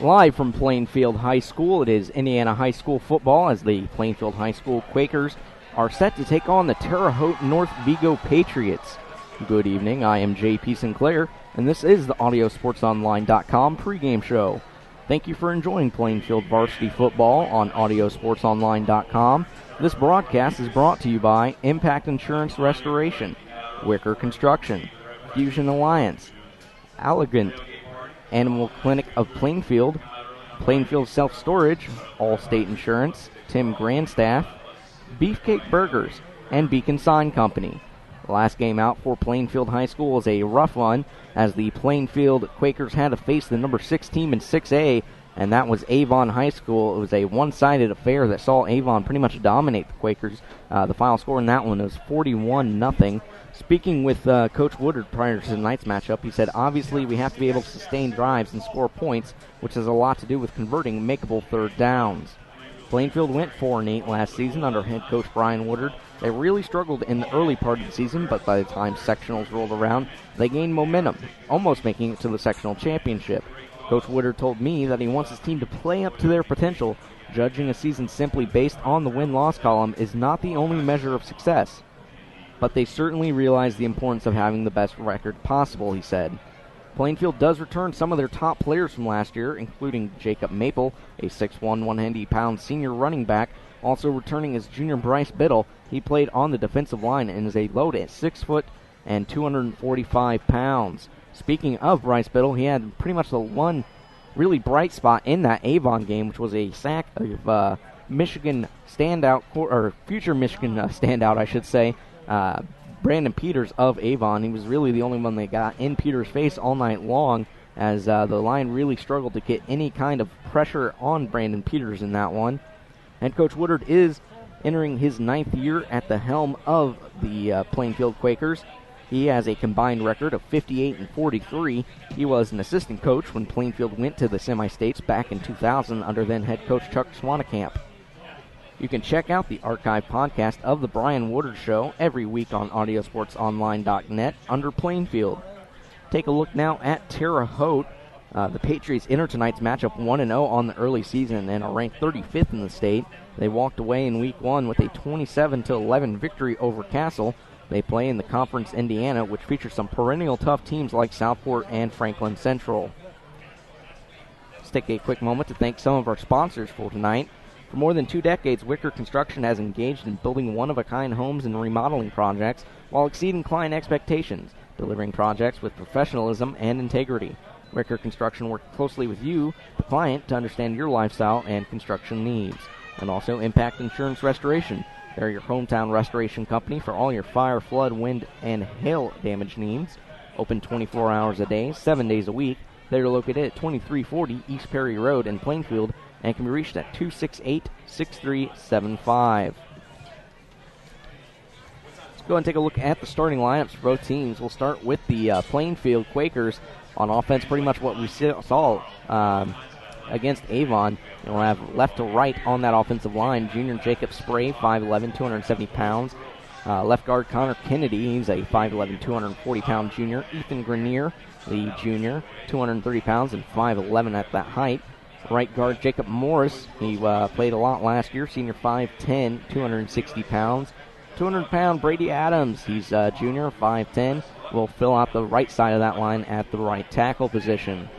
Live from Plainfield High School, it is Indiana High School football as the Plainfield High School Quakers are set to take on the Terre Haute North Vigo Patriots. Good evening, I am J.P. Sinclair, and this is the AudioSportsOnline.com pregame show. Thank you for enjoying Plainfield Varsity football on AudioSportsOnline.com. This broadcast is brought to you by Impact Insurance Restoration, Wicker Construction, Fusion Alliance, Elegant Animal Clinic of Plainfield, Plainfield Self-Storage, Allstate Insurance, Tim Grandstaff, Beefcake Burgers, and Beacon Sign Company. The last game out for Plainfield High School was a rough one as the Plainfield Quakers had to face the number 6 team in 6A, and that was Avon High School. It was a one-sided affair that saw Avon pretty much dominate the Quakers. The final score in that one was 41-0. Speaking with Coach Woodard prior to tonight's matchup, he said, obviously we have to be able to sustain drives and score points, which has a lot to do with converting makeable third downs. Plainfield went 4-8 last season under head coach Brian Woodard. They really struggled in the early part of the season, but by the time sectionals rolled around, they gained momentum, almost making it to the sectional championship. Coach Woodard told me that he wants his team to play up to their potential. Judging a season simply based on the win-loss column is not the only measure of success, but they certainly realize the importance of having the best record possible, he said. Plainfield does return some of their top players from last year, including Jacob Maple, a 6'1", 190-pound senior running back. Also returning is junior Bryce Biddle. He played on the defensive line and is a load at 6 foot and 245 pounds. Speaking of Bryce Biddle, he had pretty much the one really bright spot in that Avon game, which was a sack of Michigan standout, or future Michigan standout, I should say, Brandon Peters of Avon. He was really the only one that got in Peters' face all night long, as the line really struggled to get any kind of pressure on Brandon Peters in that one. Head coach Woodard is entering his 9th year at the helm of the Plainfield Quakers. He has a combined record of 58-43. He was an assistant coach when Plainfield went to the semi-states back in 2000 under then head coach Chuck Swanekamp. You can check out the archive podcast of The Brian Woodard Show every week on AudioSportsOnline.net under Plainfield. Take a look now at Terre Haute. The Patriots enter tonight's matchup 1-0 on the early season and are ranked 35th in the state. They walked away in Week 1 with a 27-11 victory over Castle. They play in the Conference Indiana, which features some perennial tough teams like Southport and Franklin Central. Let's take a quick moment to thank some of our sponsors for tonight. For more than 2 decades, Wicker Construction has engaged in building one-of-a-kind homes and remodeling projects while exceeding client expectations, delivering projects with professionalism and integrity. Wicker Construction works closely with you, the client, to understand your lifestyle and construction needs. And also Impact Insurance Restoration. They're your hometown restoration company for all your fire, flood, wind, and hail damage needs. Open 24 hours a day, 7 days a week. They're located at 2340 East Perry Road in Plainfield and can be reached at 268-6375. Let's go and take a look at the starting lineups for both teams. We'll start with the Plainfield Quakers. On offense, pretty much what we saw against Avon. We'll have left to right on that offensive line. Junior Jacob Spray, 5'11", 270 pounds. Left guard Connor Kennedy, he's a 5'11", 240-pound junior. Ethan Grenier, the junior, 230 pounds and 5'11" at that height. Right guard Jacob Morris, he played a lot last year, senior 5'10", 260 pounds. 200-pound Brady Adams, he's junior, 5'10", will fill out the right side of that line at the right tackle position.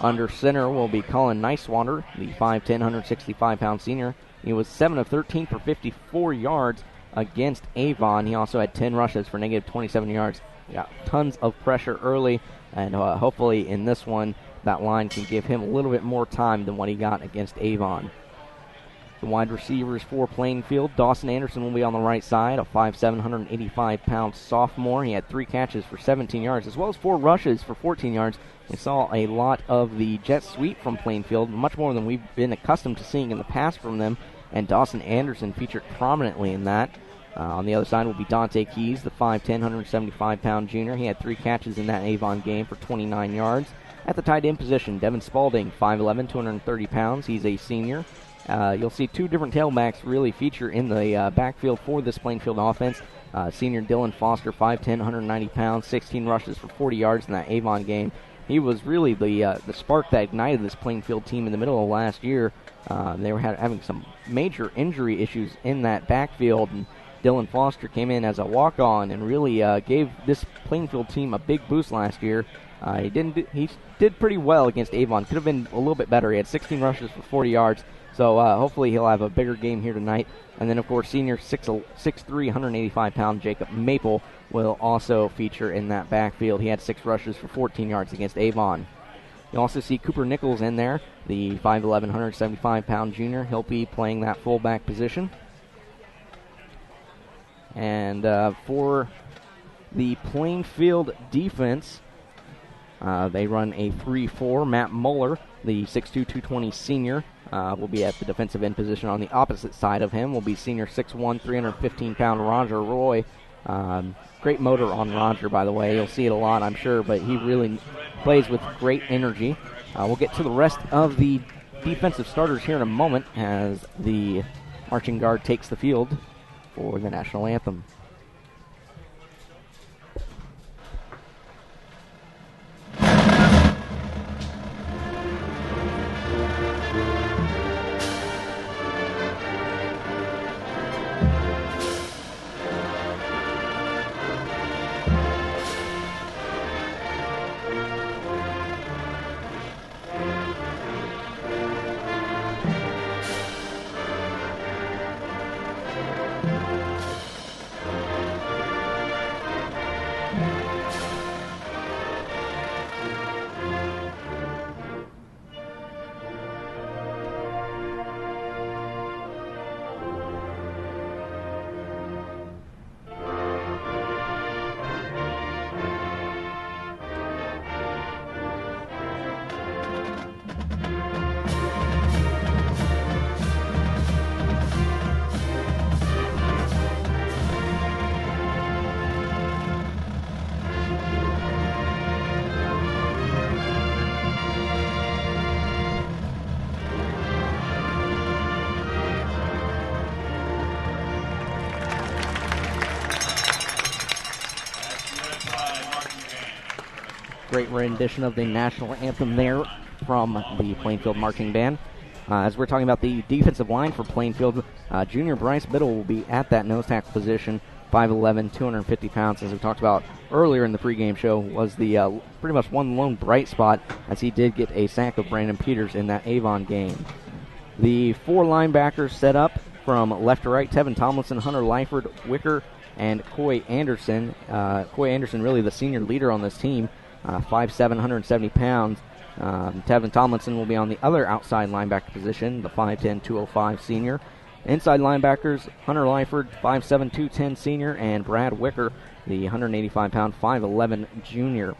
Under center will be Colin Nicewater, the 5'10", 165-pound senior. He was 7 of 13 for 54 yards against Avon. He also had 10 rushes for negative 27 yards. Got tons of pressure early, and hopefully in this one, that line can give him a little bit more time than what he got against Avon. The wide receivers for Plainfield, Dawson Anderson will be on the right side, a 5'7", 185-pound sophomore. He had 3 catches for 17 yards, as well as 4 rushes for 14 yards. We saw a lot of the jet sweep from Plainfield, much more than we've been accustomed to seeing in the past from them, and Dawson Anderson featured prominently in that. On the other side will be Dante Keys, the 5'10", 175-pound junior. He had 3 catches in that Avon game for 29 yards. At the tight end position, Devin Spalding, 5'11", 230 pounds. He's a senior. You'll see 2 different tailbacks really feature in the backfield for this Plainfield offense. Senior Dylan Foster, 5'10", 190 pounds, 16 rushes for 40 yards in that Avon game. he was really the spark that ignited this Plainfield team in the middle of last year. They were having some major injury issues in that backfield, and Dylan Foster came in as a walk-on and really gave this Plainfield team a big boost last year. He did pretty well against Avon. Could have been a little bit better. He had 16 rushes for 40 yards, so hopefully he'll have a bigger game here tonight. And then, of course, senior 6'3", 185-pound Jacob Maple will also feature in that backfield. He had 6 rushes for 14 yards against Avon. You also see Cooper Nichols in there, the 5'11", 175-pound junior. He'll be playing that fullback position. And for the Plainfield defense, they run a 3-4. Matt Muller, the 6'2", 220 senior, will be at the defensive end position. On the opposite side of him will be senior 6'1", 315-pound Roger Roy. Great motor on Roger, by the way. You'll see it a lot, I'm sure, but he really plays with great energy. We'll get to the rest of the defensive starters here in a moment as the marching guard takes the field for the national anthem. Great rendition of the national anthem there from the Plainfield Marching Band. As we're talking about the defensive line for Plainfield, junior Bryce Biddle will be at that nose tackle position, 5'11", 250 pounds, as we talked about earlier in the pregame show, was the pretty much one lone bright spot as he did get a sack of Brandon Peters in that Avon game. The 4 linebackers set up from left to right: Tevin Tomlinson, Hunter Lyford, Wicker, and Coy Anderson. Coy Anderson really the senior leader on this team, 5'7", 170 pounds. Tevin Tomlinson will be on the other outside linebacker position, the 5'10", 205 senior. Inside linebackers, Hunter Lyford, 5'7", 210 senior, and Brad Wicker, the 185-pound, 5'11 junior.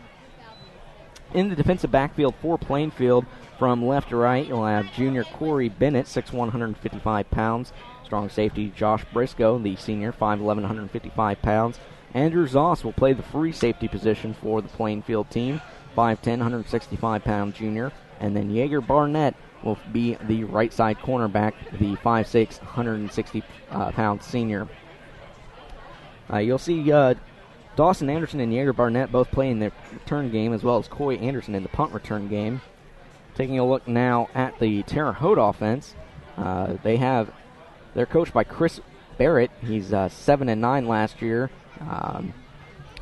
In the defensive backfield for Plainfield, from left to right, you'll have junior Corey Bennett, 6'1", 155 pounds. Strong safety Josh Briscoe, the senior, 5'11", 155 pounds. Andrew Zoss will play the free safety position for the Plainfield team, 5'10", 165-pound junior. And then Yeager Barnett will be the right side cornerback, the 5'6", 160-pound senior. You'll see Dawson Anderson and Yeager Barnett both playing the return game, as well as Coy Anderson in the punt return game. Taking a look now at the Terre Haute offense, they're coached by Chris Barrett. He's 7-9 last year.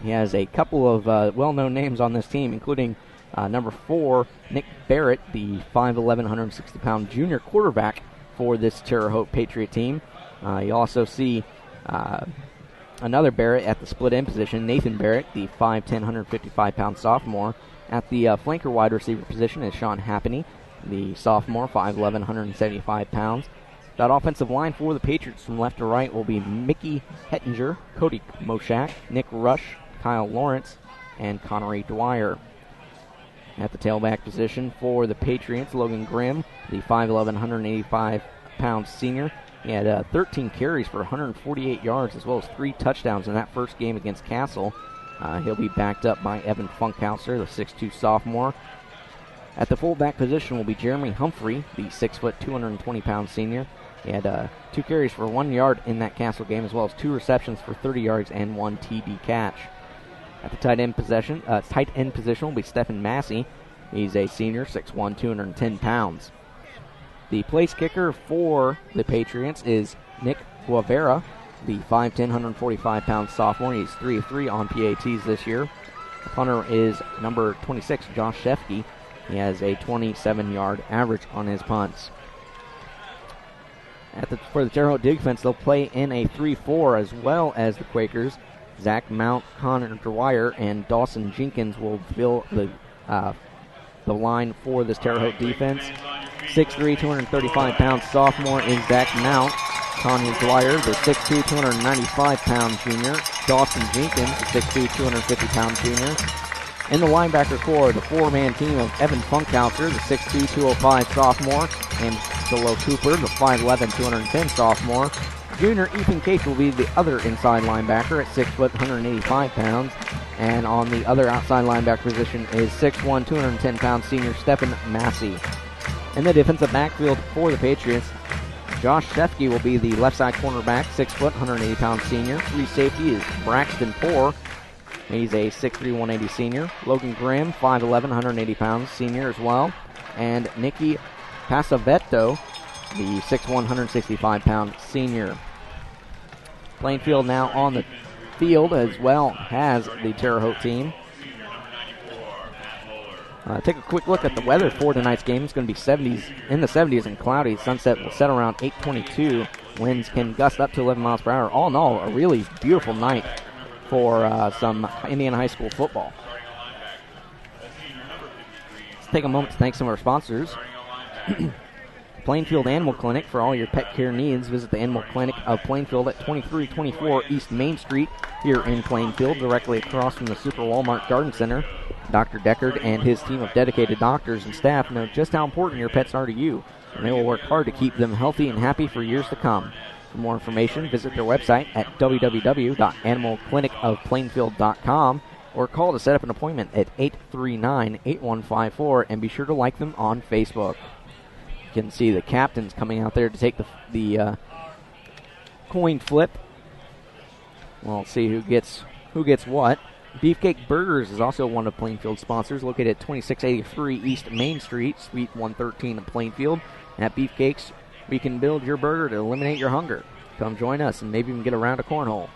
He has a couple of well-known names on this team, including number 4, Nick Barrett, the 5'11", 160-pound junior quarterback for this Terre Haute Patriot team. You also see another Barrett at the split end position, Nathan Barrett, the 5'10", 155-pound sophomore. At the flanker wide receiver position is Sean Happany, the sophomore, 5'11", 175 pounds. That offensive line for the Patriots from left to right will be Mickey Hettinger, Cody Moshak, Nick Rush, Kyle Lawrence, and Connery Dwyer. At the tailback position for the Patriots, Logan Grimm, the 5'11", 185-pound senior. He had 13 carries for 148 yards as well as 3 touchdowns in that first game against Castle. He'll be backed up by Evan Funkhauser, the 6'2 sophomore. At the fullback position will be Jeremy Humphrey, the 6', 220-pound senior. He had 2 carries for 1 yard in that Castle game, as well as 2 receptions for 30 yards and 1 TD catch. At the tight end position will be Stephen Massey. He's a senior, 6'1", 210 pounds. The place kicker for the Patriots is Nick Guevara, the 5'10", 145-pound sophomore. He's 3 of 3 on PATs this year. The punter is number 26, Josh Shefke. He has a 27-yard average on his punts. For the Terre Haute defense, they'll play in a 3-4 as well as the Quakers. Zach Mount, Connor Dwyer, and Dawson Jenkins will fill the line for this Terre Haute defense. 6'3", 235-pound sophomore is Zach Mount. Connor Dwyer, the 6'2", 295-pound junior. Dawson Jenkins, the 6'2", 250-pound junior. In the linebacker core, the four-man team of Evan Funkhauser, the 6'2", 205 sophomore, and Solo Cooper, the 5'11", 210 sophomore. Junior Ethan Case will be the other inside linebacker at 6 foot, 185 pounds. And on the other outside linebacker position is 6'1", 210-pound senior Stephen Massey. In the defensive backfield for the Patriots, Josh Shefke will be the left side cornerback, 6 foot, 180-pound senior. Free safety is Braxton Poor. He's a 6'3", 180 senior. Logan Grimm, 5'11", 180 pounds, senior as well. And Nicky Pasavetto, the 6'1", 165-pound senior. Plainfield now on the field as well as the Terre Haute team. Take a quick look at the weather for tonight's game. It's going to be in the 70s and cloudy. Sunset will set around 8:22. Winds can gust up to 11 miles per hour. All in all, a really beautiful night for some Indiana high school football. Let's take a moment to thank some of our sponsors. Plainfield Animal Clinic. For all your pet care needs, visit the Animal Clinic of Plainfield at 2324 East Main Street here in Plainfield, directly across from the Super Walmart Garden Center. Dr. Deckard and his team of dedicated doctors and staff know just how important your pets are to you, and they will work hard to keep them healthy and happy for years to come. For more information, visit their website at www.animalclinicofplainfield.com or call to set up an appointment at 839-8154, and be sure to like them on Facebook. You can see the captains coming out there to take the coin flip. We'll see who gets what. Beefcake Burgers is also one of Plainfield's sponsors, located at 2683 East Main Street, Suite 113 in Plainfield. And at Beefcakes, we can build your burger to eliminate your hunger. Come join us and maybe even get around a cornhole.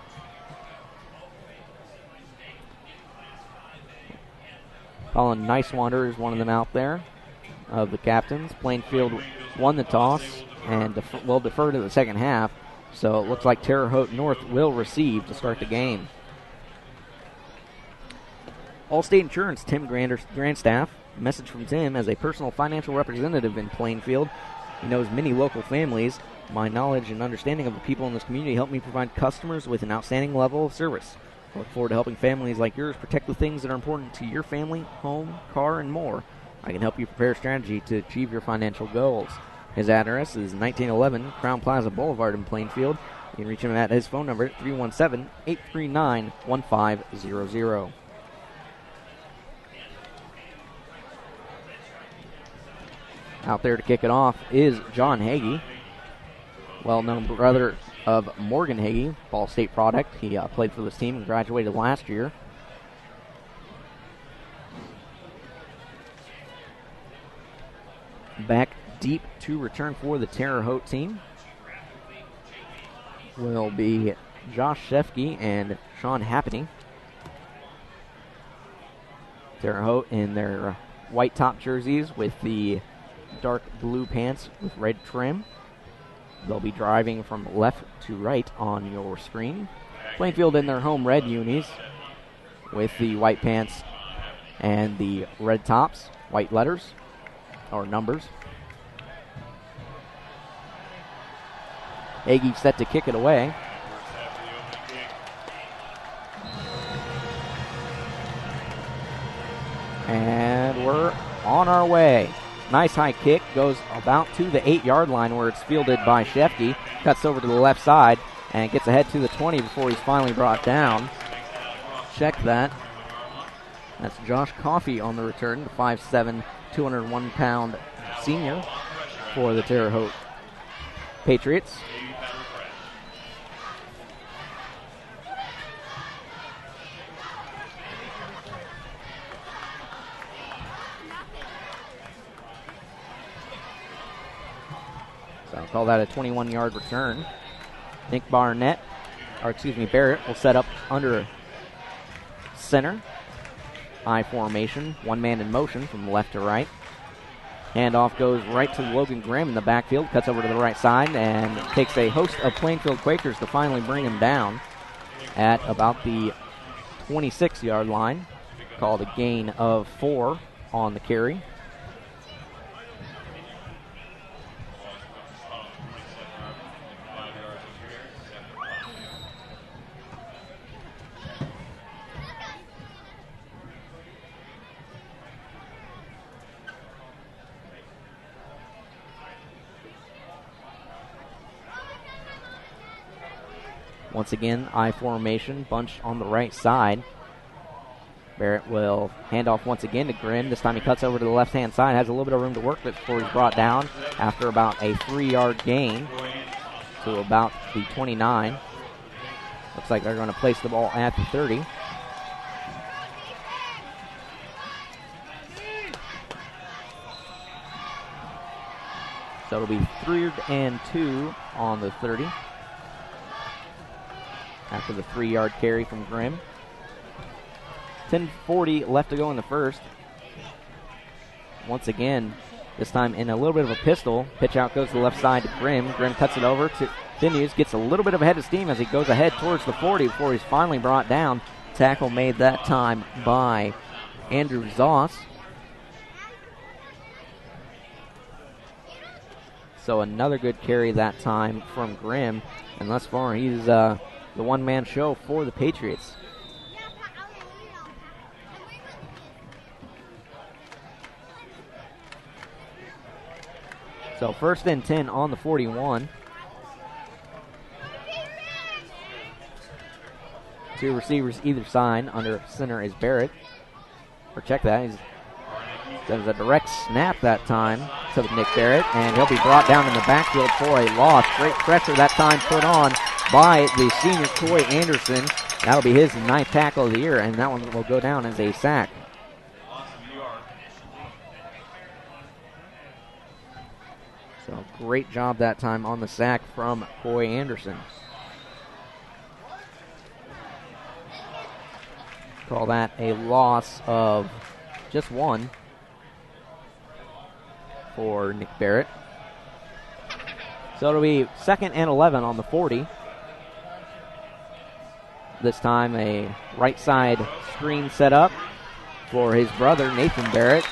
Colin Nicewander is one of them out there of the captains. Plainfield won the toss and will defer to the second half. So it looks like Terre Haute North will receive to start the game. Allstate Insurance, Tim Grandstaff. A message from Tim as a personal financial representative in Plainfield. He knows many local families. My knowledge and understanding of the people in this community help me provide customers with an outstanding level of service. I look forward to helping families like yours protect the things that are important to your family, home, car, and more. I can help you prepare a strategy to achieve your financial goals. His address is 1911 Crown Plaza Boulevard in Plainfield. You can reach him at his phone number at 317-839-1500. Out there to kick it off is John Hagee, well-known brother of Morgan Hagee, Ball State product. He played for this team and graduated last year. Back deep to return for the Terre Haute team will be Josh Shefke and Sean Happany. Terre Haute in their white top jerseys with the dark blue pants with red trim. They'll be driving from left to right on your screen. Plainfield in their home red unis with the white pants and the red tops, white letters or numbers. Hagee set to kick it away. And we're on our way. Nice high kick, goes about to the 8-yard line where it's fielded by Shefke. Cuts over to the left side and gets ahead to the 20 before he's finally brought down. Check that. That's Josh Coffey on the return, the 5'7", 201-pound senior for the Terre Haute Patriots. call that a 21-yard return. Barrett will set up under center. I formation, one man in motion from left to right. Handoff goes right to Logan Grimm in the backfield, cuts over to the right side, and takes a host of Plainfield Quakers to finally bring him down at about the 26-yard line. Called a gain of 4 on the carry. Once again, I formation, bunch on the right side. Barrett will hand off once again to Grimm. This time he cuts over to the left-hand side, has a little bit of room to work with before he's brought down after about a 3-yard gain to about the 29. Looks like they're going to place the ball at the 30. So it'll be 3rd and 2 on the 30. After the 3-yard carry from Grimm. 10:40 left to go in the first. Once again, this time in a little bit of a pistol. Pitch out goes to the left side to Grimm. Grimm cuts it over to Continues, gets a little bit of a head of steam as he goes ahead towards the 40 before he's finally brought down. Tackle made that time by Andrew Zoss. So another good carry that time from Grimm. And thus far, he's the one-man show for the Patriots. So 1st and 10 on the 41. 2 receivers either side. Under center is Barrett. Or check that. There's a direct snap that time to Nick Barrett, and he'll be brought down in the backfield for a loss. Great pressure that time put on by the senior Coy Anderson. That'll be his 9th tackle of the year, and that one will go down as a sack. So great job that time on the sack from Coy Anderson. Call that a loss of just 1 for Nick Barrett. So it'll be 2nd and 11 on the 40. This time a right side screen set up for his brother, Nathan Barrett.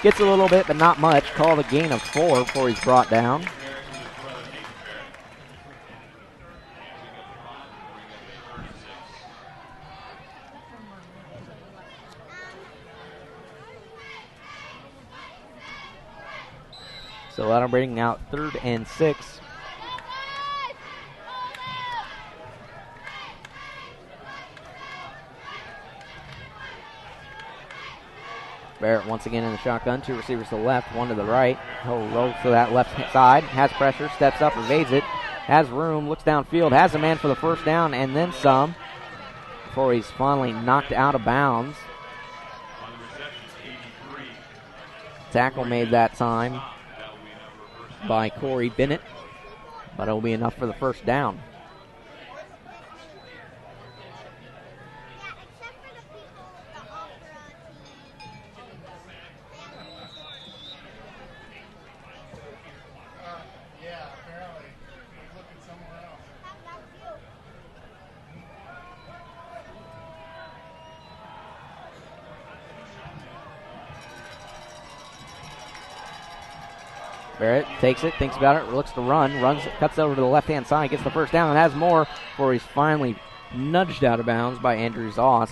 Gets a little bit, but not much. Called a gain of 4 before he's brought down. So that'll bring out 3rd and 6. Barrett once again in the shotgun. 2 receivers to the left, 1 to the right. He'll roll to that left side. Has pressure, steps up, evades it. Has room, looks downfield, has a man for the first down and then some before he's finally knocked out of bounds. Tackle made that time by Corey Bennett, but it'll be enough for the first down. Barrett takes it, thinks about it, looks to run, cuts over to the left-hand side, gets the first down, and has more before he's finally nudged out of bounds by Andrew Zoss.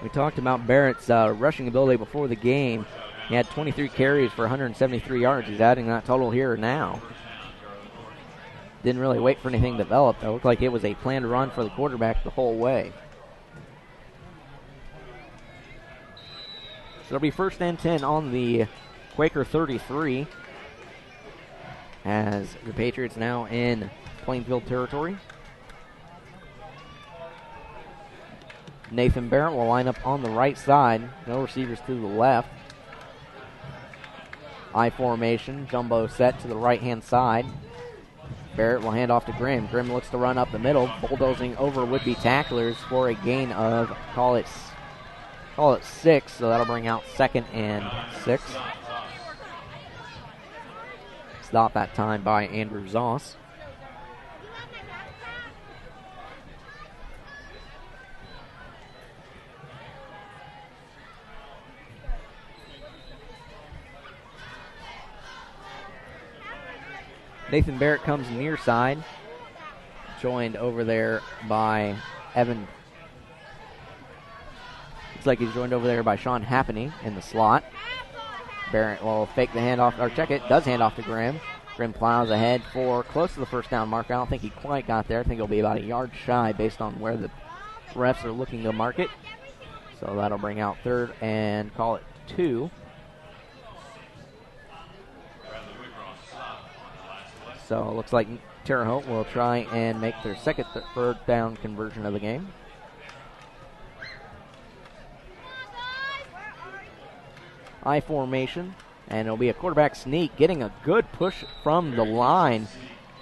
We talked about Barrett's rushing ability before the game. He had 23 carries for 173 yards. He's adding that total here now. Didn't really wait for anything to develop. It looked like it was a planned run for the quarterback the whole way. So it'll be 1st and 10 on the Quaker 33. As the Patriots now in Plainfield territory. Nathan Barrett will line up on the right side. No receivers to the left. I formation. Jumbo set to the right-hand side. Barrett will hand off to Grimm. Grimm looks to run up the middle, bulldozing over would-be tacklers for a gain of, call it 6, so that'll bring out 2nd and 6. Stop that time by Andrew Zoss. Nathan Barrett comes near side, joined over there by Evan. Looks like he's joined over there by Sean Happany in the slot. Barrett will fake the handoff, or check it, does hand off to Grimm. Grimm plows ahead for close to the first down marker. I don't think he quite got there. I think he'll be about a yard shy based on where the refs are looking to mark it. So that'll bring out 3rd and call it 2. So it looks like Terre Haute will try and make their 2nd 3rd down conversion of the game. I formation, and it'll be a quarterback sneak. Getting a good push from the line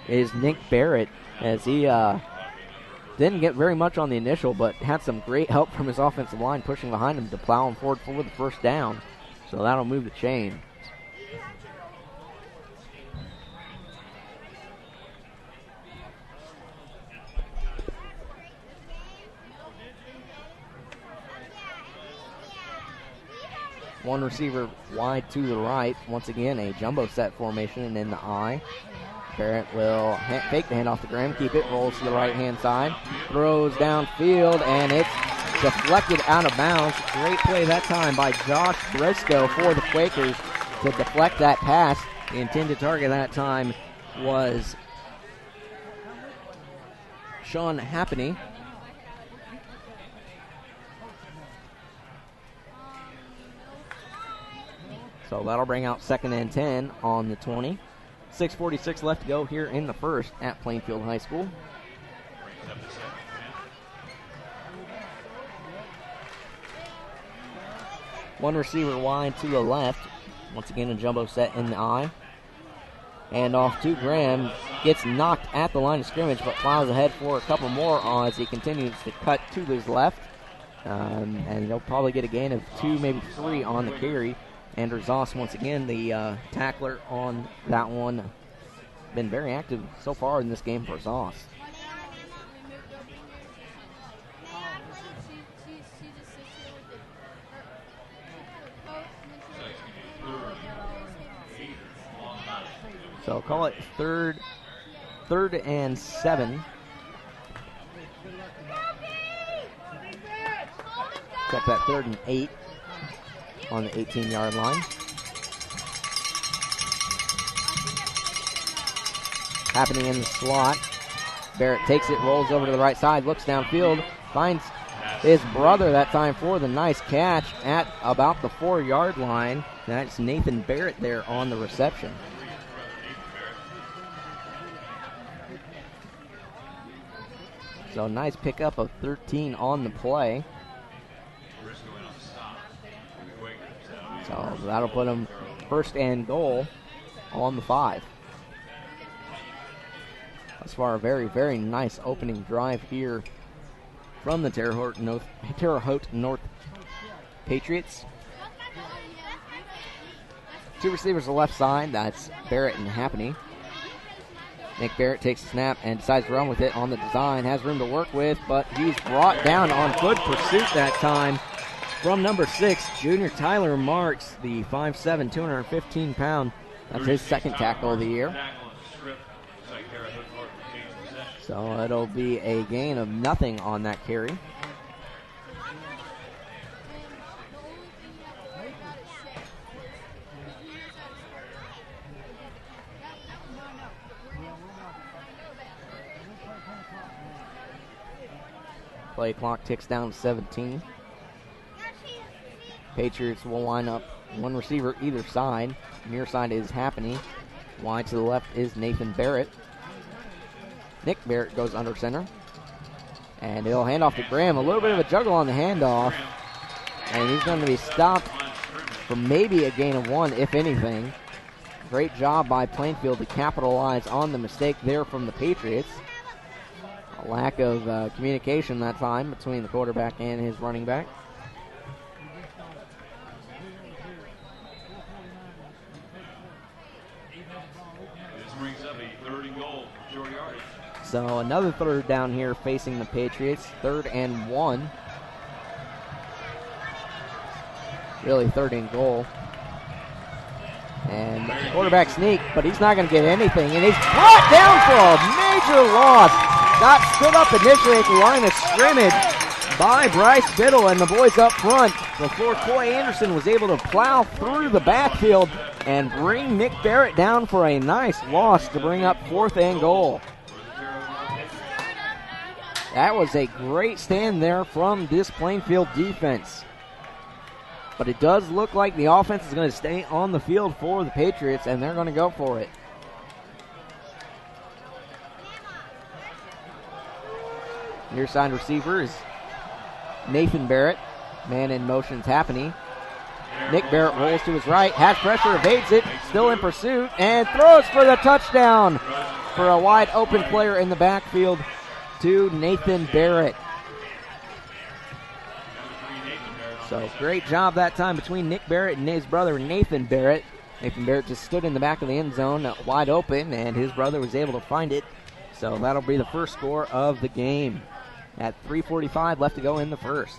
is Nick Barrett, as he didn't get very much on the initial, but had some great help from his offensive line pushing behind him to plow him forward for the first down. So that'll move the chain. One receiver wide to the right. Once again, a jumbo set formation in the I. Barrett will fake the handoff to Graham, keep it, rolls to the right-hand side, throws downfield, and it's deflected out of bounds. Great play that time by Josh Briscoe for the Quakers to deflect that pass. The intended target that time was Sean Happany. So that'll bring out 2nd and 10 on the 20. 6:46 left to go here in the first at Plainfield High School. One receiver wide to the left. Once again, a jumbo set in the I. And off to Graham. Gets knocked at the line of scrimmage, but plows ahead for a couple more as he continues to cut to his left. And he'll probably get a gain of 2, maybe 3 on the carry. Andrew Zoss, once again, the tackler on that one. Been very active so far in this game for Zoss. So call it third and 7. Check that 3rd and 8 on the 18-yard line. Happening in the slot. Barrett takes it, rolls over to the right side, looks downfield, finds his brother that time for the nice catch at about the 4-yard line. That's Nathan Barrett there on the reception. So nice pickup of 13 on the play. So that'll put him 1st and goal on the 5. As far a very, very nice opening drive here from the Terre Haute North Patriots. 2 receivers on the left side. That's Barrett and Happany. Nick Barrett takes a snap and decides to run with it on the design. Has room to work with, but he's brought down on good pursuit that time from number 6, junior Tyler Marks, the 5'7", 215-pound. That's his 2nd tackle of the year. So it'll be a gain of nothing on that carry. Play clock ticks down to 17. Patriots will line up 1 receiver either side. Near side is Happany. Wide to the left is Nathan Barrett. Nick Barrett goes under center. And he'll hand off to Graham. A little bit of a juggle on the handoff. And he's going to be stopped for maybe a gain of 1, if anything. Great job by Plainfield to capitalize on the mistake there from the Patriots. A lack of communication that time between the quarterback and his running back. This brings up a 3rd and goal, short yardage. So another third down here facing the Patriots. 3rd and 1. Really 3rd and goal. And the quarterback sneak, but he's not going to get anything. And he's brought down for a major loss. Got stood up initially at the line of scrimmage by Bryce Biddle and the boys up front before Coy Anderson was able to plow through the backfield and bring Nick Barrett down for a nice loss to bring up 4th and goal. That was a great stand there from this Plainfield defense. But it does look like the offense is going to stay on the field for the Patriots, and they're going to go for it. Near side receiver is Nathan Barrett. Man in motion's happening. Nick Barrett rolls to his right, has pressure, evades it, still in pursuit, and throws for the touchdown for a wide open player in the backfield to Nathan Barrett. So great job that time between Nick Barrett and his brother Nathan Barrett. Nathan Barrett just stood in the back of the end zone wide open, and his brother was able to find it. So that'll be the first score of the game at 3:45 left to go in the first.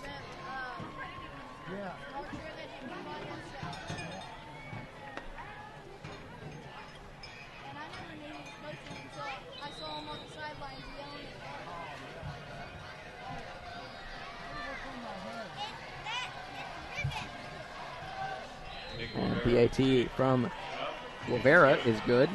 And PAT from Rivera is good.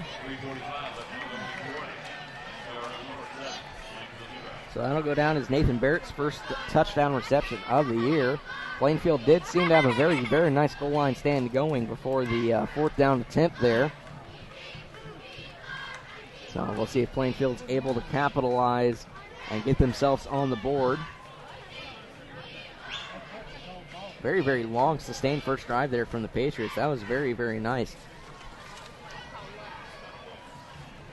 So that'll go down as Nathan Barrett's first touchdown reception of the year. Plainfield did seem to have a very, very nice goal line stand going before the 4th down attempt there. So we'll see if Plainfield's able to capitalize and get themselves on the board. Very, very long, sustained first drive there from the Patriots. That was very, very nice.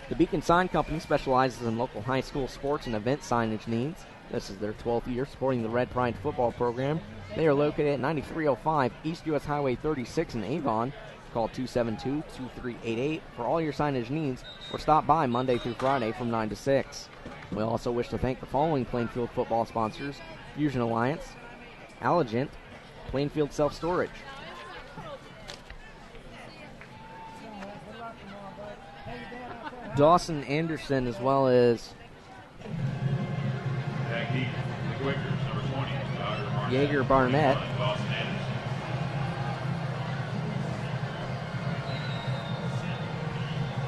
The Beacon Sign Company specializes in local high school sports and event signage needs. This is their 12th year supporting the Red Pride football program. They are located at 9305 East US Highway 36 in Avon. Call 272-2388 for all your signage needs, or stop by Monday through Friday from 9 to 6. We also wish to thank the following Plainfield football sponsors: Fusion Alliance, Allegiant, Plainfield Self-Storage. Dawson Anderson, as well as Yeager Barnett.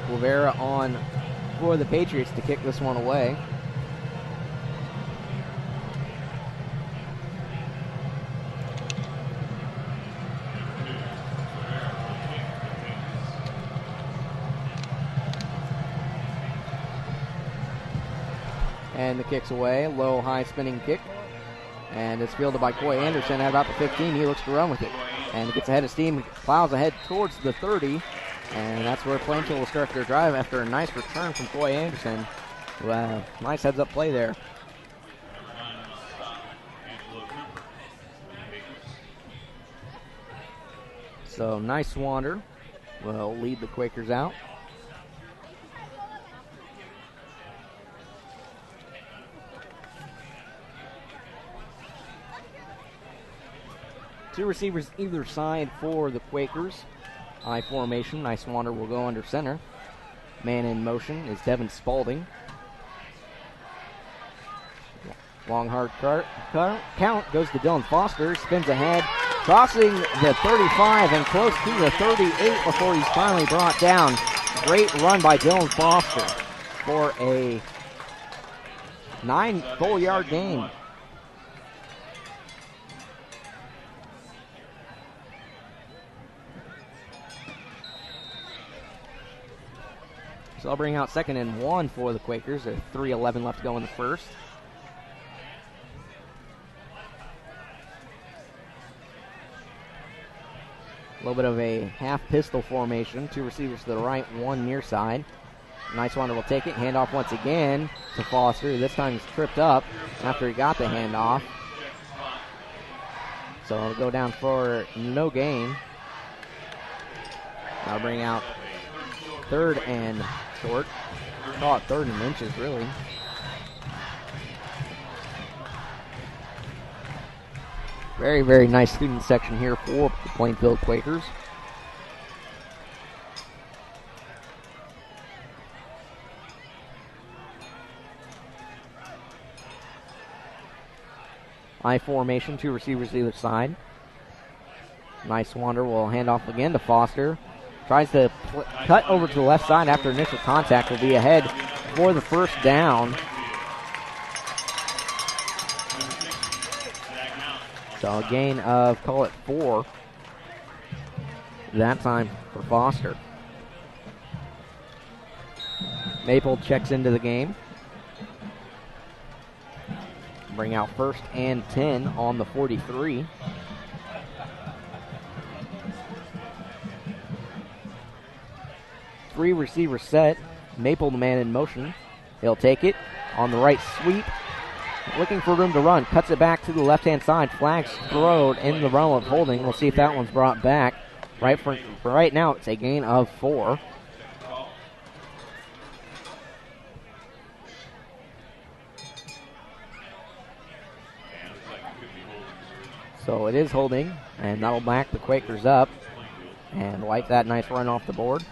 Rivera on for the Patriots to kick this one away. And the kick's away. Low, high spinning kick. And it's fielded by Coy Anderson at about the 15. He looks to run with it. And gets ahead of steam, plows ahead towards the 30. And that's where Plainfield will start their drive after a nice return from Coy Anderson. Wow, nice heads-up play there. So nice Wander will lead the Quakers out. Two receivers either side for the Quakers. I formation. Nice Wander will go under center. Man in motion is Devin Spalding. Long hard count goes to Dylan Foster. Spins ahead, crossing the 35 and close to the 38 before he's finally brought down. Great run by Dylan Foster for a 9 full yard gain. So I'll bring out 2nd and 1 for the Quakers. There's 3:11 left to go in the first. little bit of a half pistol formation. Two receivers to the right, one near side. Nice Wander will take it. Handoff once again to Foster. This time he's tripped up after he got the handoff. So it'll go down for no gain. I'll bring out third and short. Call it third and inches, really. Very, very nice student section here for the Plainfield Quakers. I formation, two receivers either side. Nice Wander will hand off again to Foster. Tries to cut over to the left side after initial contact. Will be ahead for the first down. So a gain of, call it 4. That time for Foster. Maple checks into the game. Bring out first and 10 on the 43. Three receivers set. Maple the man in motion. He'll take it on the right sweep. Looking for room to run. Cuts it back to the left-hand side. Flags thrown in the realm of holding. We'll see if that one's brought back. For right now, it's a gain of 4. So it is holding, and that'll back the Quakers up and wipe that nice run off the board.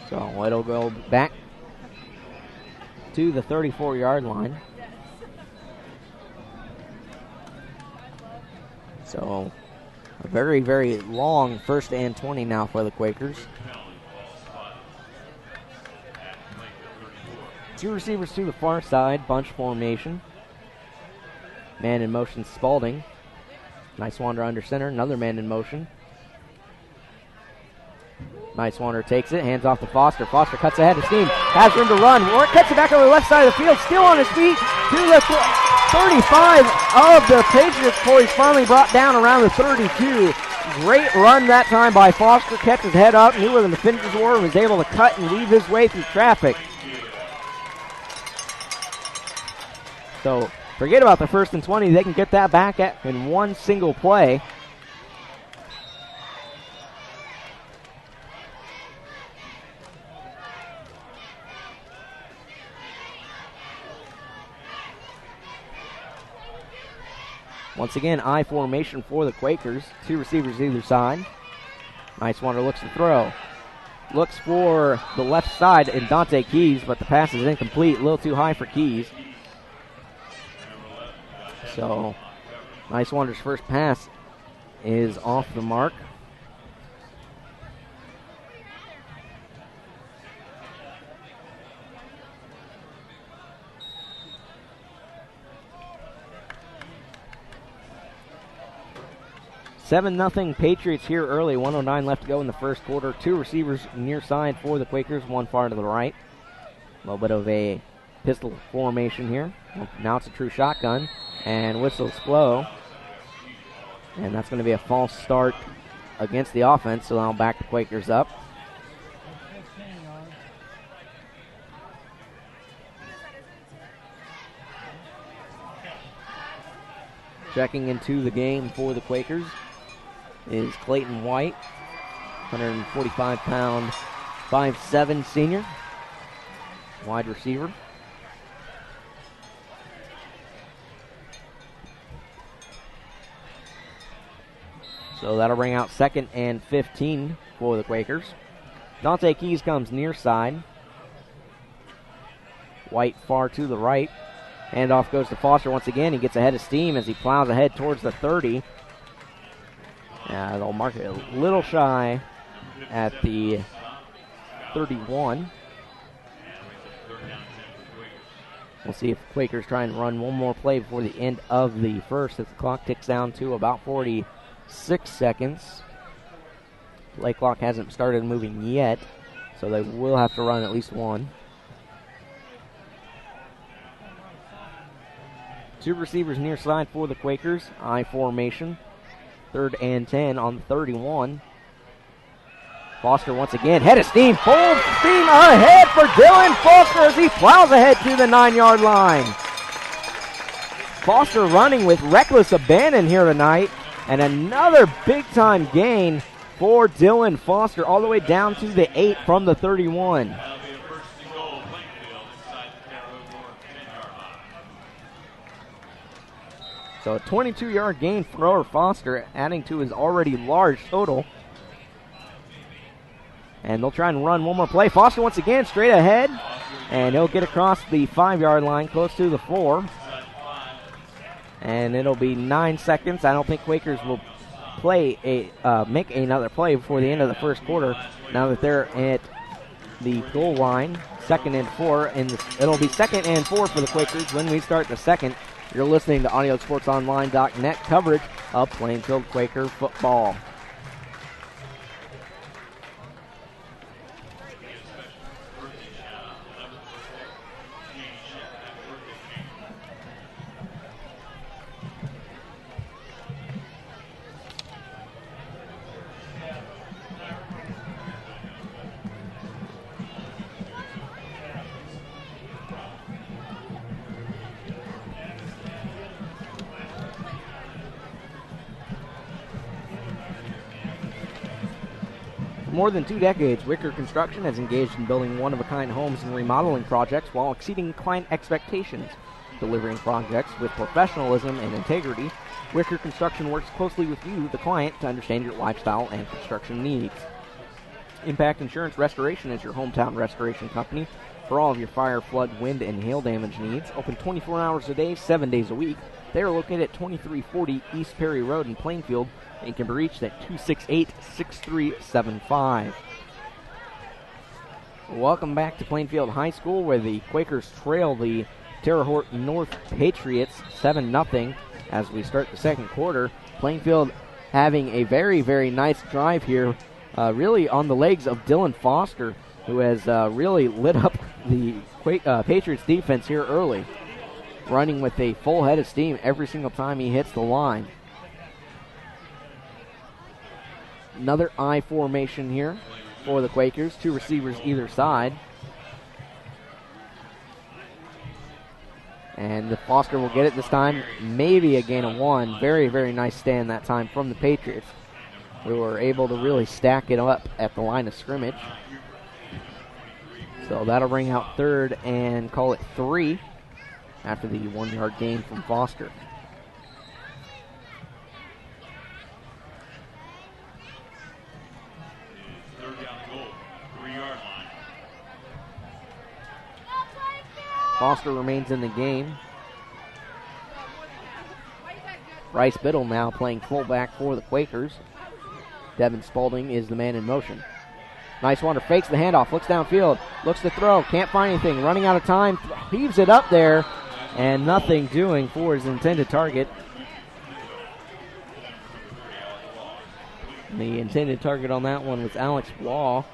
So it'll go back to the 34-yard line. So a very, very long first and 20 now for the Quakers. Two receivers to the far side, bunch formation. Man in motion, Spalding. Nice Wander under center, another man in motion. Nice Wander takes it, hands off to Foster. Foster cuts ahead of steam, has room to run. Ward cuts it back over the left side of the field, still on his feet to the 35 of the Patriots before he's finally brought down around the 32. Great run that time by Foster, kept his head up, knew where the defenders were, and was able to cut and weave his way through traffic. So forget about the first and 20, they can get that back in one single play. Once again, I formation for the Quakers. Two receivers either side. Nice Wander looks to throw. Looks for the left side in Dante Keys, but the pass is incomplete. A little too high for Keys. So, Nice Wander's first pass is off the mark. $7-0 Patriots here early. 1:09 left to go in the first quarter. Two receivers near side for the Quakers, one far to the right. A little bit of a pistol formation here. Now it's a true shotgun, and whistles blow. And that's going to be a false start against the offense, so I'll back the Quakers up. Checking into the game for the Quakers is Clayton White, 145-pound, 5'7" senior, wide receiver. So that'll bring out second and 15 for the Quakers. Dante Keys comes near side. White far to the right. Handoff goes to Foster once again. He gets ahead of steam as he plows ahead towards the 30. They'll mark it a little shy at the 31. We'll see if Quakers try and run one more play before the end of the first as the clock ticks down to about 46 seconds. Play clock hasn't started moving yet, so they will have to run at least one. Two receivers near side for the Quakers. I formation. 3rd and 10 on the 31. Foster once again, head of steam, full steam ahead for Dylan Foster as he plows ahead to the 9-yard line. Foster running with reckless abandon here tonight, and another big-time gain for Dylan Foster all the way down to the 8 from the 31. That'll be a first and goal, Plainfield, inside the Terre Haute North 10-yard line. So a 22-yard gain for Foster, adding to his already large total. And they'll try and run one more play. Foster once again straight ahead, and he'll get across the 5-yard line close to the 4. And it'll be 9 seconds. I don't think Quakers will make another play before the end of the first quarter. Now that they're at the goal line, 2nd and 4, and it'll be 2nd and 4 for the Quakers when we start the second. You're listening to AudioSportsOnline.net coverage of Plainfield Quaker football. For more than 2 decades, Wicker Construction has engaged in building one-of-a-kind homes and remodeling projects while exceeding client expectations. Delivering projects with professionalism and integrity, Wicker Construction works closely with you, the client, to understand your lifestyle and construction needs. Impact Insurance Restoration is your hometown restoration company for all of your fire, flood, wind, and hail damage needs. Open 24 hours a day, 7 days a week. They are located at 2340 East Perry Road in Plainfield and can be reached at 268-6375. Welcome back to Plainfield High School, where the Quakers trail the Terre Haute North Patriots 7-0 as we start the second quarter. Plainfield having a very, very nice drive here, really on the legs of Dylan Foster, who has really lit up the Patriots defense here early, running with a full head of steam every single time he hits the line. Another I formation here for the Quakers. 2 receivers either side. And the Foster will get it this time. Maybe a gain of 1. Very, very nice stand that time from the Patriots, who were able to really stack it up at the line of scrimmage. So that'll bring out 3rd and call it 3 after the 1-yard gain from Foster. Foster remains in the game. Bryce Biddle now playing fullback for the Quakers. Devin Spalding is the man in motion. Nice wonder, fakes the handoff, looks downfield, looks to throw, can't find anything, running out of time, heaves it up there, and nothing doing for his intended target. The intended target on that one was Alex Waugh.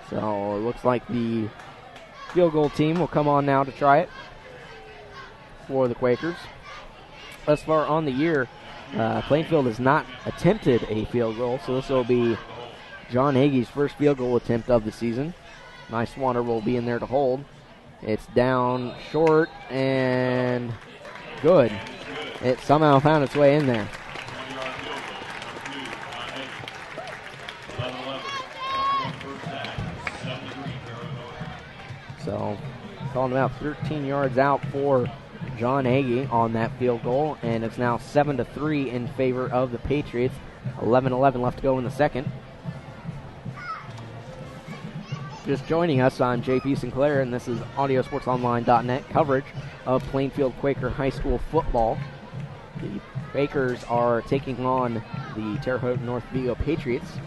So it looks like the field goal team will come on now to try it for the Quakers. Thus far on the year, Plainfield has not attempted a field goal, so this will be John Hagee's first field goal attempt of the season. Nice Swanner will be in there to hold. It's down short and good. It somehow found its way in there. So, calling about 13 yards out for John Hagee on that field goal, and it's now 7-3 in favor of the Patriots. 11-11 left to go in the second. Just joining us, I'm JP Sinclair, and this is AudioSportsOnline.net coverage of Plainfield Quaker High School football. The Quakers are taking on the Terre Haute North Vigo Patriots.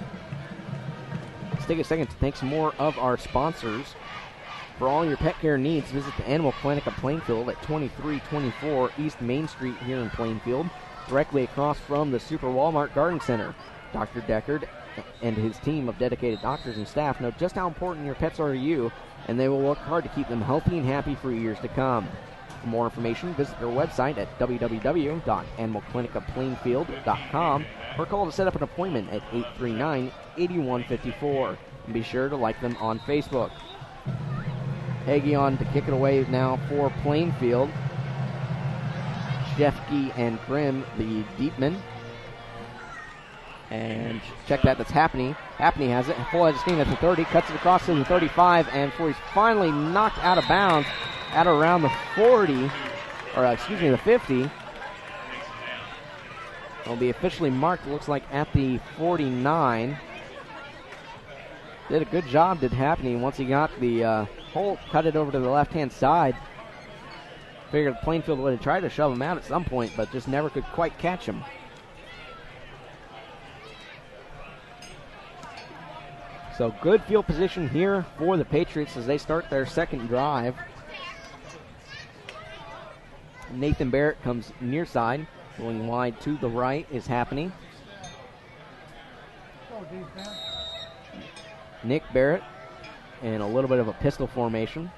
Let's take a second to thank some more of our sponsors. For all your pet care needs, visit the Animal Clinic of Plainfield at 2324 East Main Street here in Plainfield, directly across from the Super Walmart Garden Center. Dr. Deckard and his team of dedicated doctors and staff know just how important your pets are to you, and they will work hard to keep them healthy and happy for years to come. For more information, visit their website at www.animalclinicofplainfield.com or call to set up an appointment at 839-8154. And be sure to like them on Facebook. Hagee on to kick it away now for Plainfield. Shefke and Grimm, the deep men. And check that's Happney. Happney has it. Full head of steam at the 30. Cuts it across to the 35. And before he's finally knocked out of bounds at around the 40. The 50. It'll be officially marked, it looks like, at the 49. Did a good job, did Happney, once he got the hole, cut it over to the left-hand side. Figured Plainfield would have tried to shove him out at some point, but just never could quite catch him. So good field position here for the Patriots as they start their second drive. Nathan Barrett comes near side. Going wide to the right is Happney. Nick Barrett in a little bit of a pistol formation.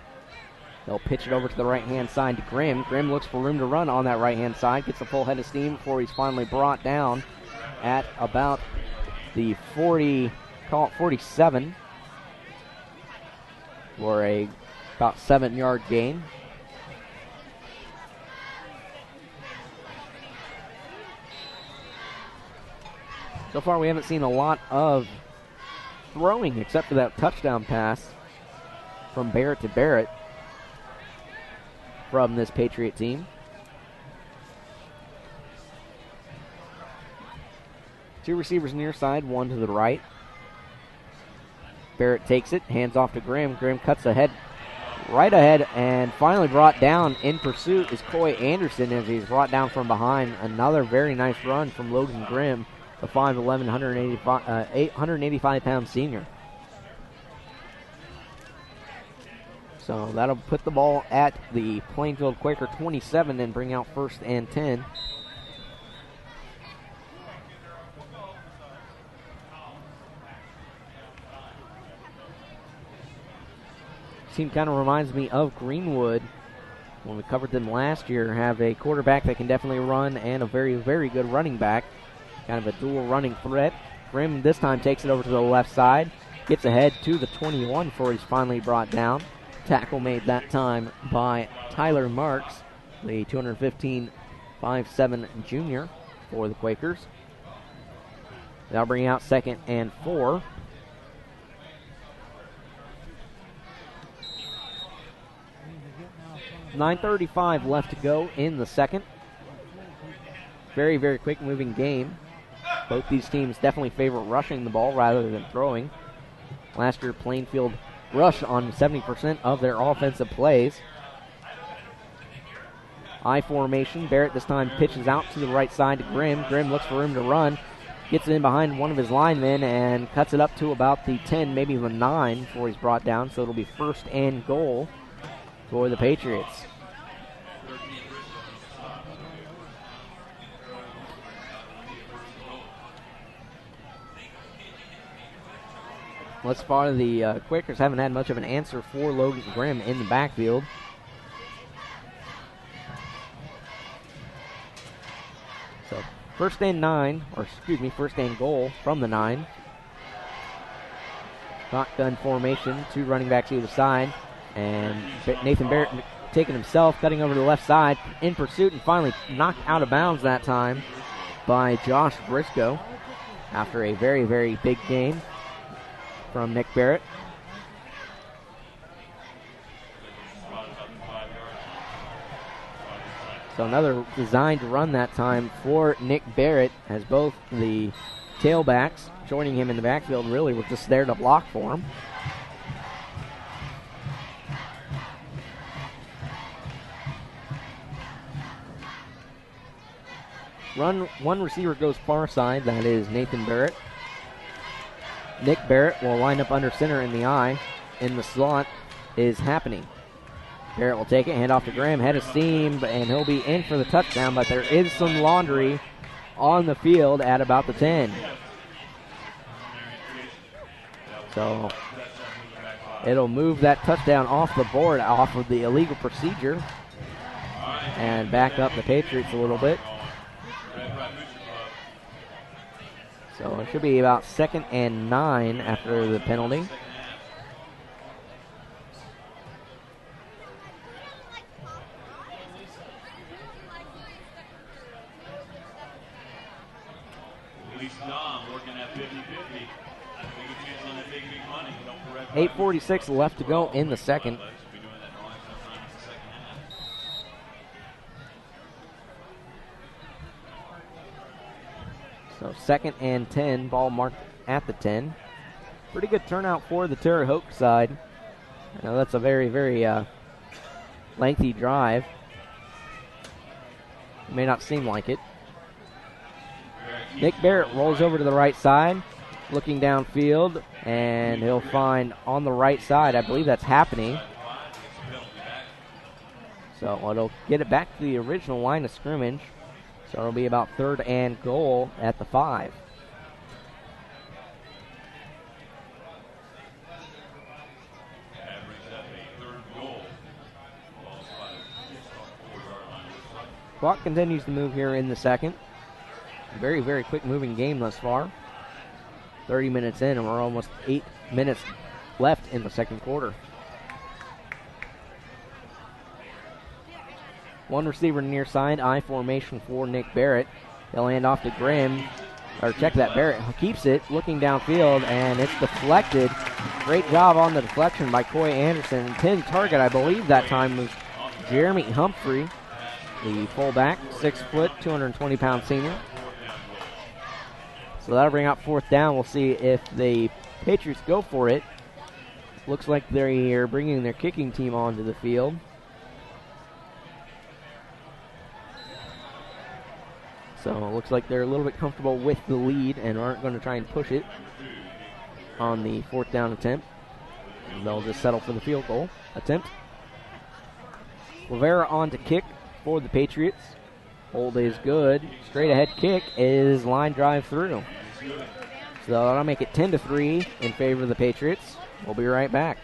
They'll pitch it over to the right-hand side to Grimm. Grimm looks for room to run on that right-hand side. Gets a full head of steam before he's finally brought down at about the 40, call it 47, for a about 7-yard gain. So far we haven't seen a lot of throwing except for that touchdown pass from Barrett to Barrett from this Patriot team. Two receivers near side, one to the right. Barrett takes it, hands off to Grimm. Grimm cuts ahead, right ahead, and finally brought down in pursuit is Coy Anderson as he's brought down from behind. Another very nice run from Logan Grimm, the 5'11", 185-pound senior. So that'll put the ball at the Plainfield Quaker 27 and bring out 1st and 10. Team kind of reminds me of Greenwood when we covered them last year. Have a quarterback that can definitely run and a very, very good running back. Kind of a dual running threat. Grimm this time takes it over to the left side. Gets ahead to the 21 before he's finally brought down. Tackle made that time by Tyler Marks, the 215-5'7" junior for the Quakers. That'll bring out 2nd and 4. .9:35 left to go in the second. Very, very quick moving game. Both these teams definitely favor rushing the ball rather than throwing. Last year, Plainfield rushed on 70% of their offensive plays. I formation. Barrett this time pitches out to the right side to Grimm. Grimm looks for room to run. Gets it in behind one of his linemen and cuts it up to about the 10, maybe the 9 before he's brought down. So it'll be 1st and goal for the Patriots. Thus far, the Quakers haven't had much of an answer for Logan Grimm in the backfield. So, 1st and 9, or excuse me, 1st and goal from the 9. Shotgun formation, 2 running backs either side, and Nathan Barrett taking himself, cutting over to the left side, in pursuit, and finally knocked out of bounds that time by Josh Briscoe after a very, very big game from Nick Barrett. So another designed run that time for Nick Barrett, as both the tailbacks joining him in the backfield really were just there to block for him. One receiver goes far side, that is Nathan Barrett. Nick Barrett will line up under center in the eye. In the slot is happening. Barrett will take it, hand off to Graham, head of steam, and he'll be in for the touchdown, but there is some laundry on the field at about the 10. So it'll move that touchdown off the board, off of the illegal procedure, and back up the Patriots a little bit. So it should be about 2nd and 9 after the penalty. working at 50-50. 8:46 left to go in the second. So 2nd and 10, ball marked at the 10. Pretty good turnout for the Terre Haute side. Now that's a very, very lengthy drive. May not seem like it. Nick Barrett rolls over to the right side, looking downfield, and he'll find on the right side, I believe that's happening. So it'll get it back to the original line of scrimmage. So it'll be about 3rd and goal at the 5. Clock continues to move here in the second. Very, very quick moving game thus far. 30 minutes in, and we're almost 8 minutes left in the second quarter. One receiver near side, I formation for Nick Barrett. He'll hand off to Graham, or check that, Barrett keeps it, looking downfield, and it's deflected. Great job on the deflection by Coy Anderson. Intended target, I believe that time, was Jeremy Humphrey, the fullback, 6 foot, 220-pound senior. So that'll bring out 4th down. We'll see if the Patriots go for it. Looks like they're bringing their kicking team onto the field. So it looks like they're a little bit comfortable with the lead and aren't going to try and push it on the 4th down attempt. And they'll just settle for the field goal attempt. Rivera on to kick for the Patriots. Hold is good. Straight ahead kick is line drive through. So that'll make it 10-3 in favor of the Patriots. We'll be right back.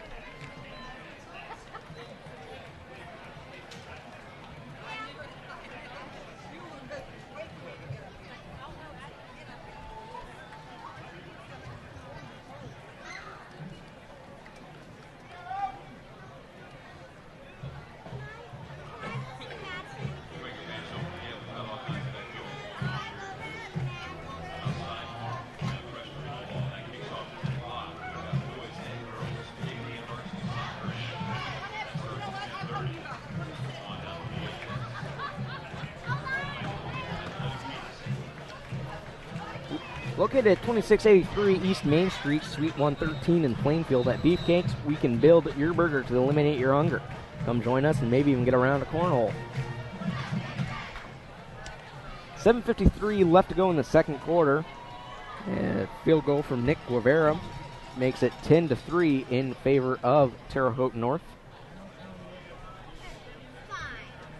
Located at 2683 East Main Street, Suite 113 in Plainfield. At Beefcakes, we can build your burger to eliminate your hunger. Come join us and maybe even get around a cornhole. 7:53 left to go in the second quarter. And field goal from Nick Guevara makes it 10-3 in favor of Terre Haute North.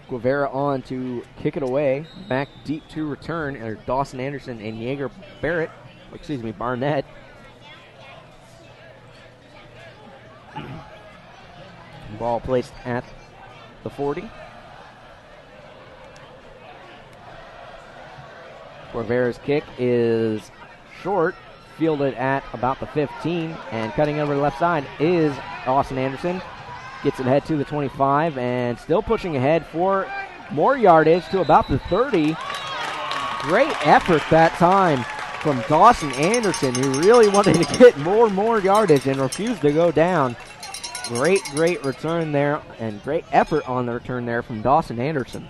Guevara on to kick it away. Back deep to return are Dawson Anderson and Barnett. Ball placed at the 40. Guevara's kick is short, fielded at about the 15, and cutting over the left side is Dawson Anderson. Gets it ahead to the 25 and still pushing ahead for more yardage to about the 30. Great effort that time from Dawson Anderson, who really wanted to get more yardage and refused to go down. Great return there and great effort on the return there from Dawson Anderson.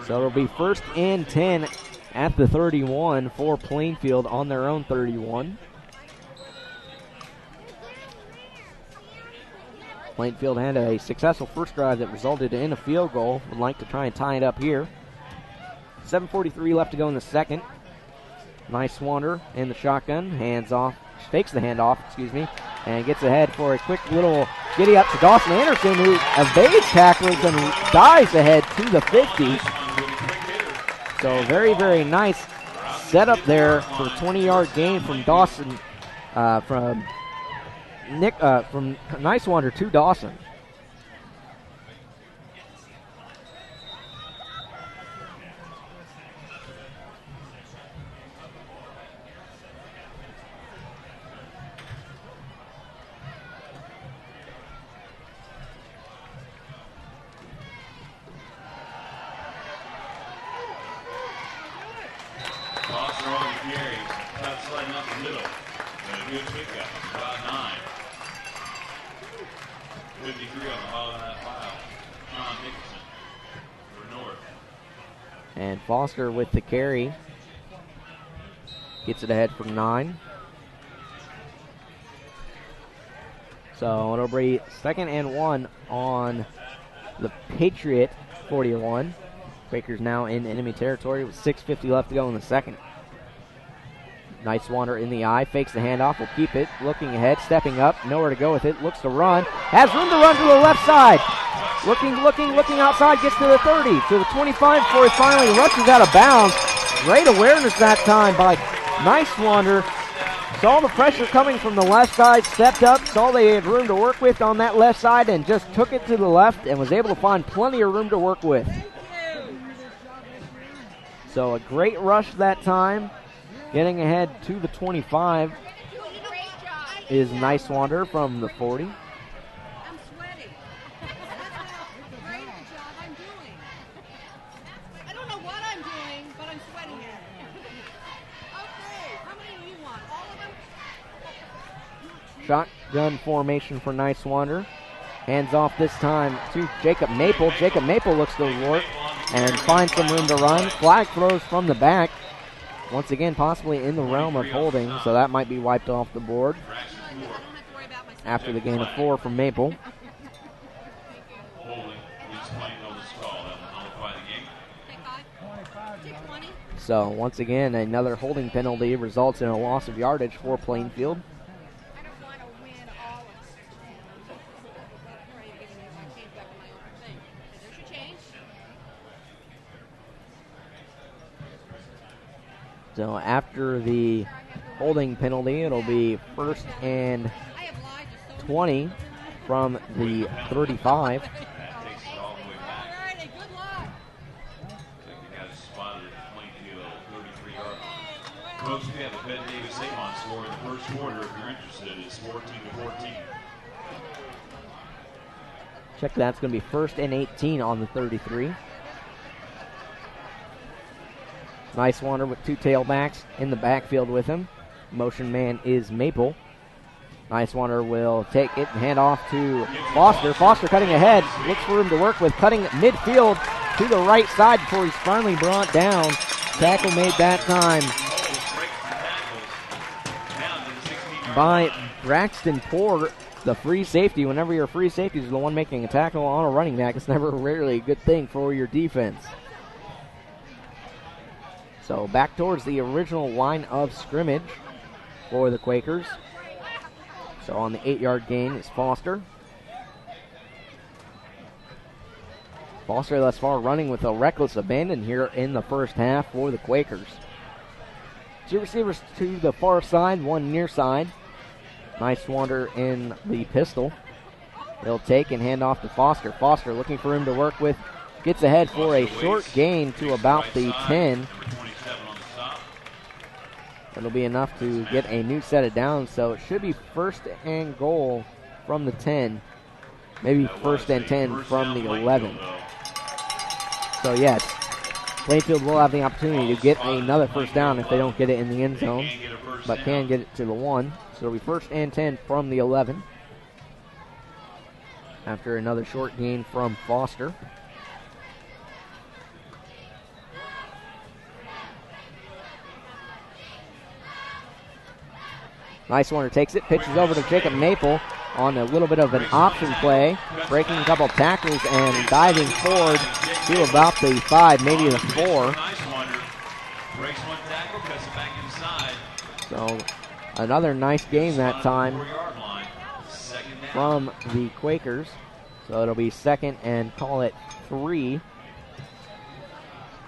So it'll be 1st and 10 at the 31 for Plainfield on their own 31. Plainfield had a successful first drive that resulted in a field goal. Would like to try and tie it up here. 7:43 left to go in the second. Nice Wander in the shotgun, hands off, fakes the handoff, and gets ahead for a quick little giddy up to Dawson Anderson, who evades tacklers and dives ahead to the 50. So very, very nice setup there for a 20-yard gain from Dawson, from Nice Wander to Dawson. And Foster with the carry. Gets it ahead for 9. So it'll be 2nd and 1 on the Patriot 41. Quakers now in enemy territory with 6:50 left to go in the second. Nice Wander in the eye, fakes the handoff, will keep it, looking ahead, stepping up, nowhere to go with it, looks to run, has room to run to the left side. Looking outside, gets to the 30, to the 25 before he finally rushes out of bounds. Great awareness that time by Nice Wander. Saw the pressure coming from the left side, stepped up, saw they had room to work with on that left side, and just took it to the left and was able to find plenty of room to work with. So a great rush that time. Getting ahead to the 25 is Nice Wander from the 40. I'm sweating. Great job I'm doing. I don't know what I'm doing, but I'm sweating at it. Okay, how many do you want? All of them? Shotgun formation for Nice Wander. Hands off this time to Jacob Maple. Jacob Maple looks to work and finds some room to run. Flag throws from the back. Once again, possibly in the realm of holding, so that might be wiped off the board after the gain of 4 from Maple. So once again, another holding penalty results in a loss of yardage for Plainfield. So after the holding penalty, it'll be 1st and 20 from the 35. Folks, we have a Ben Davis Avon score in the first quarter. If you're interested, it's 14-14. Check that. It's going to be 1st and 18 on the 33. Nice Wander with 2 tailbacks in the backfield with him. Motion man is Maple. Nice Wander will take it and hand off to Foster. Foster cutting ahead, looks for room to work with, cutting midfield to the right side before he's finally brought down. Tackle made that time by Braxton Poor, the free safety. Whenever your free safety is the one making a tackle on a running back, it's never rarely a good thing for your defense. So back towards the original line of scrimmage for the Quakers. So on the 8-yard gain is Foster. Foster thus far running with a reckless abandon here in the first half for the Quakers. 2 receivers to the far side, 1 near side. Nice Wander in the pistol. They'll take and hand off to Foster. Foster looking for him to work with. Gets ahead for a short gain to about the 10. It'll be enough to get a new set of downs, so it should be 1st and goal from the 10. Maybe 1st and 10 from the 11. So yes, Plainfield will have the opportunity to get another first down if they don't get it in the end zone, but can get it to the 1. So it'll be 1st and 10 from the 11. After another short gain from Foster. Nice Wander takes it, pitches over to Jacob Maple on a little bit of an option play, breaking a couple tackles and diving forward to about the 5, maybe the 4. So another nice game that time 4-yard line. Second down. from the Quakers. So it'll be second and call it 3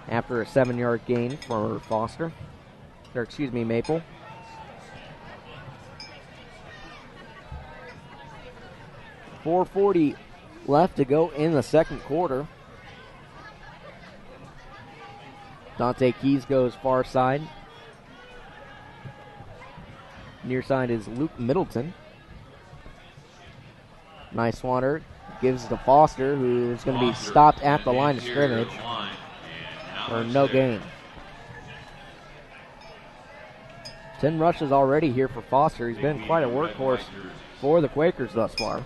after a 7-yard gain for Foster. Or excuse me, Maple. .440 left to go in the second quarter. Dante Keys goes far side. Near side is Luke Middleton. Nice swanner. Gives to Foster, who is going to be stopped at the line of scrimmage for no gain. 10 rushes already here for Foster. He's been quite a workhorse for the Quakers thus far.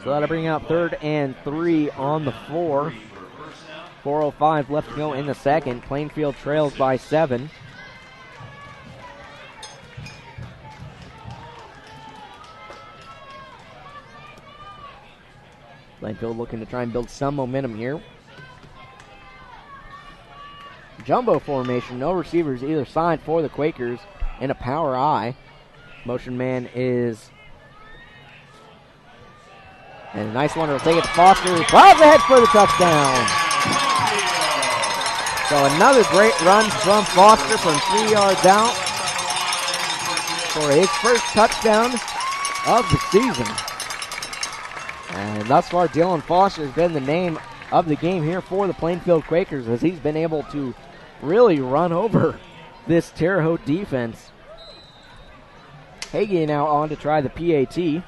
So that'll bring out 3rd and 3 on the 4. 4:05 left to go in the second. Plainfield trails by 7. Plainfield looking to try and build some momentum here. Jumbo formation, no receivers either side for the Quakers in a power I. Motion man is... And a nice one will take it to Foster. Flies ahead for the touchdown. So another great run from Foster from 3 yards out for his first touchdown of the season. And thus far, Dylan Foster has been the name of the game here for the Plainfield Quakers as he's been able to really run over this Terre Haute defense. Hagee now on to try the PAT.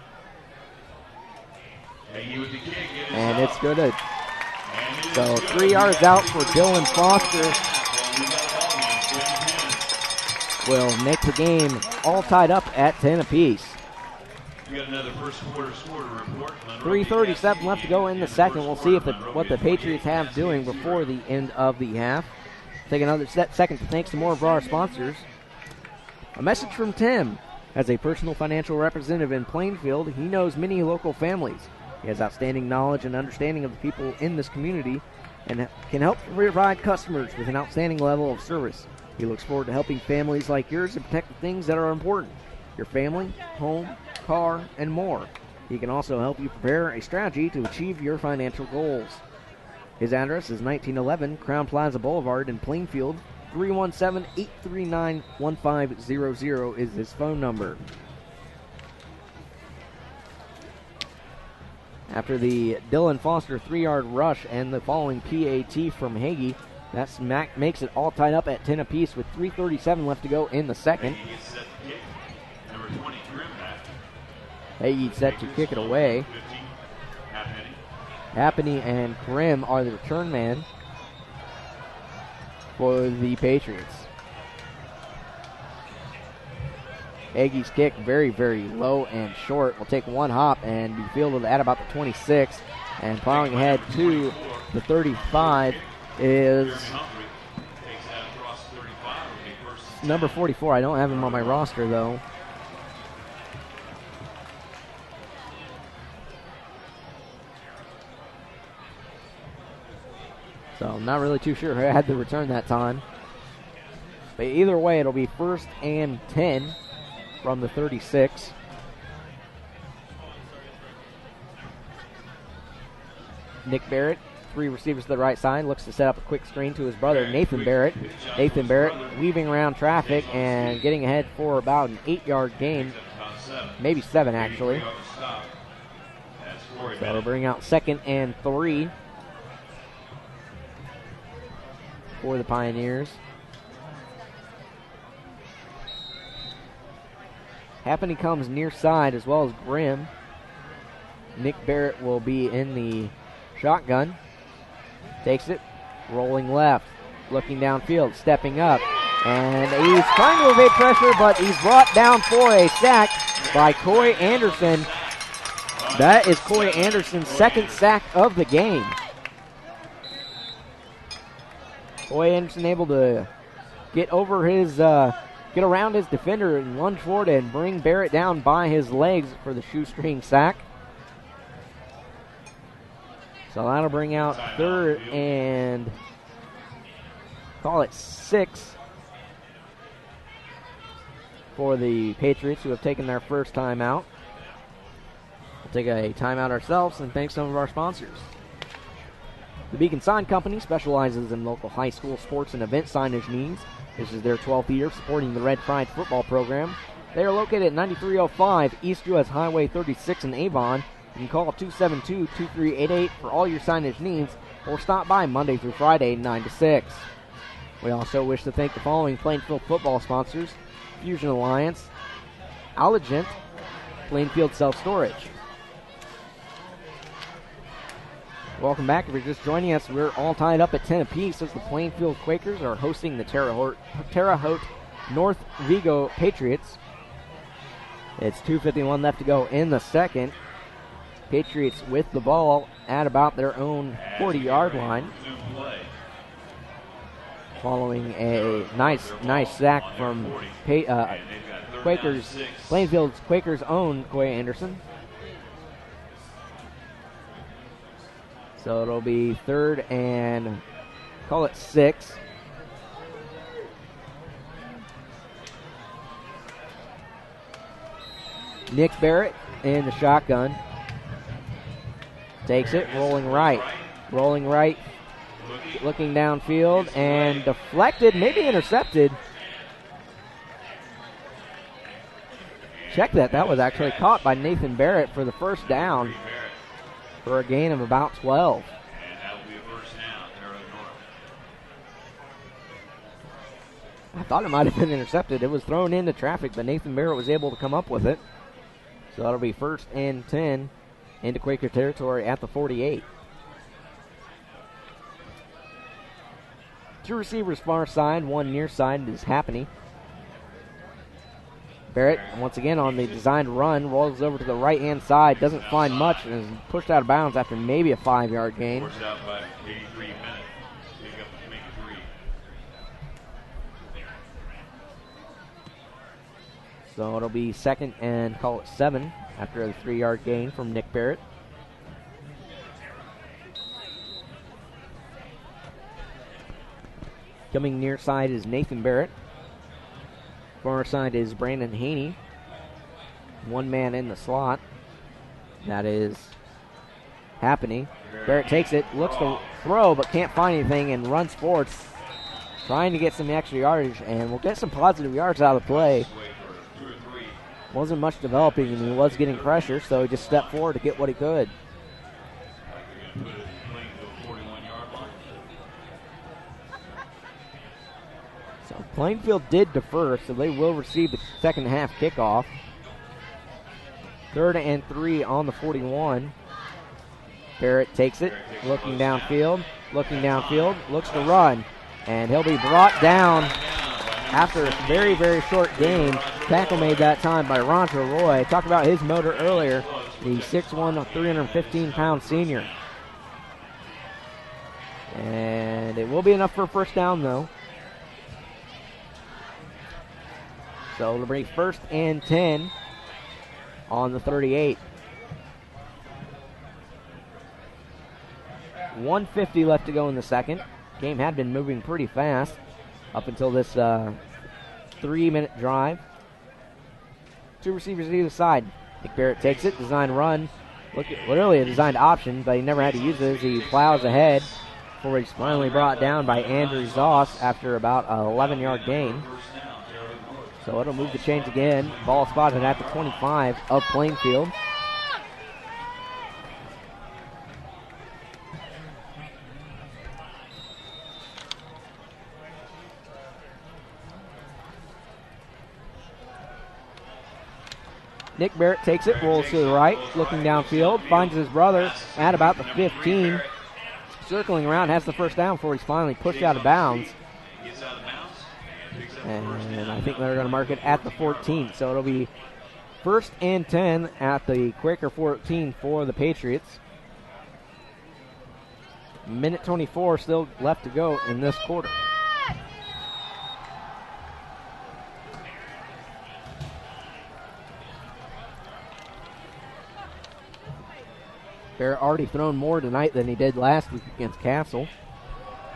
And it's good. So 3 yards out for Dylan Foster will make the game all tied up at 10 apiece. We got another first quarter score to report. 3:37 left to go in the second. We'll see if what the Patriots have doing before the end of the half. Take another second to thank some more of our sponsors. A message from Tim. As a personal financial representative in Plainfield, he knows many local families. He has outstanding knowledge and understanding of the people in this community and can help provide customers with an outstanding level of service. He looks forward to helping families like yours to protect the things that are important. Your family, home, car, and more. He can also help you prepare a strategy to achieve your financial goals. His address is 1911 Crown Plaza Boulevard in Plainfield. 317-839-1500 is his phone number. After the Dylan Foster 3-yard rush and the following PAT from Hagee, that makes it all tied up at 10 apiece with 3:37 left to go in the second. Hagee set to kick it away. Happany and Krim are the return man for the Patriots. Hagee's kick very, very low and short. Will take one hop and be fielded at about the 26. And plowing ahead to the 35 is number 44. I don't have him on my roster, though. So I'm not really too sure who had the return that time. But either way, it'll be 1st and 10 from the 36. Nick Barrett, 3 receivers to the right side, looks to set up a quick screen to his brother, Nathan Barrett. Nathan Barrett weaving around traffic and getting ahead for about an 8-yard gain, maybe 7 actually. So we'll bring out 2nd and 3 for the Pioneers. Happany comes near side as well as Grimm. Nick Barrett will be in the shotgun. Takes it, rolling left, looking downfield, stepping up. And he's trying to evade pressure, but he's brought down for a sack by Coy Anderson. That is Coy Anderson's 2nd sack of the game. Coy Anderson able to get over his, get around his defender and lunge forward and bring Barrett down by his legs for the shoestring sack. So that'll bring out 3rd and call it 6 for the Patriots, who have taken their first timeout. We'll take a timeout ourselves and thank some of our sponsors. The Beacon Sign Company specializes in local high school sports and event signage needs. This is their 12th year supporting the Red Pride football program. They are located at 9305 East US Highway 36 in Avon. You can call 272-2388 for all your signage needs, or stop by Monday through Friday, 9 to 6. We also wish to thank the following Plainfield football sponsors: Fusion Alliance, Allergent, Plainfield Self-Storage. Welcome back. If you're just joining us, we're all tied up at 10 apiece as the Plainfield Quakers are hosting the Terre Haute North Vigo Patriots. It's 2:51 left to go in the second. Patriots with the ball at about their own 40-yard line, following a nice sack from Plainfield's Quakers' own Coy Anderson. So it'll be 3rd and call it 6. Nick Barrett in the shotgun. Takes it, rolling right, looking downfield, and deflected, maybe intercepted. Check that. That was actually caught by Nathan Barrett for the first down for a gain of about 12. And that will be a first down, Terre Haute North. I thought it might have been intercepted. It was thrown into traffic, but Nathan Barrett was able to come up with it. So that'll be 1st and 10 into Quaker territory at the 48. 2 receivers far side, 1 near side is Happany. Barrett, once again on the designed run, rolls over to the right-hand side, doesn't find much, and is pushed out of bounds after maybe a 5-yard gain. Forced out by 83 minutes. Pick up to make it 3. So it'll be 2nd and call it 7 after a 3-yard gain from Nick Barrett. Coming near side is Nathan Barrett. Far side is Brandon Haney. 1 man in the slot. That is Happany. Barrett takes it, looks to throw, but can't find anything and runs forward, trying to get some extra yardage, and will get some positive yards out of the play. Wasn't much developing, and he was getting pressure, so he just stepped forward to get what he could. So Plainfield did defer, so they will receive the second half kickoff. 3rd and 3 on the 41. Barrett takes it, looking downfield, looks to run, and he'll be brought down after a very, very short gain. Tackle made that time by Ronto Roy. Talked about his motor earlier, the 6'1", 315-pound senior. And it will be enough for a first down, though. So it'll bring 1st and 10 on the 38. 1:50 left to go in the second. Game had been moving pretty fast up until this 3-minute drive. 2 receivers either side. Nick Barrett takes it, designed run. Literally a designed option, but he never had to use it as he plows ahead before he's finally brought down by Andrew Zoss after about an 11-yard gain. So it'll move the chains again. Ball spotted at the 25 of Plainfield. Nick Barrett takes it, rolls to the right, looking downfield, finds his brother at about the 15. Circling around, has the first down before he's finally pushed out of bounds. And I think they're going to mark it at the 14. So it'll be 1st and 10 at the Quaker 14 for the Patriots. Minute 24 still left to go in this quarter. Barrett already thrown more tonight than he did last week against Castle.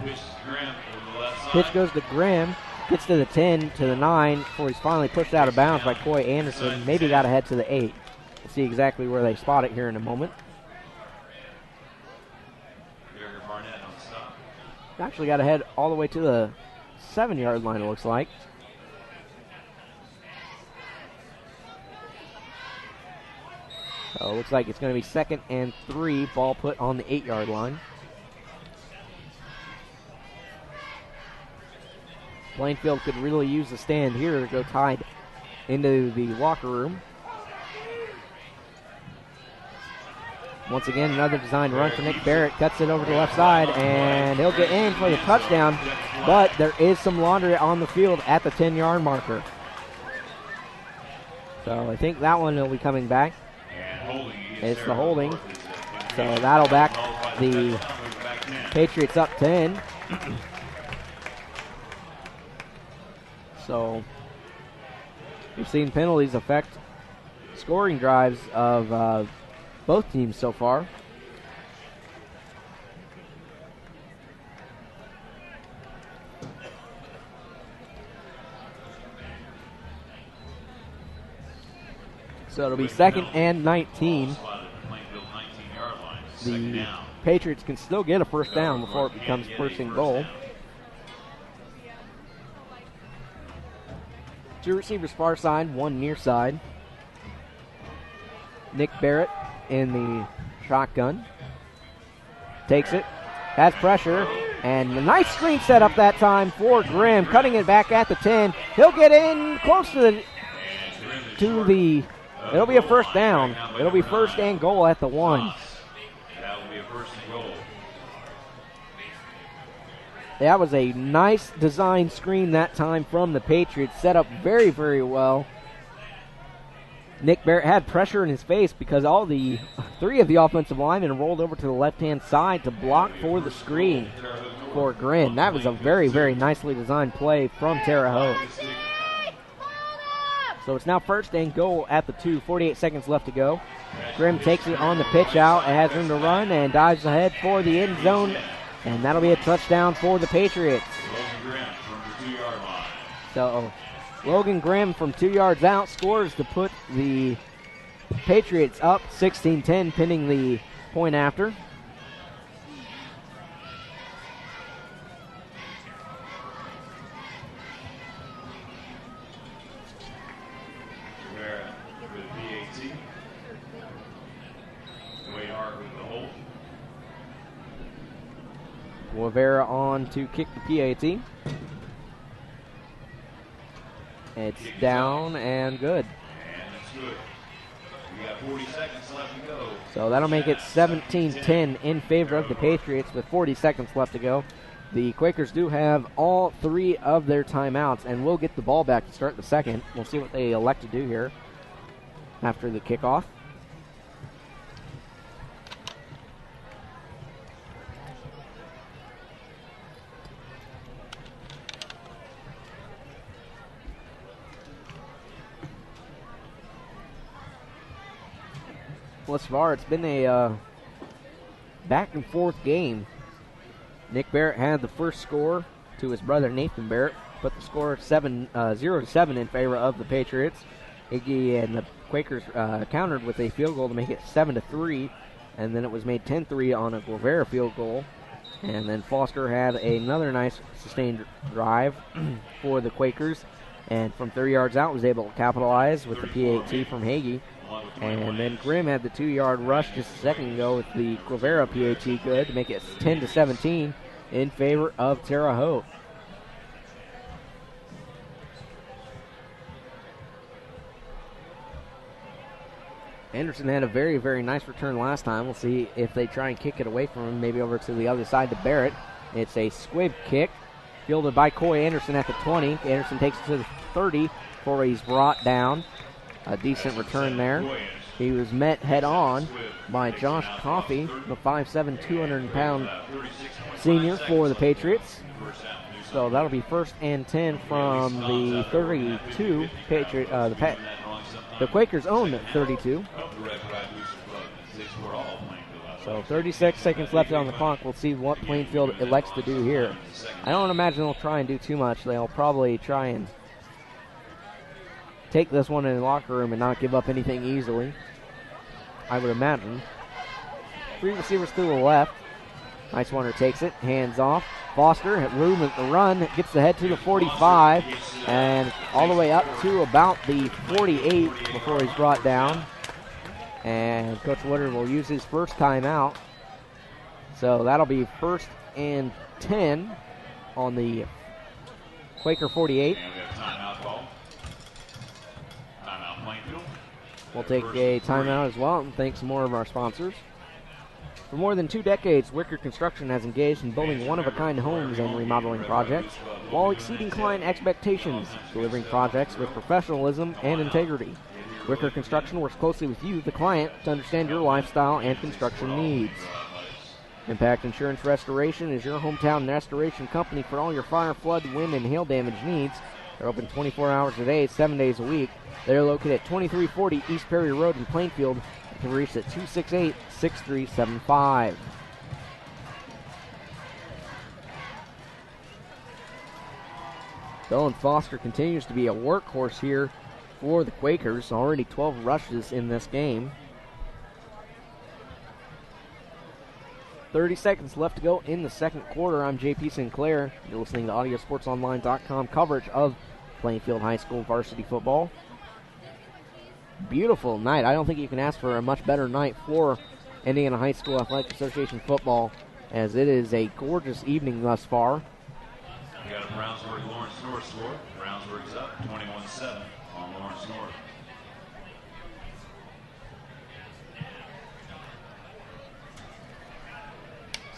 Pitch to Graham over the left side. Pitch goes to Graham. Gets to the 10, to the 9, before he's finally pushed out of bounds by Coy Anderson. Maybe got ahead to the 8. We'll see exactly where they spot it here in a moment. Actually got ahead all the way to the 7-yard line, it looks like. So it looks like it's going to be 2nd and 3, ball put on the 8-yard line. Plainfield could really use the stand here to go tied into the locker room. Once again, another designed run for Nick Barrett. Cuts it over to the left side, and he'll get in for the touchdown. But there is some laundry on the field at the 10-yard marker. So I think that one will be coming back. It's the holding. So that'll back the Patriots up 10. So we've seen penalties affect scoring drives of both teams so far. So it'll be 2nd and 19. The Patriots can still get a first down before it becomes 1st and goal. 2 receivers far side, 1 near side. Nick Barrett in the shotgun. Takes it, has pressure, and a nice screen set up that time for Grimm, cutting it back at the 10. He'll get in close to the it'll be a first down. It'll be 1st and goal at the 1. That will be a 1st and goal. That was a nice design screen that time from the Patriots, set up very, very well. Nick Barrett had pressure in his face because all 3 of the offensive linemen rolled over to the left-hand side to block for the screen for Grin. That was a very, very nicely designed play from Terre Haute. So it's now 1st and goal at the 2, 48 seconds left to go. Grimm takes it on the pitch out, has room to run, and dives ahead for the end zone, and that'll be a touchdown for the Patriots. So Logan Grimm from 2 yards out scores to put the Patriots up 16-10, pinning the point after. Guevara on to kick the PAT. It's down and good. And it's good. We got 40 seconds left to go. So that'll make it 17-10 in favor of the Patriots with 40 seconds left to go. The Quakers do have all 3 of their timeouts and will get the ball back to start the second. We'll see what they elect to do here after the kickoff. Thus far, it's been a back and forth game. Nick Barrett had the first score to his brother Nathan Barrett, put the score 0-7 in favor of the Patriots. Iggy and the Quakers countered with a field goal to make it 7-3, and then it was made 10-3 on a Guevara field goal. And then Foster had another nice sustained drive for the Quakers, and from 30 yards out was able to capitalize with the PAT from Hagee. And then Grimm had the 2-yard rush just a second ago with the Guevara PAT good to make it 10-17 in favor of Terre Haute. Anderson had a very, very nice return last time. We'll see if they try and kick it away from him, maybe over to the other side to Barrett. It's a squib kick fielded by Coy Anderson at the 20. Anderson takes it to the 30 before he's brought down. A decent return there. He was met head-on by Josh Coffey, the 5'7", 200-pound senior for the Patriots. So that'll be 1st and 10 from the 32. The Quakers own 32. So 36 seconds left on the clock. We'll see what Plainfield elects to do here. I don't imagine they'll try and do too much. They'll probably try and take this one in the locker room and not give up anything easily, I would imagine. 3 receivers to the left. Nice Wonder takes it, hands off. Foster had room at the run, gets the head to the 45, and all the way up to about the 48 before he's brought down. And Coach Woodard will use his first timeout. So that'll be 1st and 10 on the Quaker 48. And we have timeout call. Timeout Plainfield. We'll take a timeout as well and thank some more of our sponsors. For more than 2 decades, Wicker Construction has engaged in building one-of-a-kind homes and remodeling projects while exceeding client expectations, delivering projects with professionalism and integrity. Wicker Construction works closely with you, the client, to understand your lifestyle and construction needs. Impact Insurance Restoration is your hometown restoration company for all your fire, flood, wind, and hail damage needs. They're open 24 hours a day, 7 days a week. They're located at 2340 East Perry Road in Plainfield. You can reach at 268-6375. Dylan Foster continues to be a workhorse here for the Quakers. Already 12 rushes in this game. 30 seconds left to go in the second quarter. I'm JP Sinclair. You're listening to AudioSportsOnline.com coverage of Plainfield High School varsity football. Beautiful night. I don't think you can ask for a much better night for Indiana High School Athletic Association football, as it is a gorgeous evening thus far. We got a Brownsburg Lawrence North score. Brownsburg's up 21-7 on Lawrence North.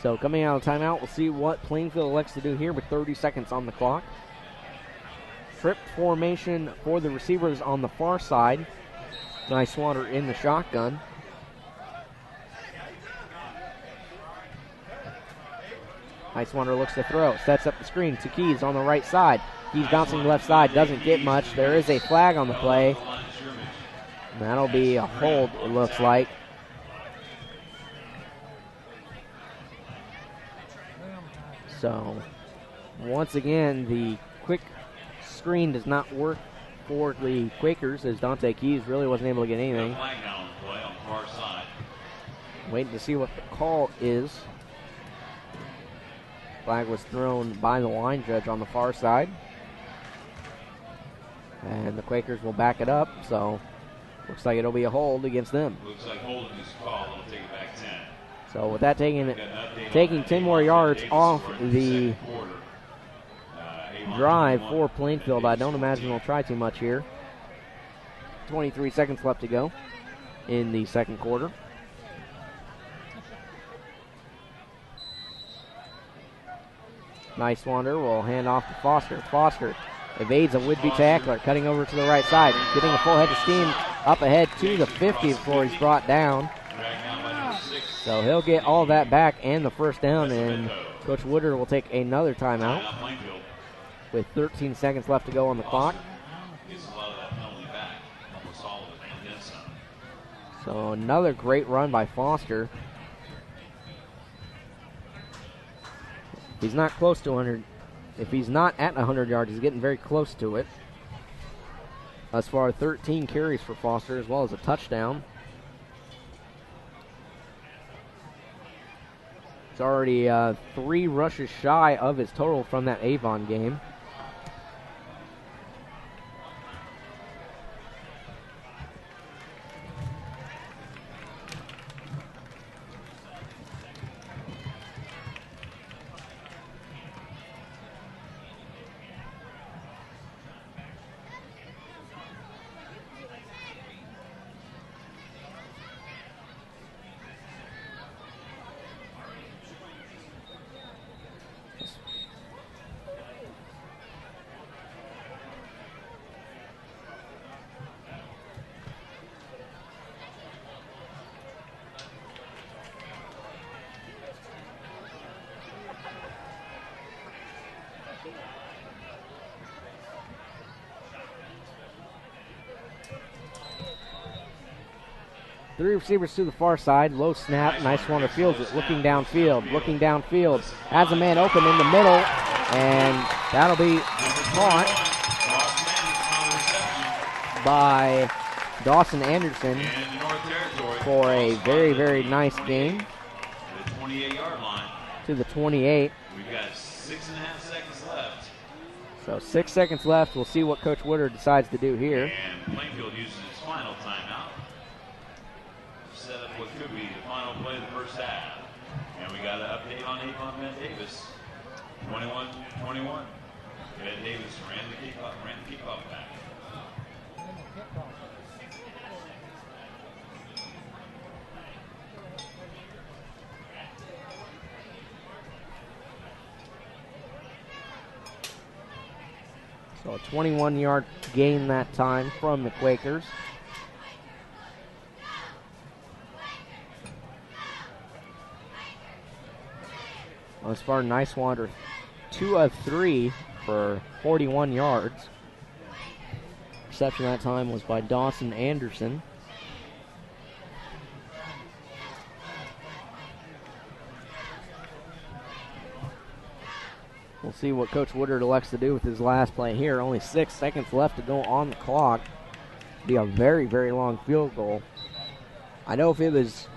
So coming out of timeout, we'll see what Plainfield elects to do here with 30 seconds on the clock. Trip formation for the receivers on the far side. Nice Swanner in the shotgun. Nice Wonder looks to throw. Sets up the screen to Keys on the right side. Keys bouncing left side. Doesn't get much. There is a flag on the play. And that'll be a hold, it looks like. So, once again, the quick screen does not work for the Quakers, as Dante Keys really wasn't able to get anything. Waiting to see what the call is. Flag was thrown by the line judge on the far side. And the Quakers will back it up, so looks like it'll be a hold against them. Looks like holding is called. It'll take it back 10. So with that taking 10 more yards off the drive for Plainfield, I don't imagine they'll try too much here. 23 seconds left to go in the second quarter. Nice Wander will hand off to Foster. Foster evades a would-be tackler, cutting over to the right side, getting a full head of steam up ahead to the 50 before he's brought down. So he'll get all that back and the first down, and Coach Woodard will take another timeout with 13 seconds left to go on the clock. So another great run by Foster. He's not close to 100. If he's not at 100 yards, he's getting very close to it. Thus far, 13 carries for Foster, as well as a touchdown. It's already 3 rushes shy of his total from that Avon game. Three receivers to the far side. Low snap. Nice one. Fields it. Looking downfield. Has a man open in the middle. And that'll be caught by Dawson Anderson for a very, very nice gain. The 28-yard line. To the 28. We've got 6.5 seconds left. So 6 seconds left. We'll see what Coach Woodard decides to do here. And Plainfield uses its final timeout. Set up what could be the final play of the first half. And we got an update on Avon Ben Davis. 21-21. Ben Davis ran the kickoff back. So a 21-yard gain that time from the Quakers. As far nice wander, 2 of 3 for 41 yards. Reception that time was by Dawson Anderson. We'll see what Coach Woodard elects to do with his last play here. Only 6 seconds left to go on the clock. Be a very, very long field goal. I know if it was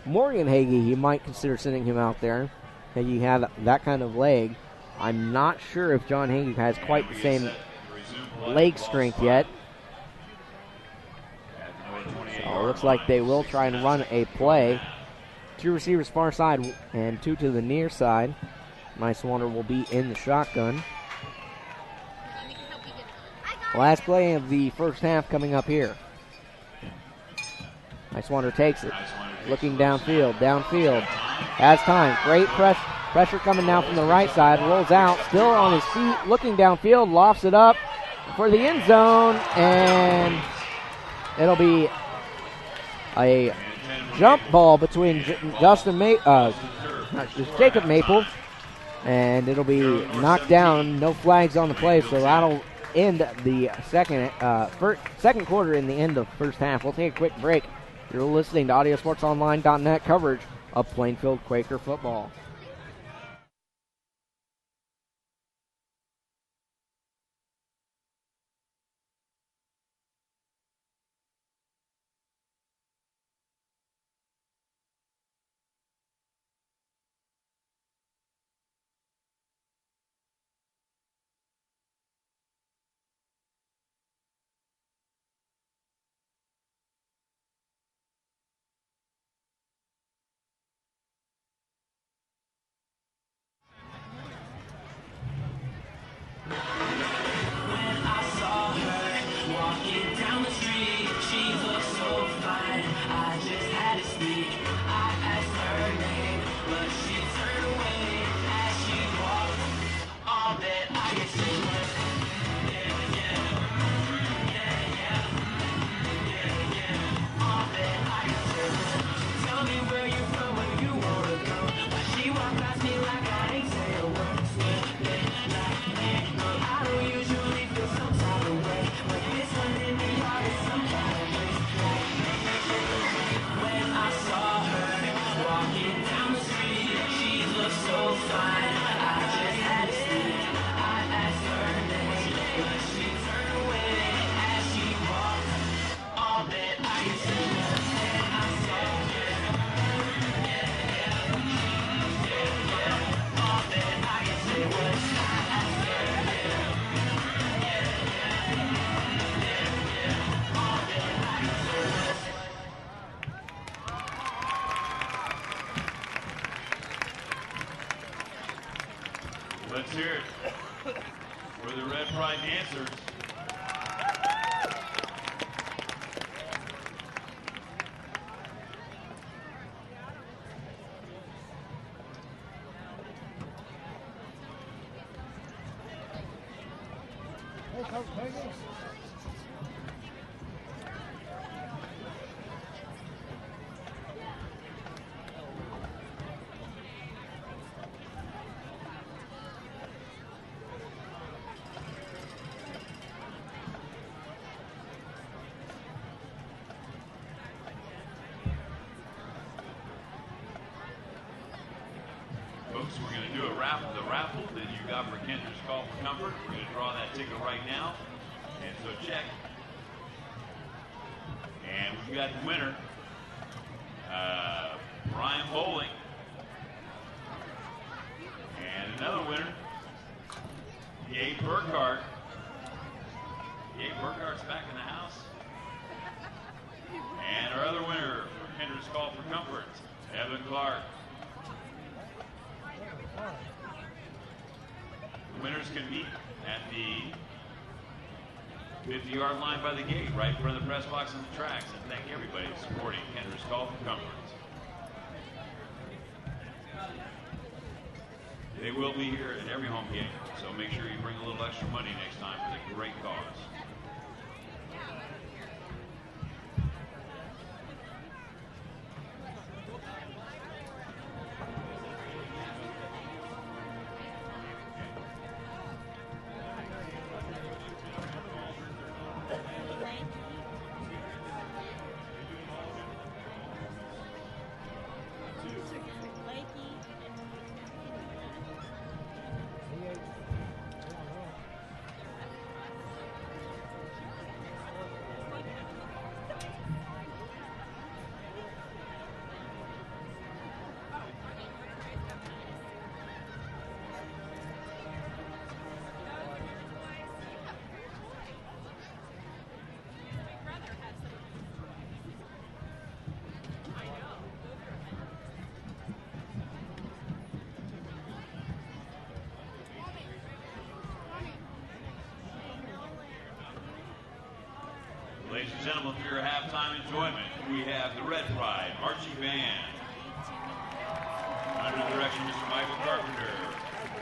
Morgan Hagee, he might consider sending him out there. Hagee had that kind of leg. I'm not sure if John Hagee has quite the same leg strength yet. So it looks like they will try and run a play. 2 receivers far side and 2 to the near side. Nice Wander will be in the shotgun. Last play of the first half coming up here. Nice Wander takes it. Looking downfield. Has time. Great pressure coming down from the right side. Rolls out. Still on his feet. Looking downfield. Lofts it up for the end zone. And it'll be a jump ball between Jacob Maple. And it'll be knocked down. No flags on the play, so that'll end the second quarter in the end of first half. We'll take a quick break. You're listening to AudioSportsOnline.net coverage of Plainfield Quaker football. Let's hear it for the Red Pride dancers. raffle that you got for Kendra's Call for Comfort. We're going to draw that ticket right now. And so check. And we've got the winner, Brian Bowling. And another winner, Gabe Burkhardt. Gabe Burkhardt's back in the house. And our other winner for Kendra's Call for Comfort, Evan Clark. The winners can meet at the 50-yard line by the gate, right in front of the press box and the tracks. And thank everybody supporting Kendra's Call for Comfort. They will be here at every home game, so make sure you bring a little extra money next time for the great cause. Ladies and gentlemen, for your halftime enjoyment, we have the Red Pride Marching Band. Under the direction of Mr. Michael Carpenter,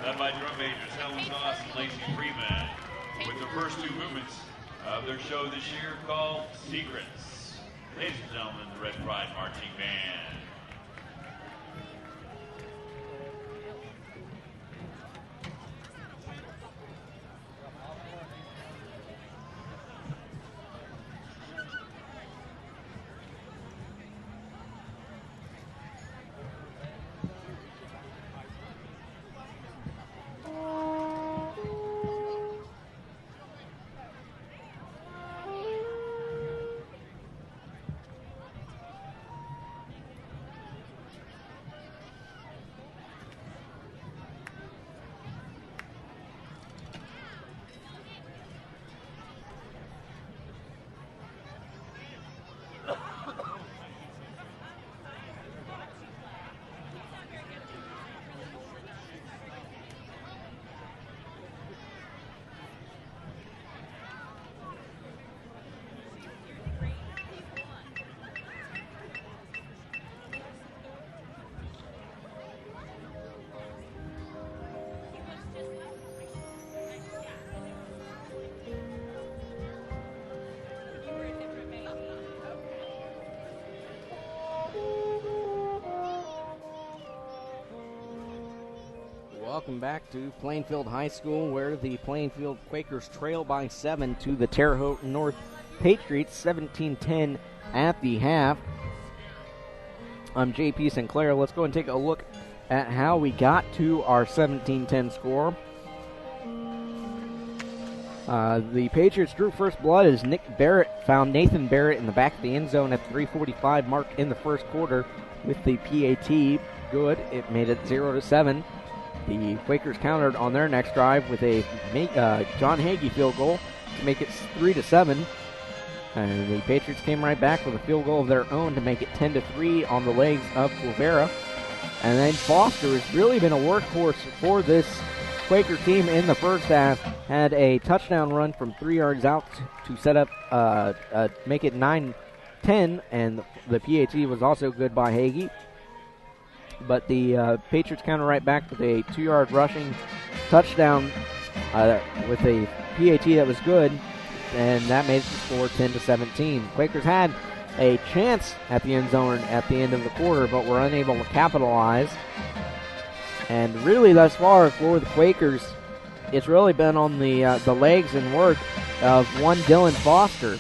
led by drum majors Helen Goss and Lacey Freeman, with the first two movements of their show this year called Secrets. Ladies and gentlemen, the Red Pride Marching Band. Welcome back to Plainfield High School, where the Plainfield Quakers trail by 7 to the Terre Haute North Patriots, 17-10 at the half. I'm JP Sinclair. Let's go and take a look at how we got to our 17-10 score. The Patriots drew first blood as Nick Barrett found Nathan Barrett in the back of the end zone at the 3:45 mark in the first quarter with the PAT. Good. It made it 0-7. The Quakers countered on their next drive with a John Hagee field goal to make it 3-7. And the Patriots came right back with a field goal of their own to make it 10-3 on the legs of Quivera. And then Foster has really been a workhorse for this Quaker team in the first half. Had a touchdown run from 3 yards out to set up, make it 9-10. And the PAT was also good by Hagee. But the Patriots counter right back with a 2-yard rushing touchdown with a PAT that was good, and that made the score 10-17. Quakers had a chance at the end zone at the end of the quarter, but were unable to capitalize. And really, thus far for the Quakers, it's really been on the legs and work of one Dylan Foster.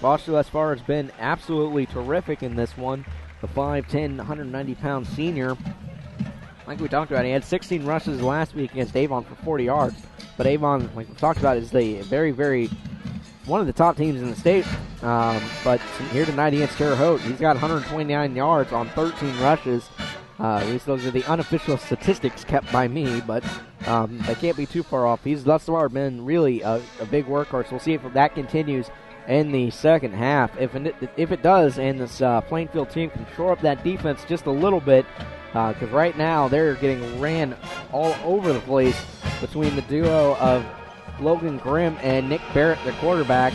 Foster thus far has been absolutely terrific in this one. The 5'10", 190-pound senior like we talked about, he had 16 rushes last week against Avon for 40 yards. But Avon, like we talked about, is the one of the top teams in the state. But here tonight against Terre Haute, he's got 129 yards on 13 rushes. At least those are the unofficial statistics kept by me, but they can't be too far off. He's thus far been really a big workhorse. We'll see if that continues in the second half. If it does, and this Plainfield team can shore up that defense just a little bit, because right now they're getting ran all over the place between the duo of Logan Grimm and Nick Barrett, the quarterback.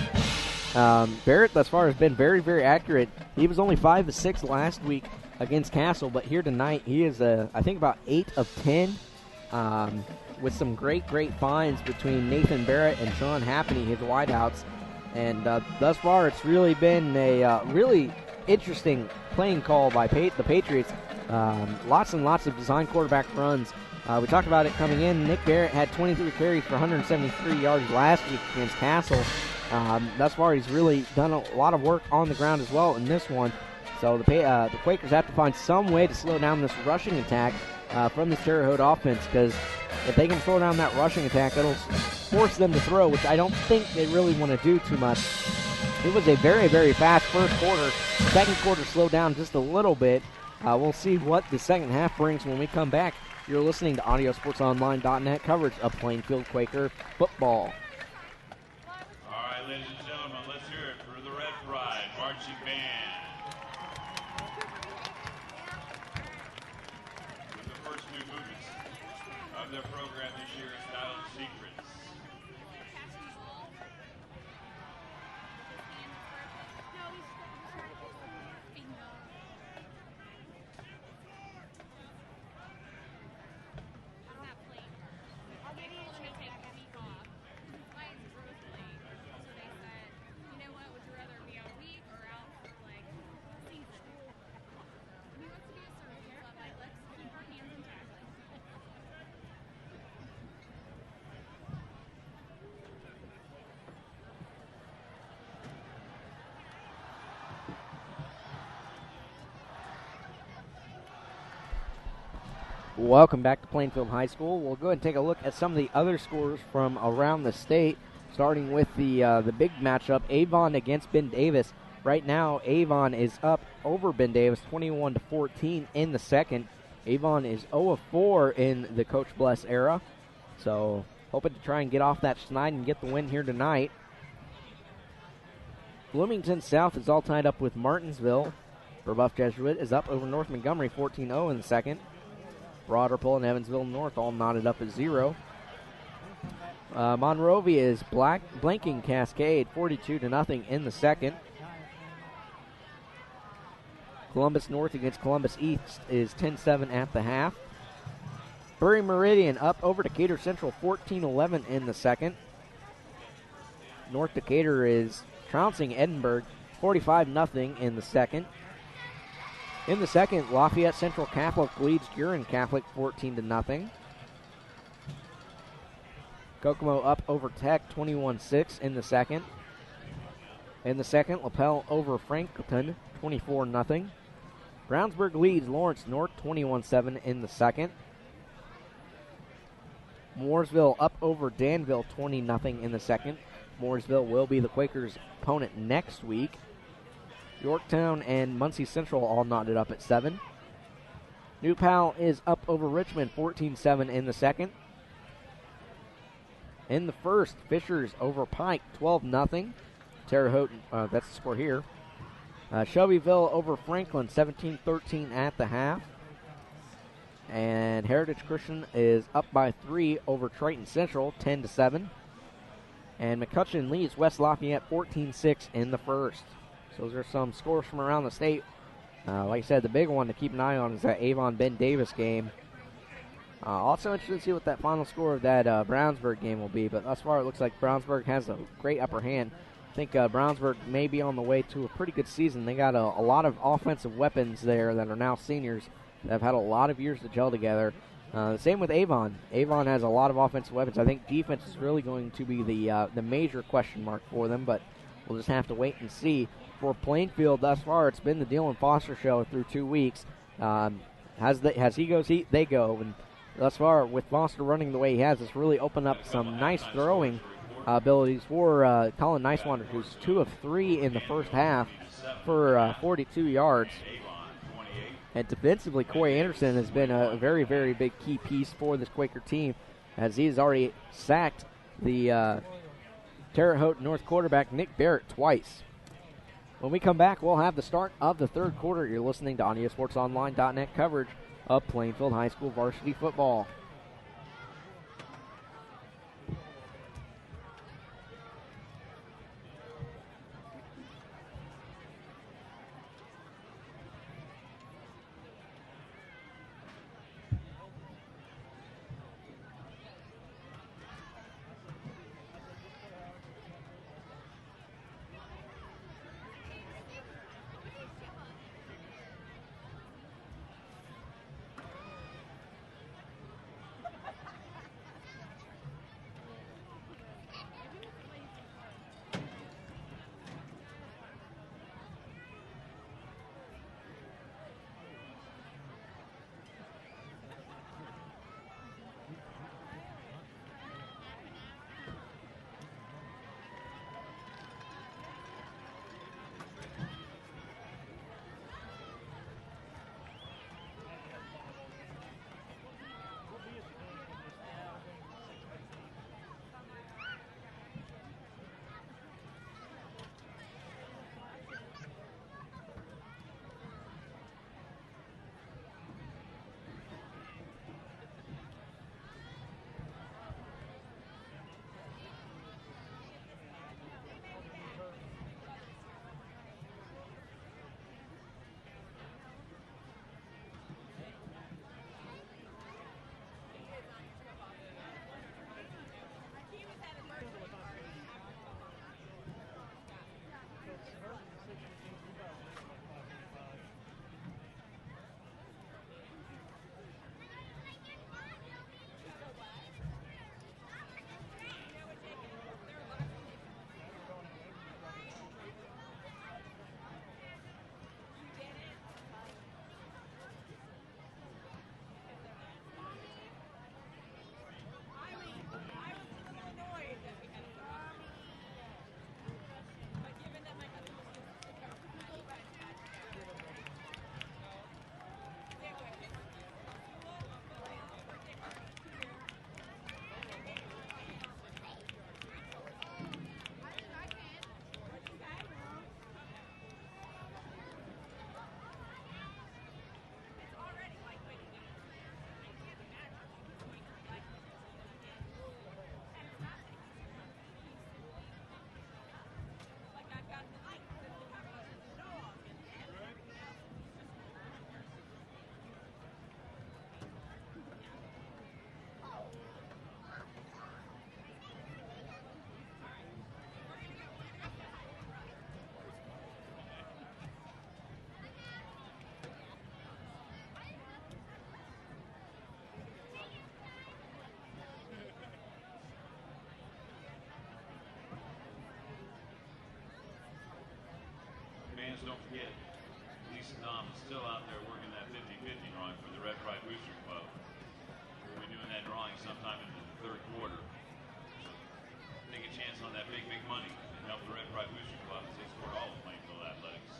Barrett thus far has been very, very accurate. He was only 5 of 6 last week against Castle, but here tonight he is, I think, about 8 of 10, with some great finds between Nathan Barrett and Sean Happney, his wideouts. And thus far it's really been a really interesting playing call by the Patriots. Lots and lots of design quarterback runs. We talked about it coming in. Nick Barrett had 23 carries for 173 yards last week against Castle. Thus far, he's really done a lot of work on the ground as well in this one. So the Quakers have to find some way to slow down this rushing attack from the Terre Haute offense, because if they can slow down that rushing attack, it'll force them to throw, which I don't think they really want to do too much. It was a very, very fast first quarter. Second quarter slowed down just a little bit. We'll see what the second half brings when we come back. You're listening to AudioSportsOnline.net coverage of Plainfield Quaker football. All right, ladies and gentlemen, let's hear it for the Red Pride Marching Band. With the first new movements of their program this year is titled Secrets. Welcome back to Plainfield High School. We'll go ahead and take a look at some of the other scores from around the state, starting with the big matchup, Avon against Ben Davis. Right now, Avon is up over Ben Davis 21-14 in the second. Avon is 0-4 in the Coach Bless era, so hoping to try and get off that schneid and get the win here tonight. Bloomington South is all tied up with Martinsville. Brebeuf Jesuit is up over North Montgomery 14-0 in the second. Broad Ripple and Evansville North all knotted up at 0. Monrovia is blanking Cascade 42-0 in the second. Columbus North against Columbus East is 10-7 at the half. Bury Meridian up over Decatur Central 14-11 in the second. North Decatur is trouncing Edinburgh 45-0 in the second. In the second, Lafayette Central Catholic leads Huron Catholic 14-0. Kokomo up over Tech 21-6 in the second. In the second, LaPel over Franklinton 24-0. Brownsburg leads Lawrence North 21-7 in the second. Mooresville up over Danville 20-0 in the second. Mooresville will be the Quakers' opponent next week. Yorktown and Muncie Central all knotted up at 7. New Pal is up over Richmond 14-7 in the second. In the first, Fishers over Pike 12-0. Terre Haute, that's the score here. Shelbyville over Franklin 17-13 at the half. And Heritage Christian is up by 3 over Triton Central 10-7. And McCutcheon leads West Lafayette 14-6 in the first. So those are some scores from around the state. Like I said, the big one to keep an eye on is that Avon-Ben Davis game. Also interested to see what that final score of that Brownsburg game will be, but thus far it looks like Brownsburg has a great upper hand. I think Brownsburg may be on the way to a pretty good season. They got a lot of offensive weapons there that are now seniors that have had a lot of years to gel together. Same with Avon. Avon has a lot of offensive weapons. I think defense is really going to be the major question mark for them, but we'll just have to wait and see. For Plainfield thus far, it's been the Dylan Foster show through 2 weeks. as he goes, they go. And thus far, with Foster running the way he has, it's really opened up some nice throwing abilities for Colin Nicewander, who's 2 of 3 in the first half for 42 yards. And defensively, Corey Anderson has been a very, very big key piece for this Quaker team, as he has already sacked the Terre Haute North quarterback Nick Barrett twice. When we come back, we'll have the start of the third quarter. You're listening to AudioSportsOnline.net coverage of Plainfield High School varsity football. Don't forget, Lisa Dom is still out there working that 50-50 drawing for the Red Pride Booster Club. We'll be doing that drawing sometime in the third quarter. So take a chance on that big money and help the Red Pride Booster Club as they support all of Plainfield athletics.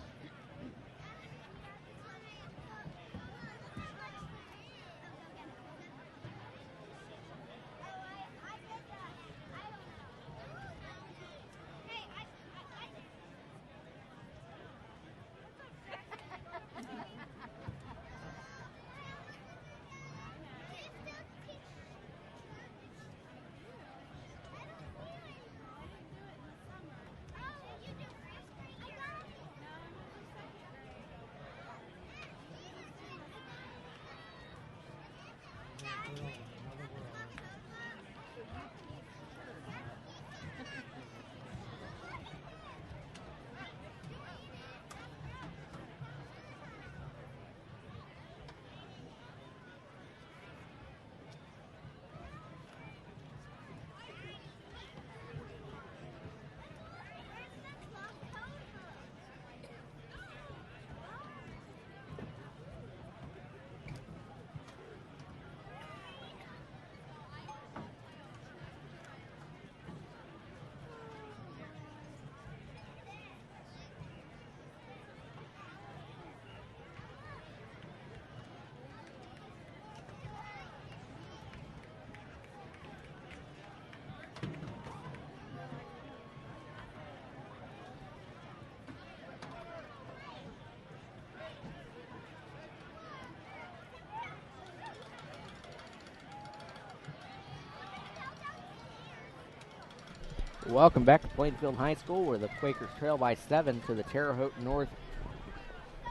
Welcome back to Plainfield High School, where the Quakers trail by 7 to the Terre Haute North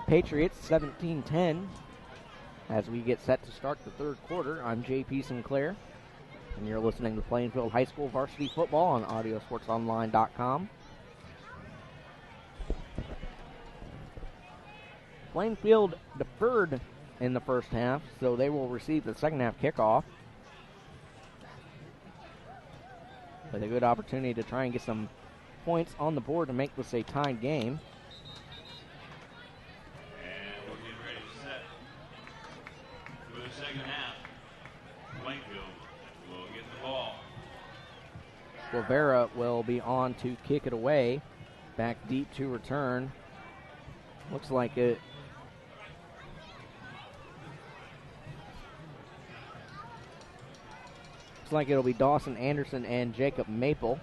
Patriots, 17-10. As we get set to start the third quarter, I'm J.P. Sinclair, and you're listening to Plainfield High School Varsity Football on AudioSportsOnline.com. Plainfield deferred in the first half, so they will receive the second half kickoff with a good opportunity to try and get some points on the board to make this a tied game. And we're getting ready to set for the second half. Plainfield will get the ball. Rivera will be on to kick it away. Back deep to return. Looks like it. Looks like it'll be Dawson Anderson and Jacob Maple.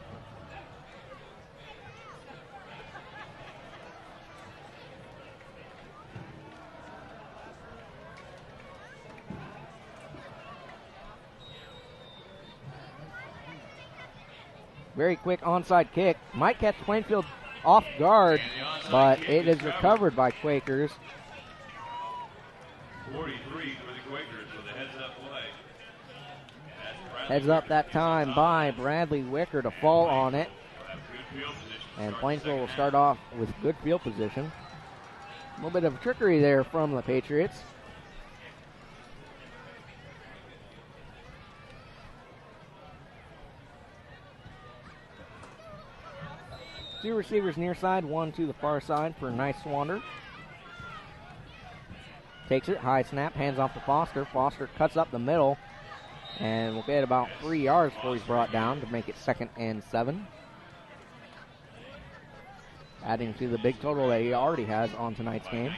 Very quick onside kick. Might catch Plainfield off guard, but it is recovered by Quakers. 43 for the Quakers with a heads-up play. Heads up that time by Bradley Wicker to fall on it. And Plainfield will start off with good field position. A little bit of trickery there from the Patriots. Two receivers near side, one to the far side for Niswander. Takes it, high snap, hands off to Foster. Foster cuts up the middle and will get about 3 yards before he's brought down to make it 2nd and 7. Adding to the big total that he already has on tonight's game.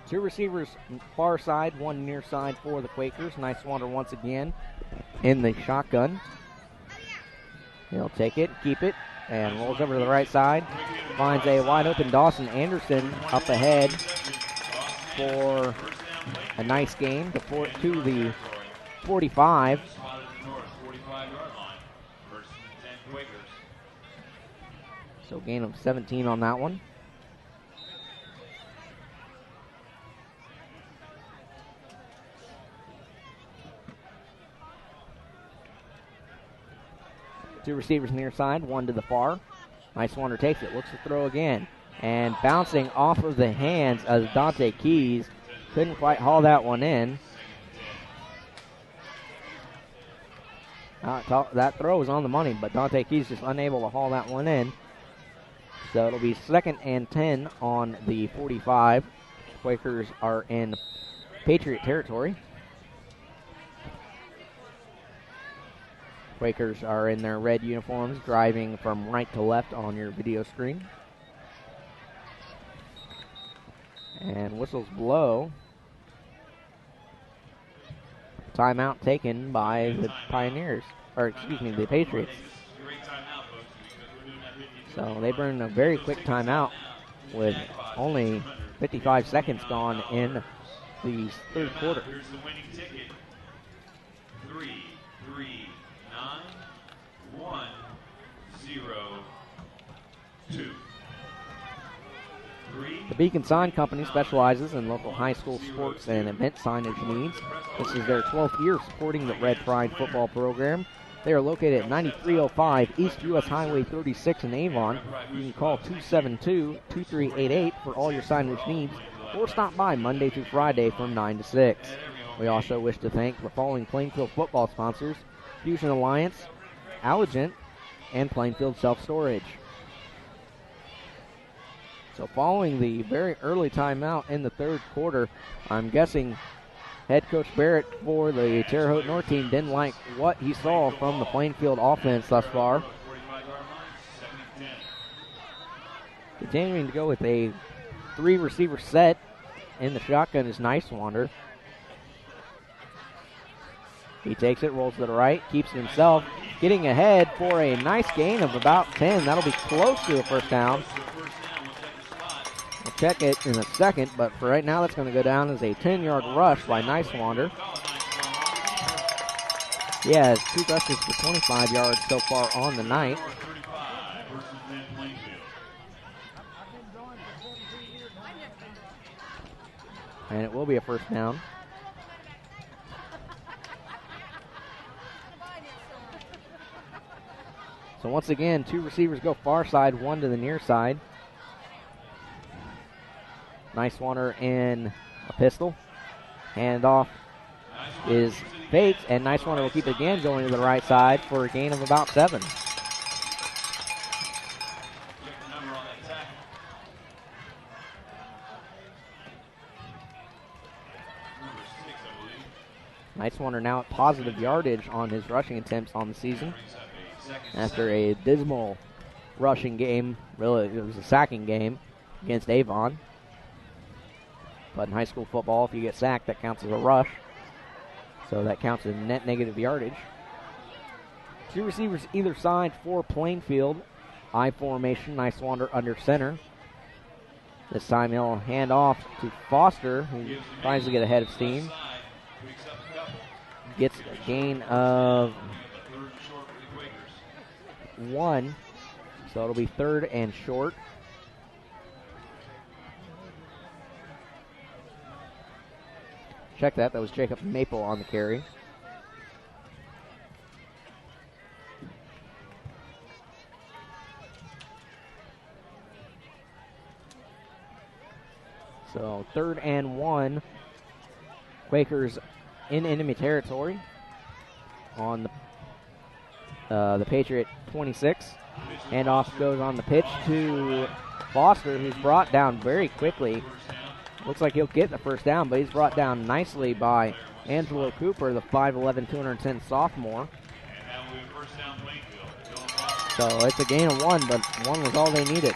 Two receivers far side, one near side for the Quakers. Niswander once again in the shotgun. He'll take it, keep it, and rolls over to the right side. Finds a wide open Dawson Anderson up ahead for a nice gain to the 45. So gain of 17 on that one. Two receivers near side, one to the far. Niswander takes it, looks to throw again. And bouncing off of the hands of Dante Keys. Couldn't quite haul that one in. That throw was on the money, but Dante Keys just unable to haul that one in. So it'll be 2nd and 10 on the 45. Quakers are in Patriot territory. Quakers are in their red uniforms, driving from right to left on your video screen. And whistles blow. Timeout taken by the Pioneers, or excuse me, the Patriots. So they burn a very quick timeout with only 55 seconds gone in the third quarter. Here's the winning ticket. 339-102. The Beacon Sign Company specializes in local high school sports and event signage needs. This is their 12th year supporting the Red Pride football program. They are located at 9305 East US Highway 36 in Avon. You can call 272-2388 for all your signage needs, or stop by Monday through Friday from 9 to 6. We also wish to thank the following Plainfield football sponsors: Fusion Alliance, Allergent, and Plainfield Self-Storage. So following the very early timeout in the third quarter, I'm guessing head coach Barrett for the Terre Haute North team didn't like what he saw from the Plainfield offense thus far. Continuing to go with a 3-receiver set in the shotgun is Niswander. He takes it, rolls to the right, keeps it himself, getting ahead for a nice gain of about 10. That'll be close to a first down. check it in a second, but for right now, that's going to go down as a 10-yard rush by Nicewander. He has 2 rushes for 25 yards so far on the night. And it will be a first down. So once again, 2 receivers go far side, 1 to the near side. Nicewander in a pistol. Handoff is faked, and Nicewander will keep it again going to the right side for a gain of about 7. Nicewander now at positive yardage on his rushing attempts on the season. After a dismal rushing game, really it was a sacking game against Avon. But in high school football, if you get sacked, that counts as a rush. So that counts as net negative yardage. 2 receivers either side for Plainfield. I formation, Nicewander under center. This time he'll hand off to Foster, who tries to get ahead of steam. Gets a gain of 1, so it'll be 3rd and short. Check that. That was Jacob Maple on the carry. So 3rd and 1. Quakers in enemy territory on the Patriot 26. Handoff goes on the pitch to Foster, who's brought down very quickly. Looks like he'll get the first down, but he's brought down nicely by Angelo Cooper, the 5'11", 210 sophomore. So it's a gain of 1, but 1 was all they needed.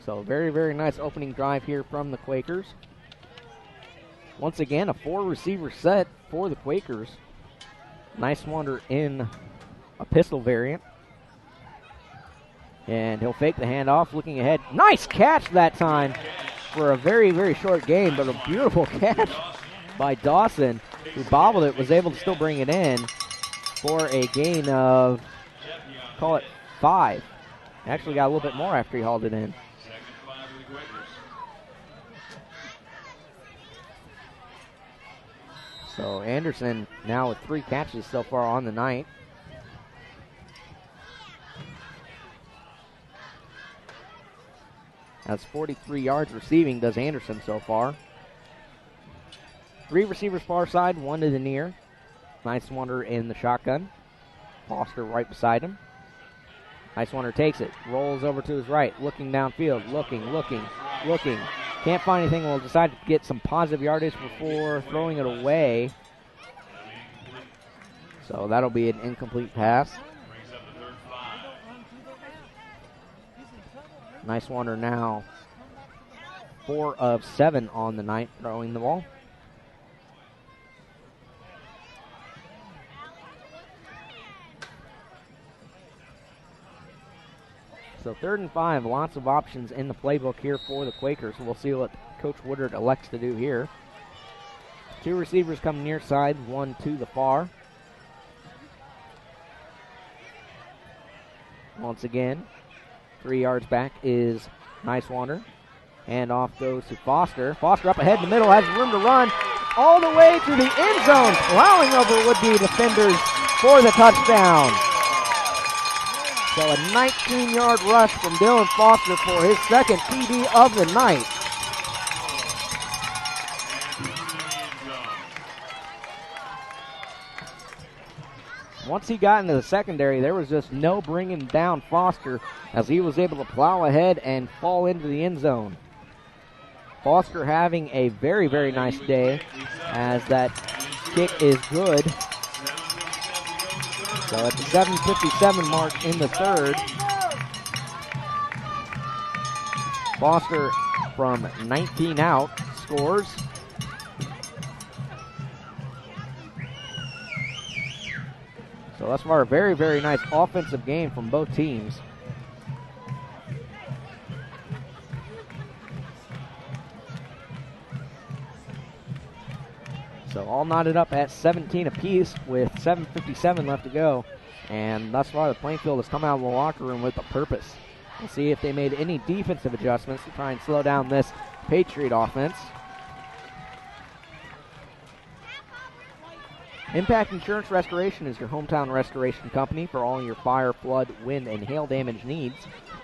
So very, very nice opening drive here from the Quakers. Once again, a 4-receiver set for the Quakers. Nicewander in a pistol variant. And he'll fake the handoff, looking ahead. Nice catch that time for a very, very short gain, but a beautiful catch by Dawson, who bobbled it, was able to still bring it in for a gain of, call it 5. Actually got a little bit more after he hauled it in. So Anderson now with 3 catches so far on the night. That's 43 yards receiving does Anderson so far. 3 receivers far side, 1 to the near. Nicewander in the shotgun. Foster right beside him. Nicewander takes it, rolls over to his right, looking downfield, looking. Can't find anything. Will decide to get some positive yardage before throwing it away. So that'll be an incomplete pass. Nicewander now 4 of 7 on the night throwing the ball. So 3rd and 5, lots of options in the playbook here for the Quakers. We'll see what Coach Woodard elects to do here. 2 receivers come near side, 1 to the far. Once again, 3 yards back is Nicewander. Handoff goes to Foster. Foster up ahead in the middle, has room to run all the way to the end zone, plowing over would-be defenders for the touchdown. So a 19-yard rush from Dylan Foster for his 2nd TD of the night. Once he got into the secondary, there was just no bringing down Foster as he was able to plow ahead and fall into the end zone. Foster having a very, very nice day as that kick is good. So at the 7:57 mark in the 3rd, Foster from 19 out scores. So thus far, a very, very nice offensive game from both teams. So all knotted up at 17 apiece with 7:57 left to go. And thus far, the Plainfield has come out of the locker room with a purpose. We'll see if they made any defensive adjustments to try and slow down this Patriot offense. Impact Insurance Restoration is your hometown restoration company for all your fire, flood, wind, and hail damage needs.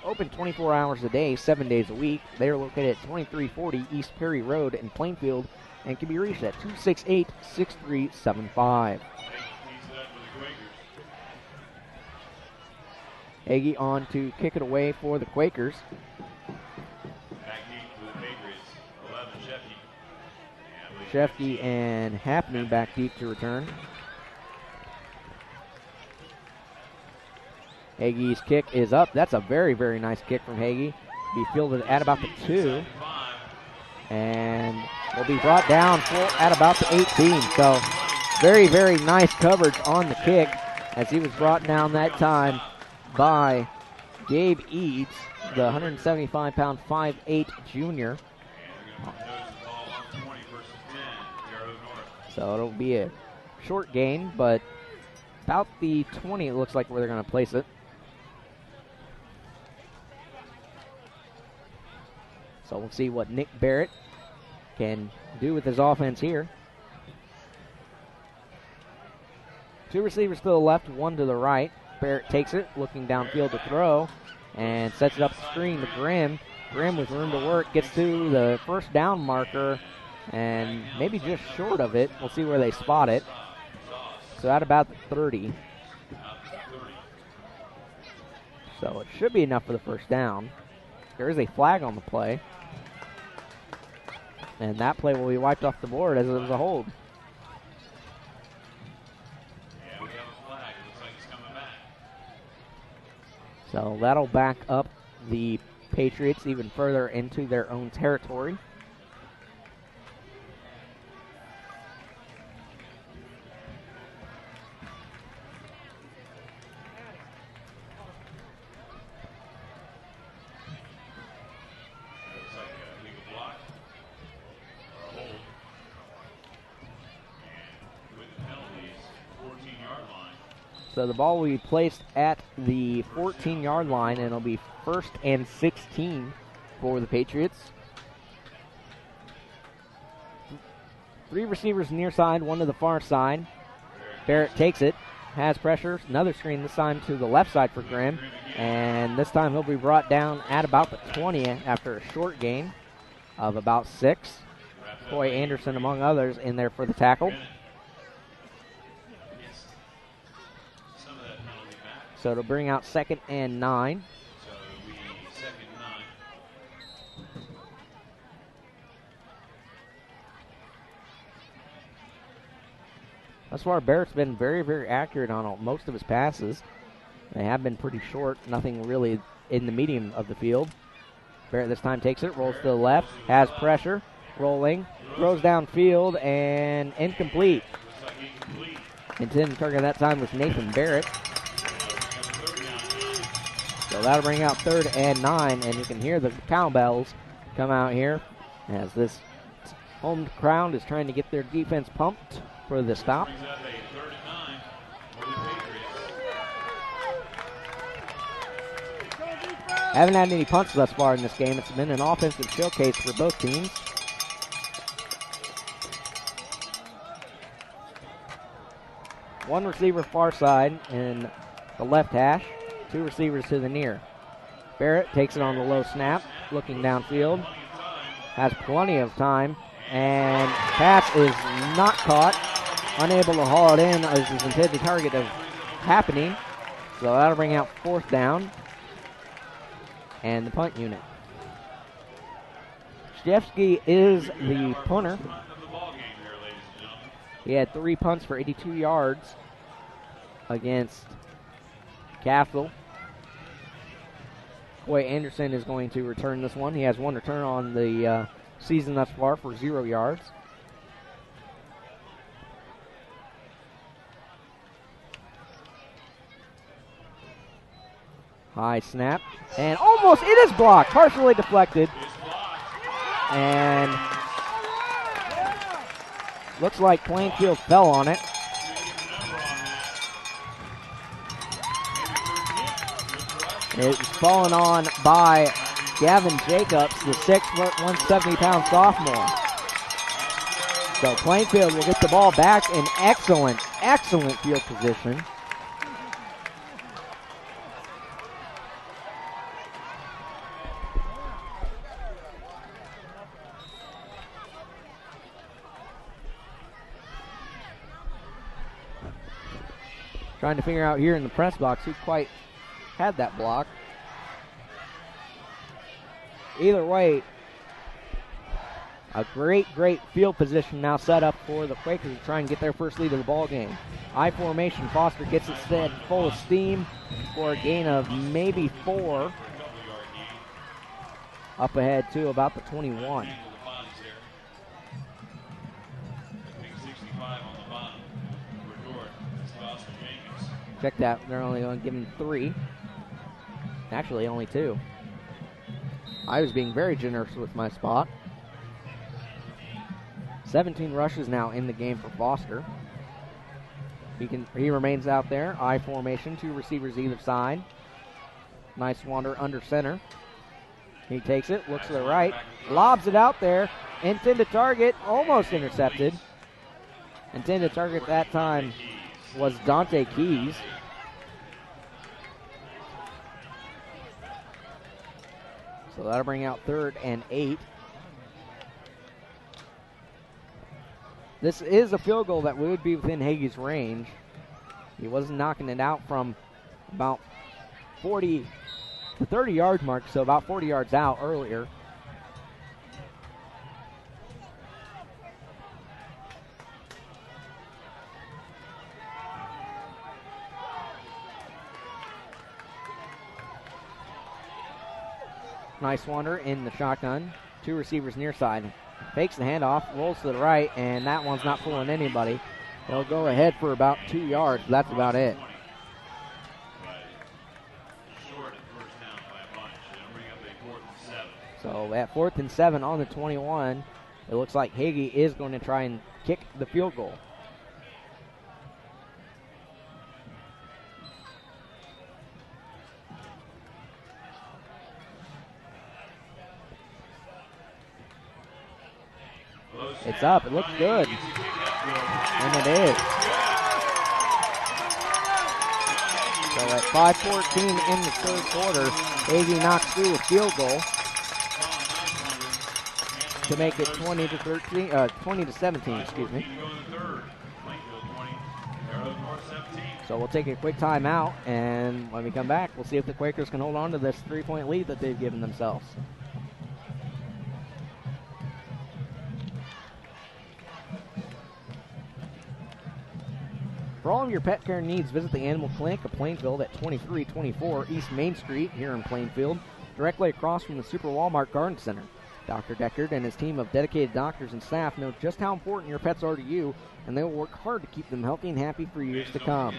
Open 24 hours a day, 7 days a week. They are located at 2340 East Perry Road in Plainfield and can be reached at 268-6375. Hagee on to kick it away for the Quakers. Back deep for the Patriots. 11, Shefke and Happney back deep to return. Hagee's kick is up. That's a very, very nice kick from Hagee. Be fielded at about the 2. And will be brought down at about the 18. So very, very nice coverage on the kick as he was brought down that time by Gabe Eads, the 175-pound 5'8 junior. So it'll be a short gain, but about the 20 it looks like where they're going to place it. So we'll see what Nick Barrett can do with his offense here. 2 receivers to the left, 1 to the right. Barrett takes it, looking downfield to throw, and sets it up the screen to Grimm. Grimm with room to work, gets to the first down marker, and maybe just short of it. We'll see where they spot it. So at about the 30. So it should be enough for the first down. There is a flag on the play. And that play will be wiped off the board as it was a hold. Yeah, we have a flag. It looks like it's coming back. So that'll back up the Patriots even further into their own territory. So the ball will be placed at the 14-yard line, and it'll be 1st and 16 for the Patriots. 3 receivers near side, 1 to the far side. Barrett takes it, has pressure. Another screen, this time to the left side for Grimm. And this time he'll be brought down at about the 20 after a short gain of about 6. Coy Anderson, among others, in there for the tackle. So it'll bring out 2nd and 9. So it'll be 2nd and 9. Thus far, Barrett's been very, very accurate on most of his passes. They have been pretty short, nothing really in the medium of the field. Barrett this time takes it, rolls to the left, has pressure, rolling, throws downfield, and incomplete. Intended target that time was Nathan Barrett. So that'll bring out 3rd and 9, and you can hear the cowbells come out here as this home crowd is trying to get their defense pumped for the stop. Haven't had any punts thus far in this game. It's been an offensive showcase for both teams. One receiver far side in the left hash. 2 receivers to the near. Barrett takes it on the low snap, looking downfield. Has plenty of time, and pass is not caught. Unable to haul it in as his intended target of happening. So that'll bring out 4th down and the punt unit. Shefke is the punter. He had 3 punts for 82 yards against Castle. Coy Anderson is going to return this one. He has 1 return on the season thus far for 0 yards. High snap. And almost, it is blocked. Partially deflected. And looks like Plainfield fell on it. It was fallen on by Gavin Jacobs, the 6', 170-pound sophomore. So Plainfield will get the ball back in excellent field position. Trying to figure out here in the press box who quite had that block. Either way, a great field position now set up for the Quakers to try and get their first lead of the ball game. I formation, Foster gets it set full of steam for a gain of maybe 4. Up ahead to about the 21. Check that, they're only going to give him 3. Actually, only 2. I was being very generous with my spot. 17 rushes now in the game for Foster. He remains out there. I formation, 2 receivers either side. Nice wander under center. He takes it, looks to the right, lobs it out there. Intended target, almost intercepted. Intended target that time was Dante Keys. So that'll bring out 3rd and 8. This is a field goal that would be within Hagee's range. He was knocking it out from about 40, the 30-yard mark, so about 40 yards out earlier. Nice wander in the shotgun. 2 receivers near side. Fakes the handoff, rolls to the right, and that one's not fooling anybody. They'll go ahead for about 2 yards. That's about it. So at 4th and 7 on the 21, it looks like Hagee is going to try and kick the field goal. It's up. It looks good. And it is. So at 5:14 in the 3rd quarter, Hagee knocks through a field goal to make it 20 to 17, excuse me. So we'll take a quick timeout, and when we come back, we'll see if the Quakers can hold on to this 3-point lead that they've given themselves. For all of your pet care needs, visit the Animal Clinic of Plainfield at 2324 East Main Street here in Plainfield, directly across from the Super Walmart Garden Center. Dr. Deckard and his team of dedicated doctors and staff know just how important your pets are to you, and they will work hard to keep them healthy and happy for years to come.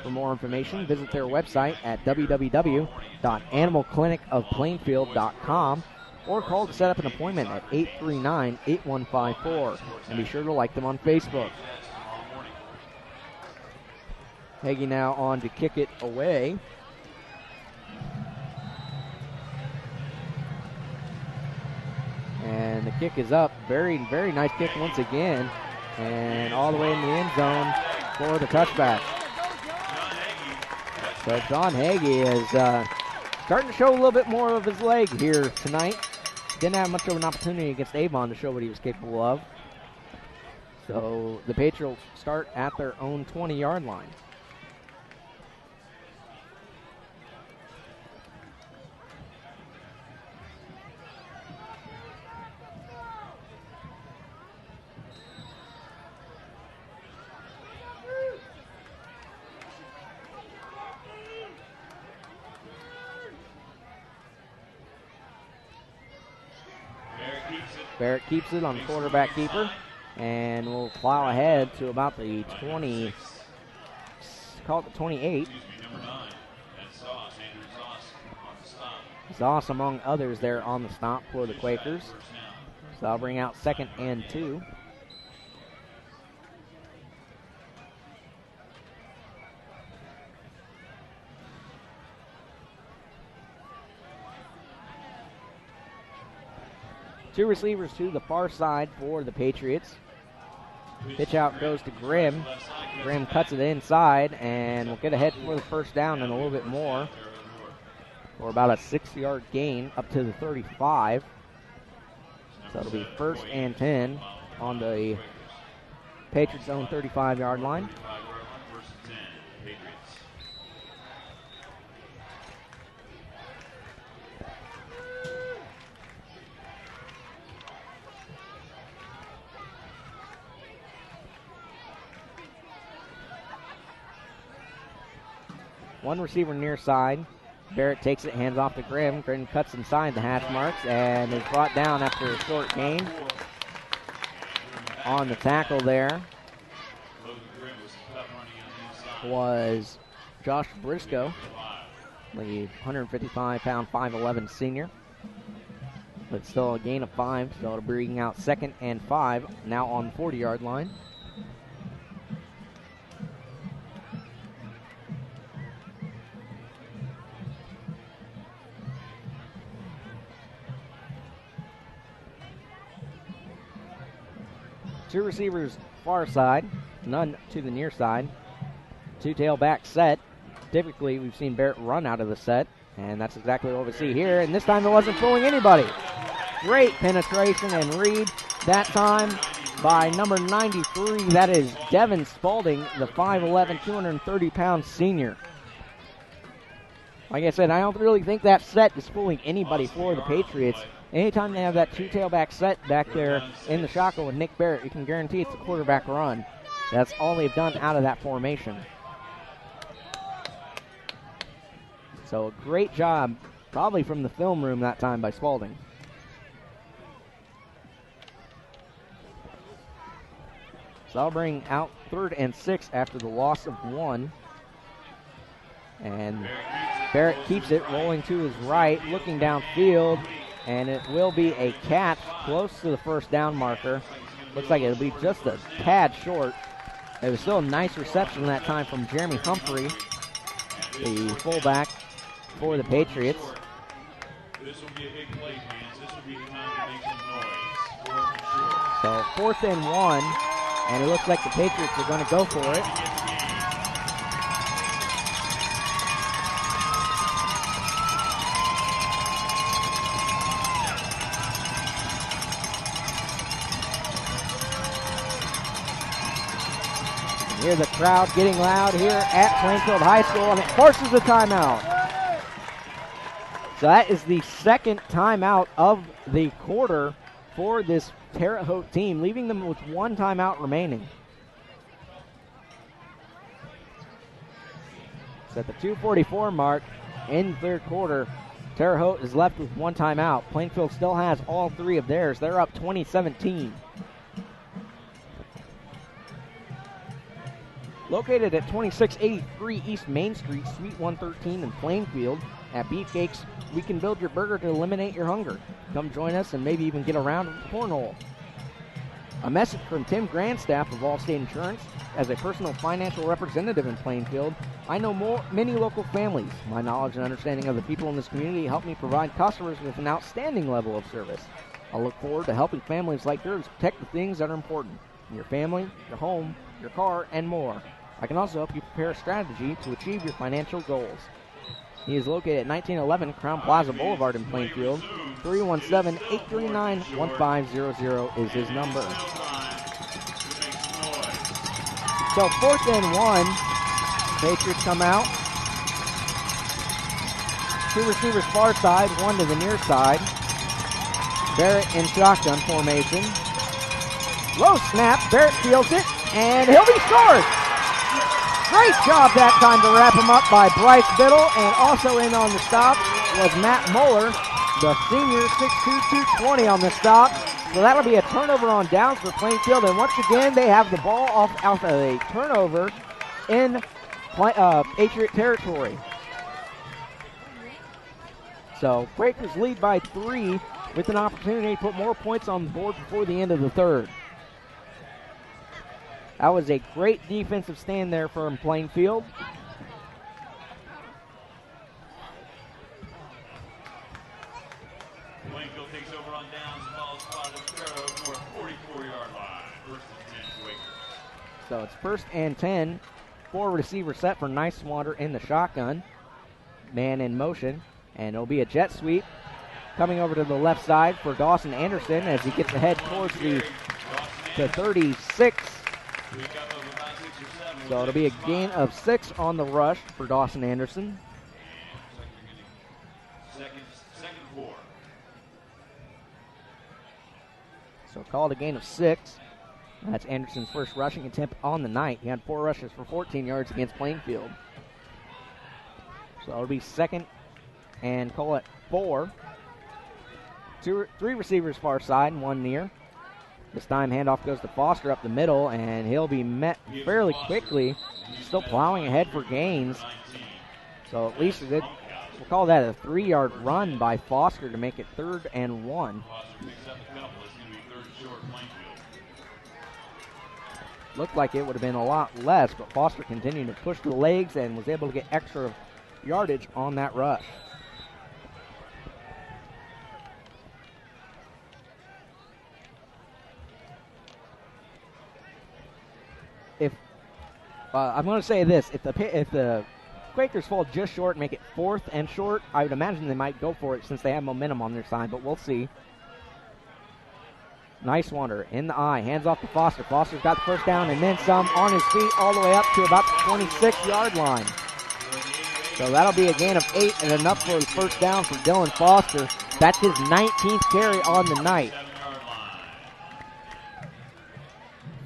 For more information, visit their website at www.animalclinicofplainfield.com or call to set up an appointment at 839-8154. And be sure to like them on Facebook. Hagee now on to kick it away. And the kick is up. Very, very nice kick once again. And all the way in the end zone for the touchback. So John Hagee is starting to show a little bit more of his leg here tonight. Didn't have much of an opportunity against Avon to show what he was capable of. So the Patriots start at their own 20-yard line. Barrett keeps it on the quarterback keeper, and we'll plow ahead to about the 20, call it the 28. Zoss among others there on the stop for the Quakers. So that'll bring out 2nd and 2. Two receivers to the far side for the Patriots. Pitch out goes to Grimm. Grimm cuts it inside and will get ahead for the first down and a little bit more. For about a 6-yard gain up to the 35. So it'll be 1st and 10 on the Patriots' own 35-yard line. One receiver near side. Barrett takes it, hands off to Grimm. Grimm cuts inside the hash marks and is brought down after a short gain. On the tackle there was Josh Briscoe, the 155-pound, 5'11" senior. But still a gain of 5, so it'll bring out 2nd and 5, now on the 40-yard line. Two receivers far side, none to the near side. Two tailback set. Typically, we've seen Barrett run out of the set, and that's exactly what we see here. And this time it wasn't fooling anybody. Great penetration and read that time by number 93. That is Devin Spalding, the 5'11", 230-pound senior. Like I said, I don't really think that set is fooling anybody for the Patriots. Anytime they have that two tailback set back there in the shotgun with Nick Barrett, you can guarantee it's a quarterback run. That's all they've done out of that formation. So a great job, probably from the film room that time by Spalding. So that'll bring out 3rd and 6 after the loss of 1. And Barrett keeps it rolling to his right, looking downfield. And it will be a catch close to the first down marker. Looks like it'll be just a tad short. It was still a nice reception that time from Jeremy Humphrey, the fullback for the Patriots. This will be a big play, fans. This will be the time to make some noise. So 4th and 1, and it looks like the Patriots are going to go for it. Hear the crowd getting loud here at Plainfield High School, and it forces a timeout. So that is the 2nd timeout of the quarter for this Terre Haute team, leaving them with 1 timeout remaining. So at the 2:44 mark in the 3rd quarter, Terre Haute is left with 1 timeout. Plainfield still has all 3 of theirs. They're up 20-17. Located at 2683 East Main Street, Suite 113 in Plainfield, at Beefcakes, we can build your burger to eliminate your hunger. Come join us and maybe even get a round of the cornhole. A message from Tim Grandstaff of Allstate Insurance. As a personal financial representative in Plainfield, I know many local families. My knowledge and understanding of the people in this community help me provide customers with an outstanding level of service. I look forward to helping families like yours protect the things that are important in your family, your home, your car, and more. I can also help you prepare a strategy to achieve your financial goals. He is located at 1911 Crown Plaza Boulevard in Plainfield. 317-839-1500 is his number. So 4th and 1, Patriots come out. 2 receivers far side, 1 to the near side. Barrett in shotgun formation. Low snap, Barrett fields it, and he'll be scored. Great job that time to wrap him up by Bryce Biddle, and also in on the stop was Matt Moeller, the senior, 6'2", 220 on the stop. So that'll be a turnover on downs for Plainfield, and once again they have the ball off of a turnover in Patriot territory. So Quakers lead by 3 with an opportunity to put more points on the board before the end of the third. That was a great defensive stand there from Plainfield. Plainfield takes over on downs. Ball spotted at Terre Haute North 44-yard line. First and 10 Quakers. So it's first and 10. 4 receiver set for Nicewater in the shotgun. Man in motion. And it'll be a jet sweep coming over to the left side for Dawson Anderson as he gets ahead towards the 36. So it'll be a gain of 6 on the rush for Dawson Anderson. Second 4. So called a gain of 6. That's Anderson's first rushing attempt on the night. He had 4 rushes for 14 yards against Plainfield. So it'll be second and call it 4. 3 receivers far side and 1 near. This time handoff goes to Foster up the middle, and he'll be met fairly quickly. Still plowing ahead for gains. So at least we'll call that a 3-yard run by Foster to make it 3rd and 1. Looked like it would have been a lot less, but Foster continued to push the legs and was able to get extra yardage on that rush. If I'm going to say this, if the Quakers fall just short and make it 4th and short, I would imagine they might go for it since they have momentum on their side, but we'll see. Nicewater in the eye, hands off to Foster. Foster's got the first down and then some on his feet all the way up to about the 26-yard line. So that'll be a gain of 8 and enough for the first down for Dylan Foster. That's his 19th carry on the night.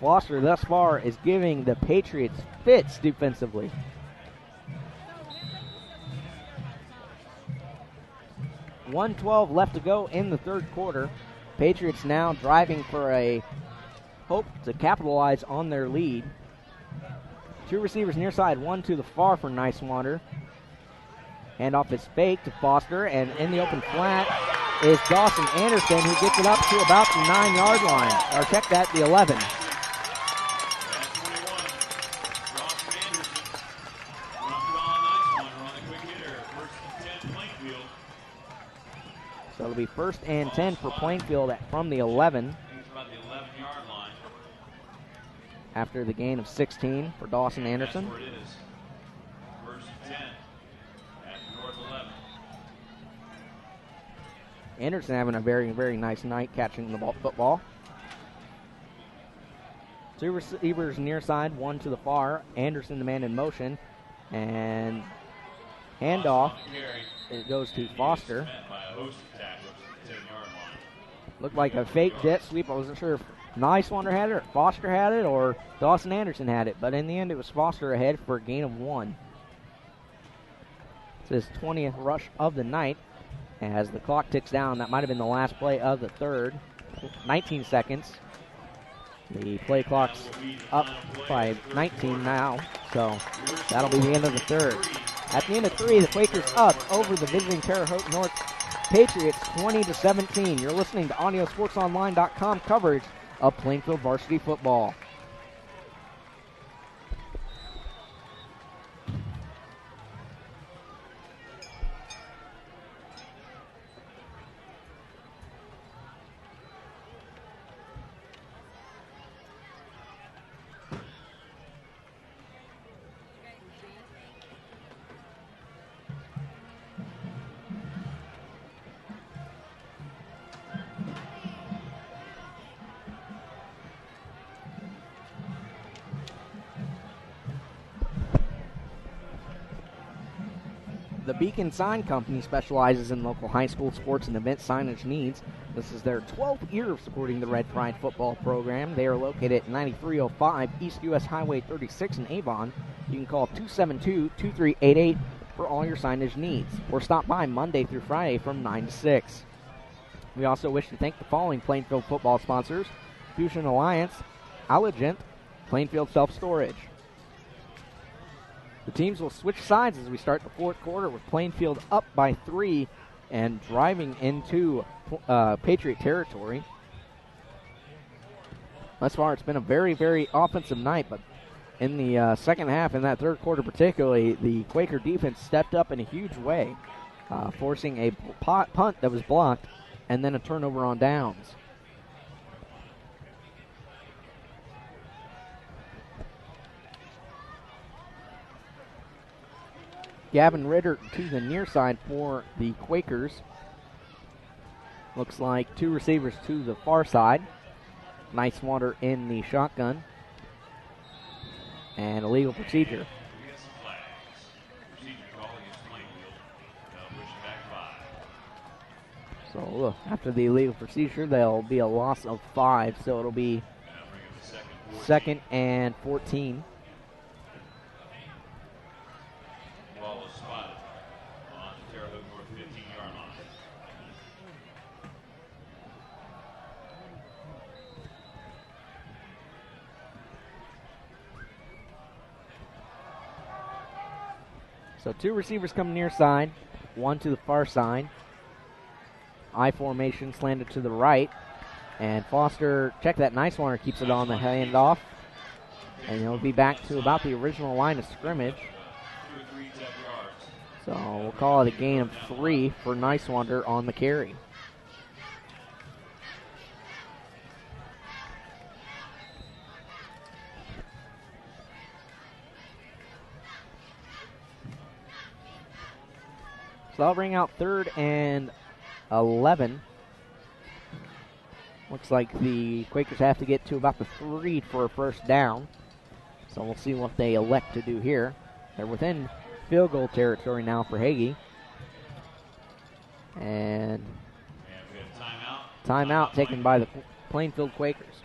Foster thus far is giving the Patriots fits defensively. .112 left to go in the third quarter. Patriots now driving for a hope to capitalize on their lead. 2 receivers near side, 1 to the far for Nicewater. Handoff is fake to Foster, and in the open flat is Dawson Anderson, who gets it up to about the 9-yard line. Or check that, the 11. So it'll be first and 10 for Plainfield from the 11. After the gain of 16 for Dawson Anderson. First and 10 at North 11. Anderson having a very, very nice night catching the football. 2 receivers near side, 1 to the far. Anderson, the man in motion. And handoff. It goes to Foster. Looked like a fake jet sweep. I wasn't sure if Nicewater had it, or Foster had it, or Dawson Anderson had it. But in the end, it was Foster ahead for a gain of 1. It's his 20th rush of the night. As the clock ticks down, that might have been the last play of the third. 19 seconds. The play clock's up by 19 now. So that'll be the end of the third. At the end of 3, the Quakers up over the visiting Terre Haute North Patriots 20-17. You're listening to AudioSportsOnline.com coverage of Plainfield varsity football. The Beacon Sign Company specializes in local high school sports and event signage needs. This is their 12th year of supporting the Red Pride football program. They are located at 9305 East US Highway 36 in Avon. You can call 272-2388 for all your signage needs, or stop by Monday through Friday from 9 to 6. We also wish to thank the following Plainfield football sponsors: Fusion Alliance, Allergent, Plainfield Self-Storage. The teams will switch sides as we start the fourth quarter with Plainfield up by 3 and driving into Patriot territory. Thus far, it's been a very, very offensive night, but in the second half, in that third quarter particularly, the Quaker defense stepped up in a huge way, forcing a punt that was blocked and then a turnover on downs. Gavin Ritter to the near side for the Quakers. Looks like two receivers to the far side. Nicewater in the shotgun. And illegal procedure. So after the illegal procedure, there'll be a loss of 5, so it'll be second and 14. Ball was spotted on the Terre Haute North 15-yard line. So two receivers come near side, one to the far side. I formation slanted to the right. And Foster, check that, Nicewater keeps it on the handoff. And he'll be back to about the original line of scrimmage. So we'll call it a gain of 3 for Nicewater on the carry. So that'll bring out 3rd and 11. Looks like the Quakers have to get to about the 3 for a first down. So we'll see what they elect to do here. They're within field goal territory now for Hagee. And timeout taken by the Plainfield Quakers.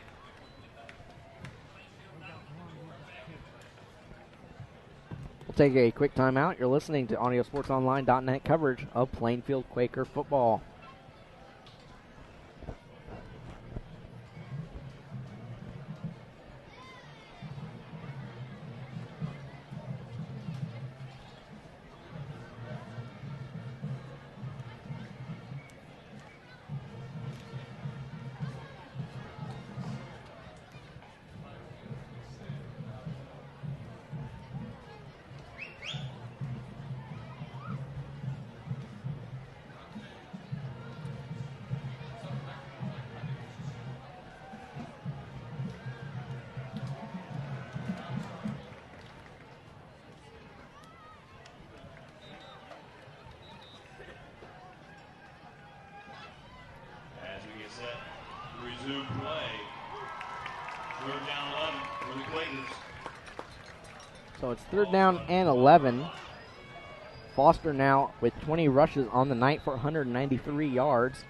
We'll take a quick timeout. You're listening to AudioSportsOnline.net coverage of Plainfield Quaker football. Resume play. 3rd down 11 for the Quakers. So it's 3rd down and 11. Foster now with 20 rushes on the night for 193 yards.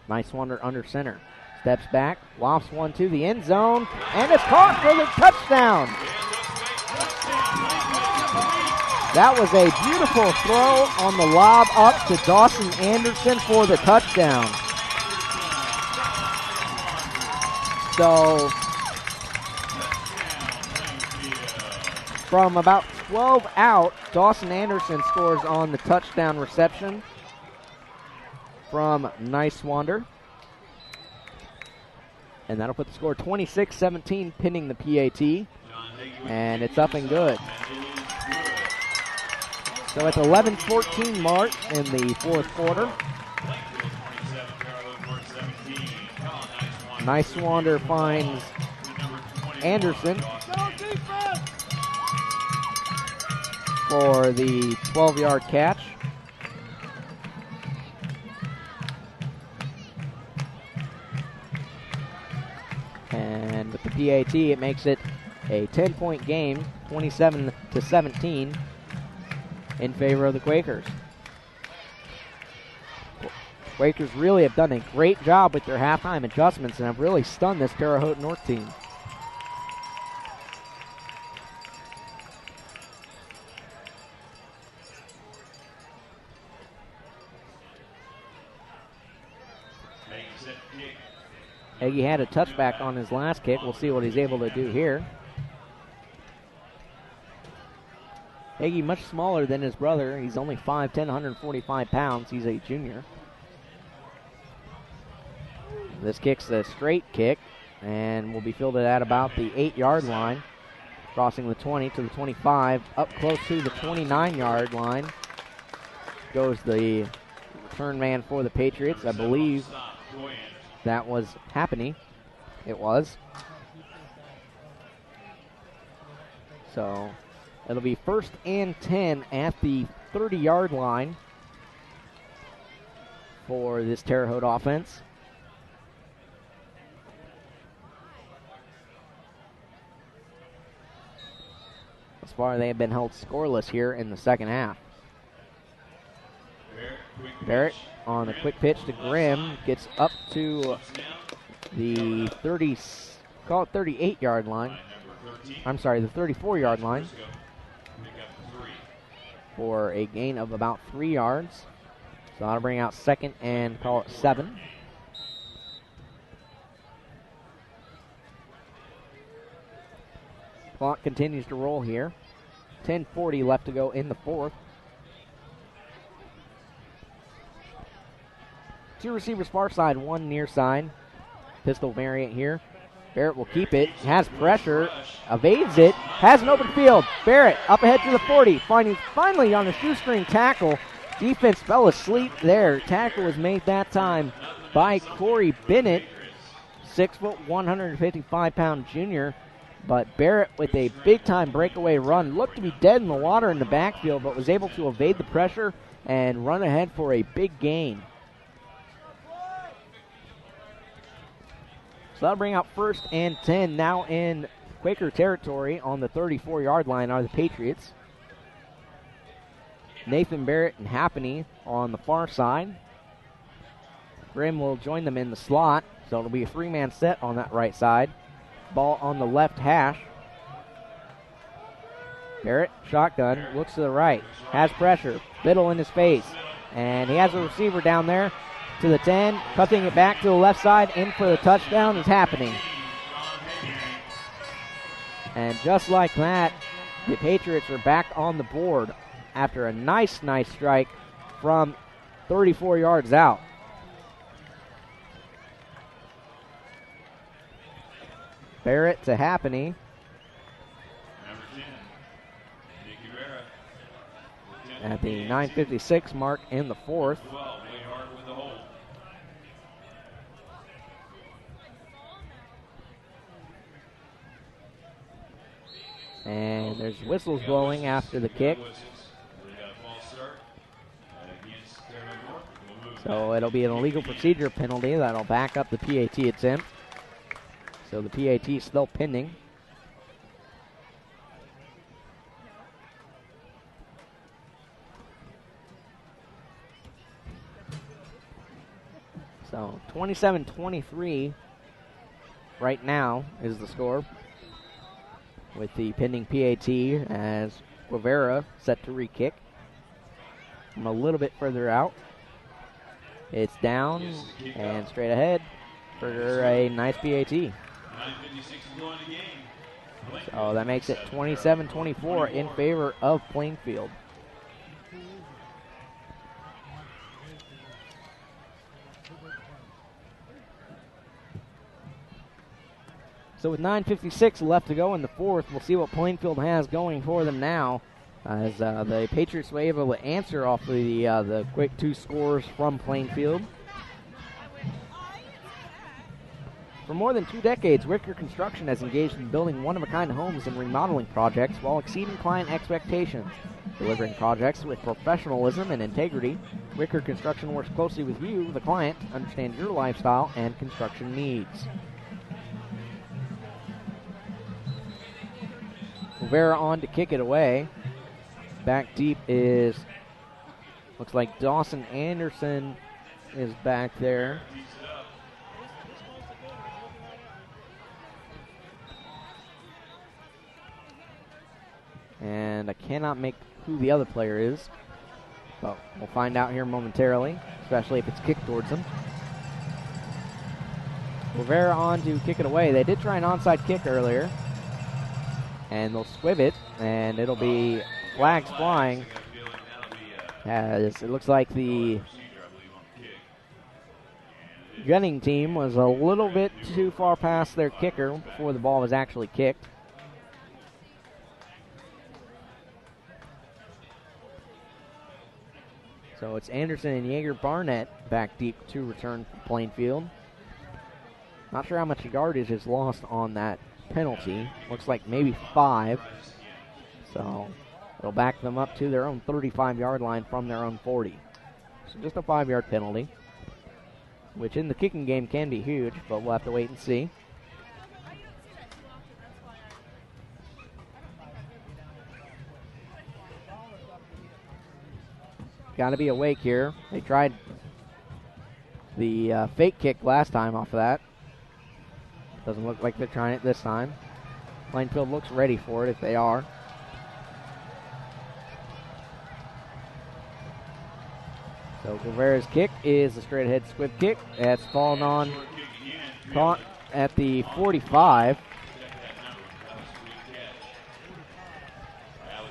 Nicewater under center. Steps back, lofts one to the end zone, and it's caught for the touchdown. That was a beautiful throw on the lob up to Dawson Anderson for the touchdown. So, from about 12 out, Dawson Anderson scores on the touchdown reception from Nicewater. And that'll put the score 26-17, pinning the PAT. And it's up and good. So it's 11-14 mark in the fourth quarter. Nicewater finds Anderson for the 12-yard catch. And with the PAT, it makes it a 10-point game, 27-17. In favor of the Quakers. Quakers really have done a great job with their halftime adjustments and have really stunned this Terre Haute North team. Hagee had a touchback on his last kick. We'll see what he's able to do here. Hagee much smaller than his brother. He's only 5'10", 145 pounds. He's a junior. This kick's a straight kick and will be fielded at about the 8-yard line. Crossing the 20 to the 25. Up close to the 29-yard line goes the return man for the Patriots. I believe that was Happany. It was. So it'll be 1st and 10 at the 30-yard line for this Terre Haute offense. Thus far, they have been held scoreless here in the second half. Barrett on a quick pitch to Grimm, gets up to the 38-yard line. I'm sorry, the 34-yard line for a gain of about 3 yards. So that'll bring out 2nd and call it 7. Clock continues to roll here. 10:40 left to go in the 4th. 2 receivers far side, 1 near side. Pistol variant here. Barrett will keep it, has pressure, evades it, has an open field. Barrett up ahead to the 40, finally on a shoestring tackle. Defense fell asleep there. Tackle was made that time by Corey Bennett, 6', 155-pound junior. But Barrett with a big-time breakaway run, looked to be dead in the water in the backfield, but was able to evade the pressure and run ahead for a big gain. So that'll bring out 1st and 10. Now in Quaker territory on the 34-yard line are the Patriots. Nathan Barrett and Happany are on the far side. Grimm will join them in the slot, so it'll be a 3-man set on that right side. Ball on the left hash. Barrett, shotgun, looks to the right, has pressure, Biddle in his face, and he has a receiver down there to the 10, cutting it back to the left side, in for the touchdown is happening. And just like that, the Patriots are back on the board after a nice strike from 34 yards out. Barrett to Happany. At the 9:56 mark in the 4th. And there's whistles blowing after the kick. So it'll be an illegal procedure penalty that'll back up the PAT attempt. So the PAT is still pending. So 27-23 right now is the score, with the pending PAT as Guevara set to re-kick from a little bit further out. It's down and straight ahead for a nice PAT. So that makes it 27-24 in favor of Plainfield. So with 9:56 left to go in the 4th, we'll see what Plainfield has going for them now, as the Patriots were able to answer off the quick 2 scores from Plainfield. For more than 2 decades, Wicker Construction has engaged in building one-of-a-kind homes and remodeling projects while exceeding client expectations. Delivering projects with professionalism and integrity, Wicker Construction works closely with you, the client, to understand your lifestyle and construction needs. Rivera on to kick it away. Back deep is, looks like Dawson Anderson is back there. And I cannot make who the other player is, but we'll find out here momentarily, especially if it's kicked towards him. Rivera on to kick it away. They did try an onside kick earlier, and they'll squib it, and it'll be flags flying. As it looks like the gunning team was a little bit too far past their kicker before the ball was actually kicked. So it's Anderson and Yeager Barnett back deep to return for Plainfield. Not sure how much yardage is lost on that penalty. Looks like maybe 5. So it'll back them up to their own 35-yard line from their own 40. So just a 5-yard penalty, which in the kicking game can be huge, but we'll have to wait and see. Got to be awake here. They tried the fake kick last time off of that. Doesn't look like they're trying it this time. Plainfield looks ready for it if they are. So Guevara's kick is a straight ahead squib kick. That's fallen on, caught at the 45.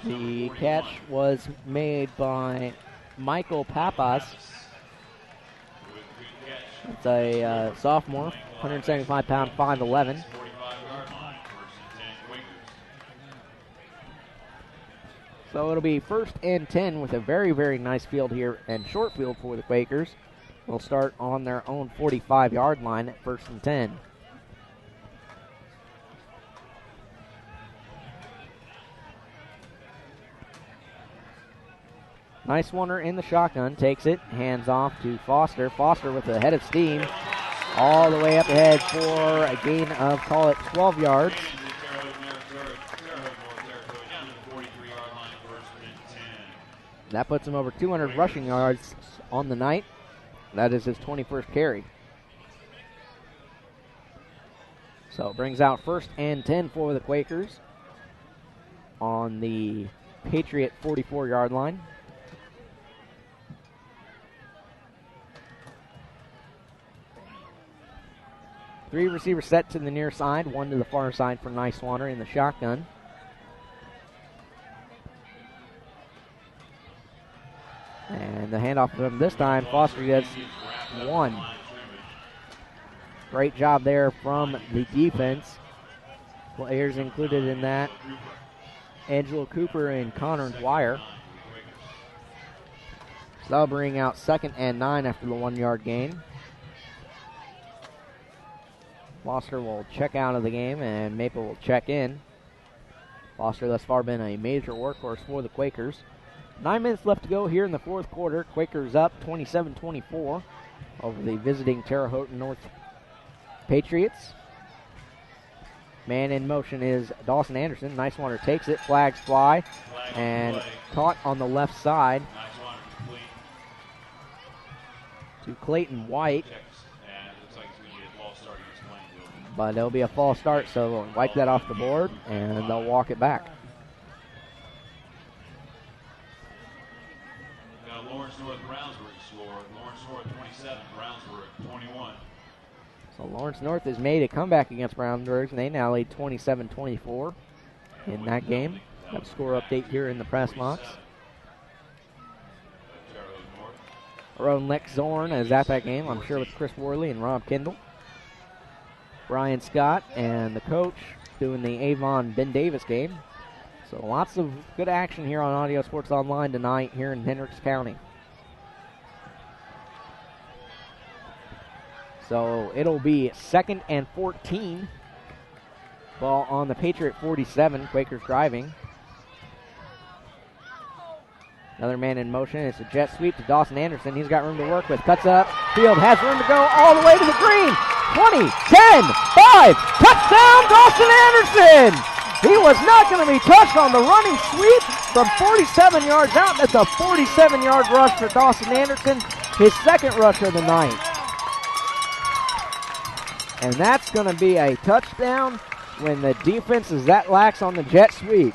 The catch was made by Michael Papas. It's a sophomore, 175-pound, 5'11". So it'll be 1st and 10 with a very, very nice field here and short field for the Quakers. They'll start on their own 45-yard line at 1st and 10. Nice oneer in the shotgun, takes it, hands off to Foster. Foster with a head of steam all the way up ahead for a gain of, call it, 12 yards. That puts him over 200 rushing yards on the night. That is his 21st carry. So it brings out 1st and 10 for the Quakers on the Patriot 44-yard line. Three receivers set to the near side, one to the far side for Niswander in the shotgun. And the handoff from this time, Foster gets 1. Great job there from the defense. Players included in that, Angelo Cooper and Connor Dwyer. So that'll bring out 2nd and 9 after the 1-yard gain. Foster will check out of the game, and Maple will check in. Foster thus far been a major workhorse for the Quakers. 9 minutes left to go here in the 4th quarter. Quakers up 27-24 over the visiting Terre Haute North Patriots. Man in motion is Dawson Anderson. Niswander takes it, flags fly, and caught on the left side to Clayton White. But it'll be a false start, so we'll wipe that off the board, and they'll walk it back. Now Lawrence North Brownsburg scored. Lawrence North 27, Brownsburg 21. So Lawrence North has made a comeback against Brownsburg, and they now lead 27-24 in that game. Got a score update here in the press box. Our own Lex Zorn is at that game, I'm sure, with Chris Worley and Rob Kendall. Brian Scott and the coach doing the Avon Ben Davis game. So lots of good action here on Audio Sports Online tonight here in Hendricks County. So it'll be 2nd and 14. Ball on the Patriot 47. Quakers driving. Another man in motion. It's a jet sweep to Dawson Anderson. He's got room to work with. Cuts up. Field has room to go all the way to the green. 20, 10, 5. Touchdown, Dawson Anderson. He was not going to be touched on the running sweep from 47 yards out. That's a 47-yard rush for Dawson Anderson, his 2nd rush of the night. And that's going to be a touchdown when the defense is that lax on the jet sweep.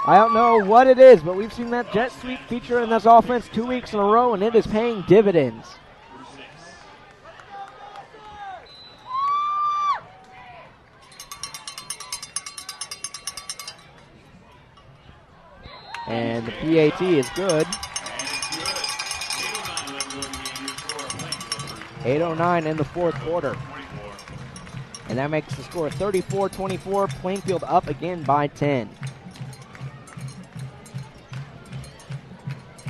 I don't know what it is, but we've seen that jet sweep feature in this offense 2 weeks in a row, and it is paying dividends. And the PAT is good. 8:09 in the fourth quarter. And that makes the score 34-24. Plainfield up again by 10.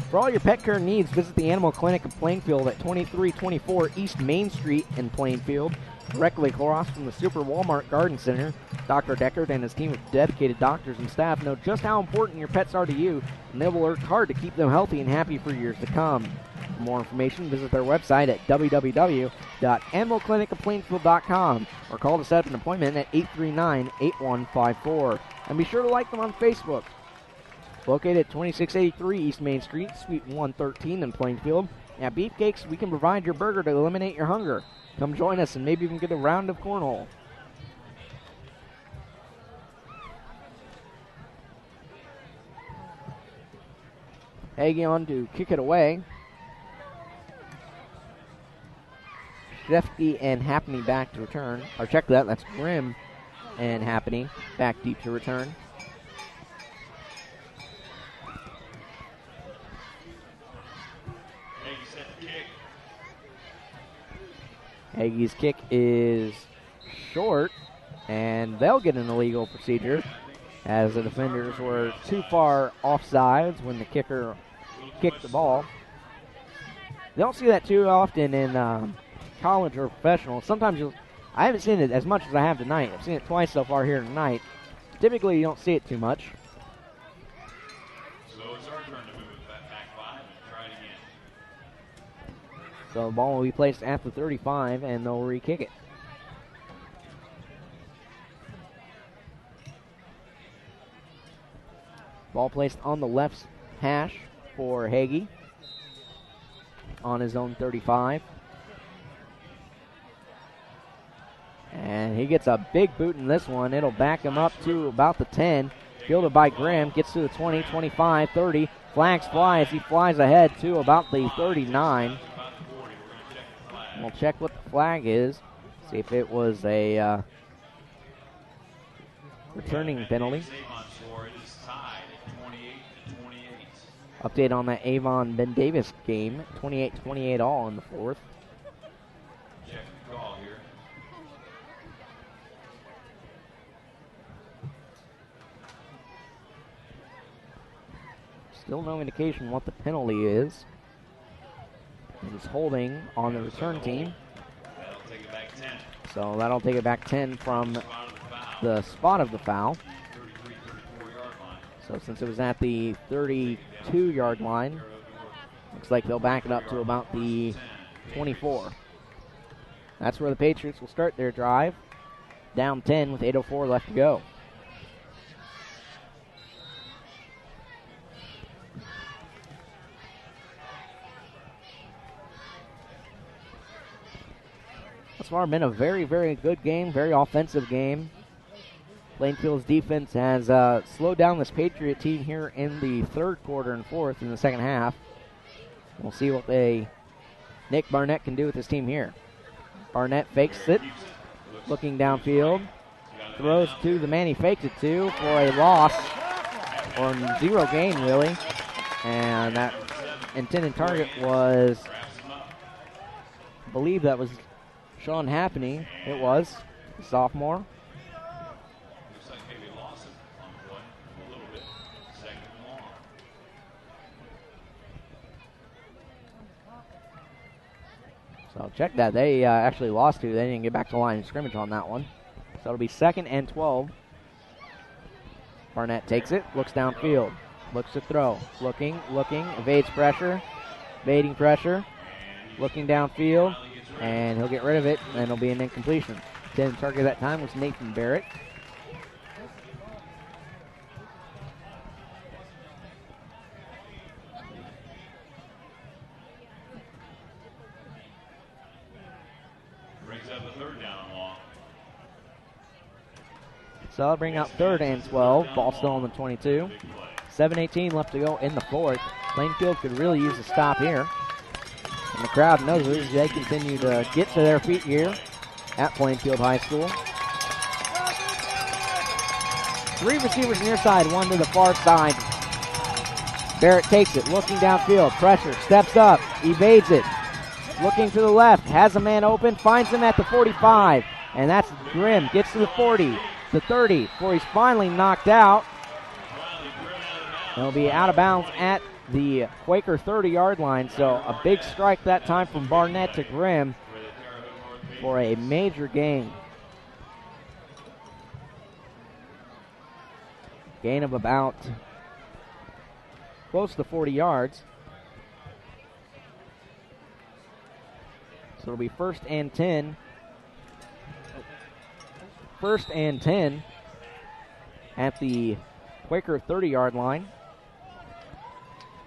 For all your pet care needs, visit the Animal Clinic of Plainfield at 2324 East Main Street in Plainfield, directly across from the Super Walmart Garden Center. Dr. Deckard and his team of dedicated doctors and staff know just how important your pets are to you, and they will work hard to keep them healthy and happy for years to come. For more information, visit their website at www.animalclinicofplainfield.com or call to set up an appointment at 839-8154. And be sure to like them on Facebook. Located at 2683 East Main Street, Suite 113 in Plainfield. At Beefcakes, we can provide your burger to eliminate your hunger. Come join us and maybe even get a round of cornhole. Hagee on to kick it away. Shefke and Happney back to return. Or check that, that's Grimm and Happney back deep to return. Hagee's kick is short, and they'll get an illegal procedure as the defenders were too far offsides when the kicker kicked the ball. You don't see that too often in college or professional. Sometimes I haven't seen it as much as I have tonight. I've seen it twice so far here tonight. Typically, you don't see it too much. So it's our turn to move it back 5 and try it again. So the ball will be placed at the 35, and they'll re-kick it. Ball placed on the left hash for Hagee on his own 35. And he gets a big boot in this one. It'll back him up to about the 10. Fielded by Graham. Gets to the 20, 25, 30. Flags fly as he flies ahead to about the 39. We'll check what the flag is. See if it was a returning penalty. Update on that Avon Ben Davis game. 28-28 all in the fourth. Check the call here. Still no indication what the penalty is. He's holding on the return team. That'll take it back 10. So that'll take it back 10 from the spot of the foul. 34-yard line. So since it was at the 32-yard line, looks like they'll back it up to about the 24. That's where the Patriots will start their drive. Down 10 with 8:04 left to go. Thus far been a very, very good game, very offensive game. Plainfield's defense has slowed down this Patriot team here in the third quarter and fourth in the second half. We'll see what Nick Barnett can do with his team here. Barnett fakes it, looking downfield, throws to the man he faked it to for a loss, or zero gain really. And that intended target was, I believe that was Sean Happney. It was, sophomore. Looks like maybe lost it on the play a little bit. Second and long. So check that. They actually lost to. They didn't get back to the line of scrimmage on that one. So it'll be 2nd and 12. Barnett takes it, looks downfield, looks to throw, looking, evades pressure, evading pressure, looking downfield, and he'll get rid of it, and it'll be an incompletion. Intended target that time was Nathan Barrett. Brings up the third down and long. So that'll bring out 3rd and 12. Ball still on the 22. 7:18 left to go in the fourth. Plainfield could really use a stop here. And the crowd knows it as they continue to get to their feet here at Plainfield High School. 3 receivers near side, 1 to the far side. Barrett takes it, looking downfield, pressure, steps up, evades it, looking to the left, has a man open, finds him at the 45, and that's Grimm, gets to the 40, the 30, before he's finally knocked out. He'll be out of bounds at the Quaker 30-yard line, so a big strike that time from Barnett to Grimm for a major gain. Gain of about close to 40 yards. So it'll be first and 10. First and 10 at the Quaker 30-yard line.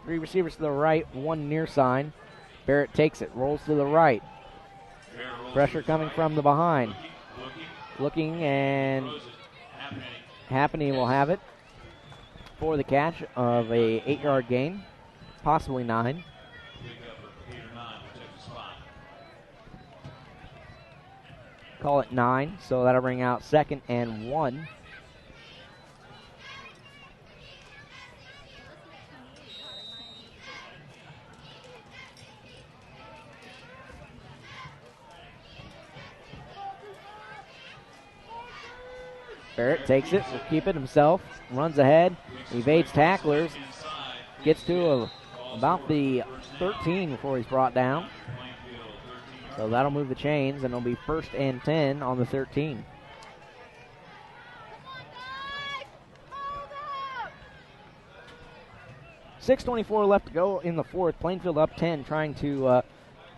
3 receivers to the right, 1 near side. Barrett takes it, rolls to the right. Pressure coming from the behind. Looking, and Happeney will have it for the catch of a 8-yard gain, possibly 9. Call it 9, so that'll bring out 2nd and 1. Barrett takes it, will keep it himself, runs ahead, evades tacklers, gets to about the 13 before he's brought down. So that'll move the chains, and it'll be first and 10 on the 13. .6:24 left to go in the fourth. Plainfield up 10, trying to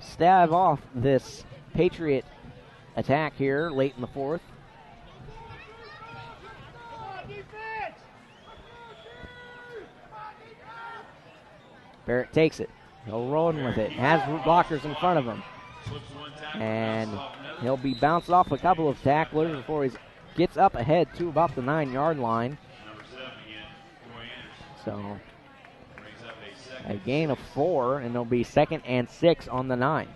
stave off this Patriot attack here late in the fourth. Barrett takes it. He'll roll with it. Has blockers in front of him. And he'll be bounced off a couple of tacklers before he gets up ahead to about the 9-yard line. So a gain of 4, and it'll be 2nd and 6 on the 9.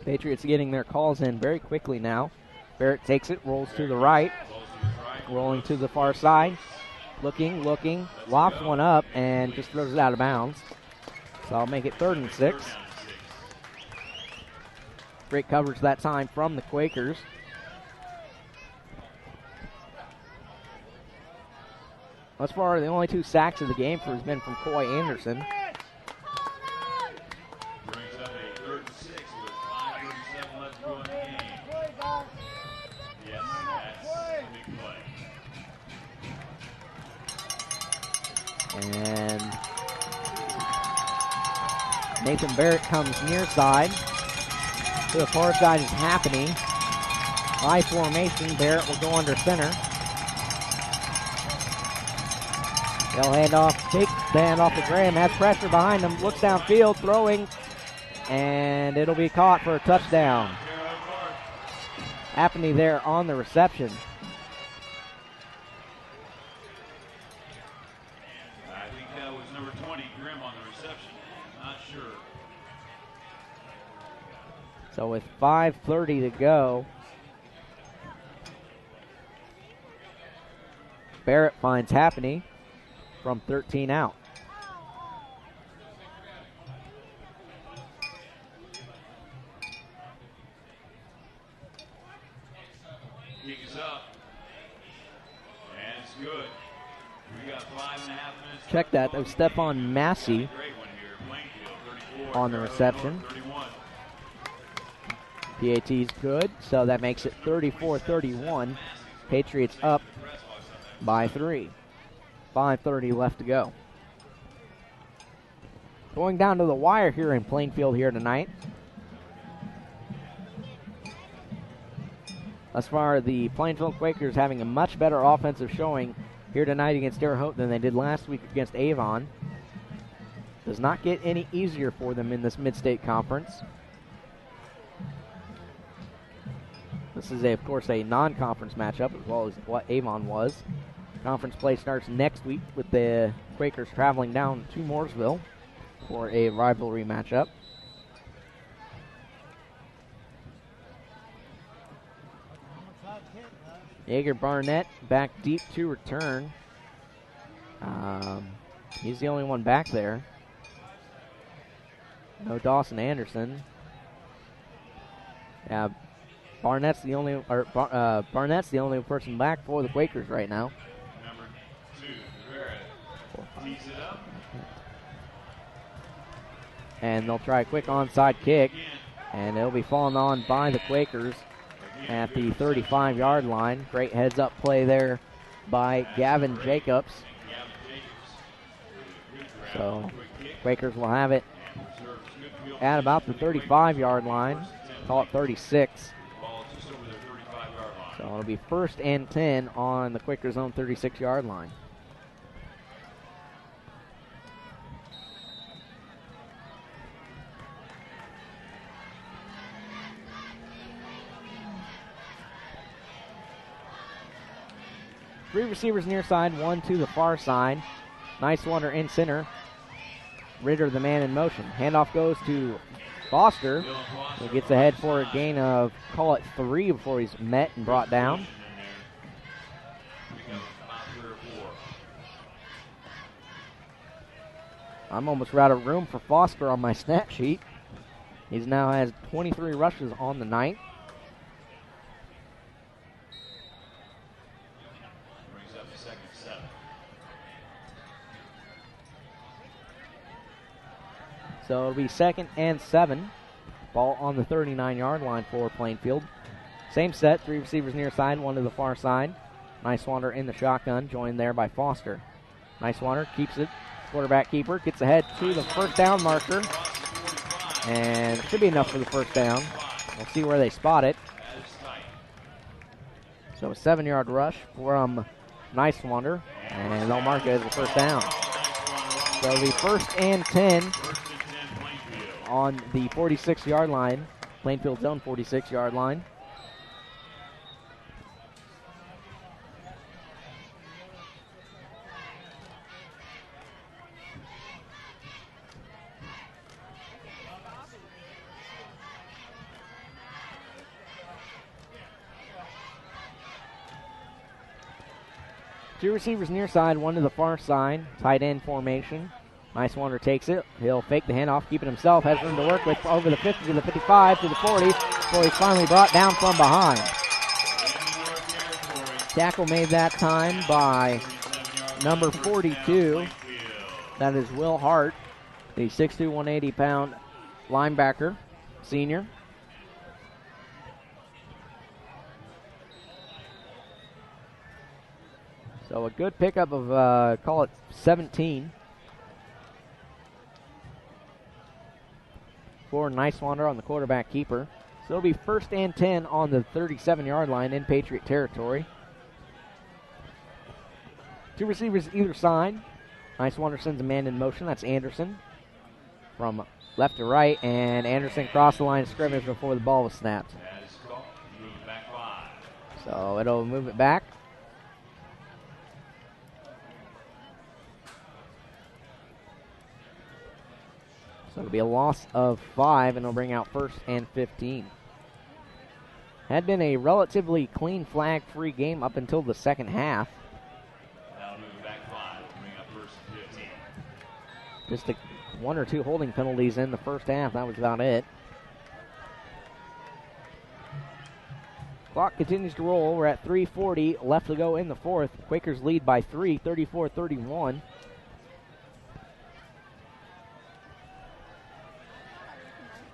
Patriots getting their calls in very quickly now. Barrett takes it, rolls to the right, rolling to the far side, looking, lofts one up, and just throws it out of bounds. So I'll make it 3rd and 6. Great coverage that time from the Quakers. Thus far, the only 2 sacks of the game has been from Coy Anderson. And Nathan Barrett comes near side. To the far side is happening. High formation. Barrett will go under center. They'll hand off, take the hand off to Graham. Has pressure behind him. Looks downfield, throwing. And it'll be caught for a touchdown. Happening there on the reception. So with 5:30 to go, Barrett finds Happeney from 13 out. Kick is up. And it's good. We got 5.5 minutes. Check that. That was Stephon Massey on the reception. PAT's good, so that makes it 34-31. Patriots up by 3. 5:30 left to go. Going down to the wire here in Plainfield here tonight. Thus far, the Plainfield Quakers having a much better offensive showing here tonight against Terre Haute than they did last week against Avon. Does not get any easier for them in this Mid-State Conference. This is, of course, a non-conference matchup as well as what Avon was. Conference play starts next week with the Quakers traveling down to Mooresville for a rivalry matchup. Jaeger Barnett back deep to return. He's the only one back there. No Dawson Anderson. Yeah, Barnett's the only person back for the Quakers right now. Number 2, Rivera tees it up. And they'll try a quick onside kick, and it'll be fallen on by the Quakers at the 35-yard line. Great heads-up play there by Gavin Jacobs. So Quakers will have it at about the 35-yard line. Call it 36. So it'll be 1st and 10 on the Quakers' own 36-yard line. Three receivers near side, one to the far side. Nice wonder in center. Ritter, the man in motion. Handoff goes to Foster, who gets ahead for a gain of, call it 3 before he's met and brought down. I'm almost out of room for Foster on my snap sheet. He now has 23 rushes on the night. So it'll be 2nd and 7. Ball on the 39-yard line for Plainfield. Same set, 3 receivers near side, 1 to the far side. Nicewander in the shotgun, joined there by Foster. Nicewander keeps it. Quarterback keeper gets ahead to the first down marker. And should be enough for the first down. We'll see where they spot it. So a 7-yard rush from Nicewander. And they'll mark it as a first down. So the 1st and 10 on the 46-yard line, Plainfield's own 46-yard line. Two receivers near side, 1 to the far side, tight end formation. Nicewander takes it. He'll fake the handoff, keep it himself. Has room to work with over the 50 to the 55 to the 40 before he's finally brought down from behind. Tackle made that time by number 42. That is Will Hart, the 6'2", 180-pound linebacker, senior. So a good pickup of, call it 17. For Nicewander on the quarterback keeper. So it'll be 1st and 10 on the 37-yard line in Patriot territory. 2 receivers either side. Nicewander sends a man in motion. That's Anderson from left to right, and Anderson crossed the line of scrimmage before the ball was snapped. So it'll move it back. So it'll be a loss of 5, and it'll bring out 1st and 15. Had been a relatively clean flag-free game up until the second half. Now moving back 5, bring up 1st and 15. Just 1 or 2 holding penalties in the first half. That was about it. Clock continues to roll. We're at 3:40 left to go in the 4th. Quakers lead by 3, 34-31.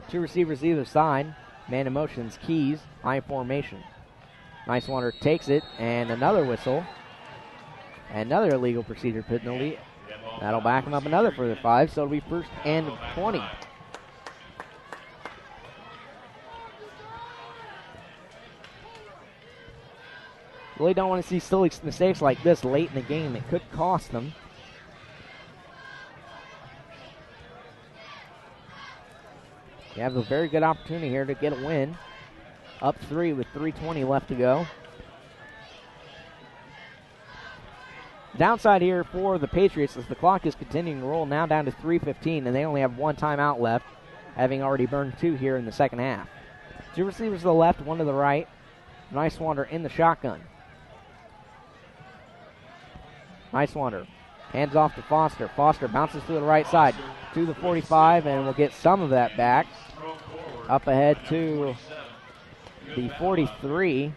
Two receivers either side. Man in motion's Keys. I formation. Nicewander takes it, and another whistle. Another illegal procedure penalty. That'll back him up another further 5, so it'll be 1st and 20. Really don't want to see silly mistakes like this late in the game. It could cost them. You have a very good opportunity here to get a win. Up 3 with 3:20 left to go. Downside here for the Patriots is the clock is continuing to roll now down to 3:15, and they only have 1 timeout left, having already burned 2 here in the second half. 2 receivers to the left, 1 to the right. Nicewander in the shotgun. Nicewander hands off to Foster. Foster bounces to the right side to the 45, and will get some of that back. Up ahead to the 43.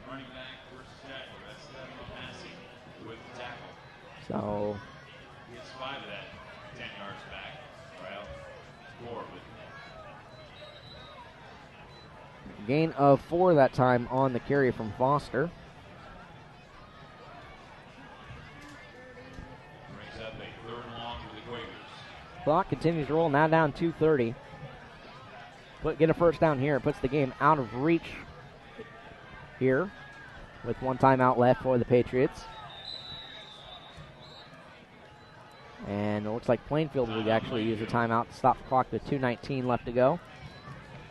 So Gets 5 of that 10 yards back. Well, score with gain of 4 that time on the carry from Foster. brings up a 3rd and long for the Quakers. Clock continues to roll, now down 2:30. Get a first down here. It puts the game out of reach here with 1 timeout left for the Patriots. And it looks like Plainfield will actually use a timeout to stop the clock with 2:19 left to go.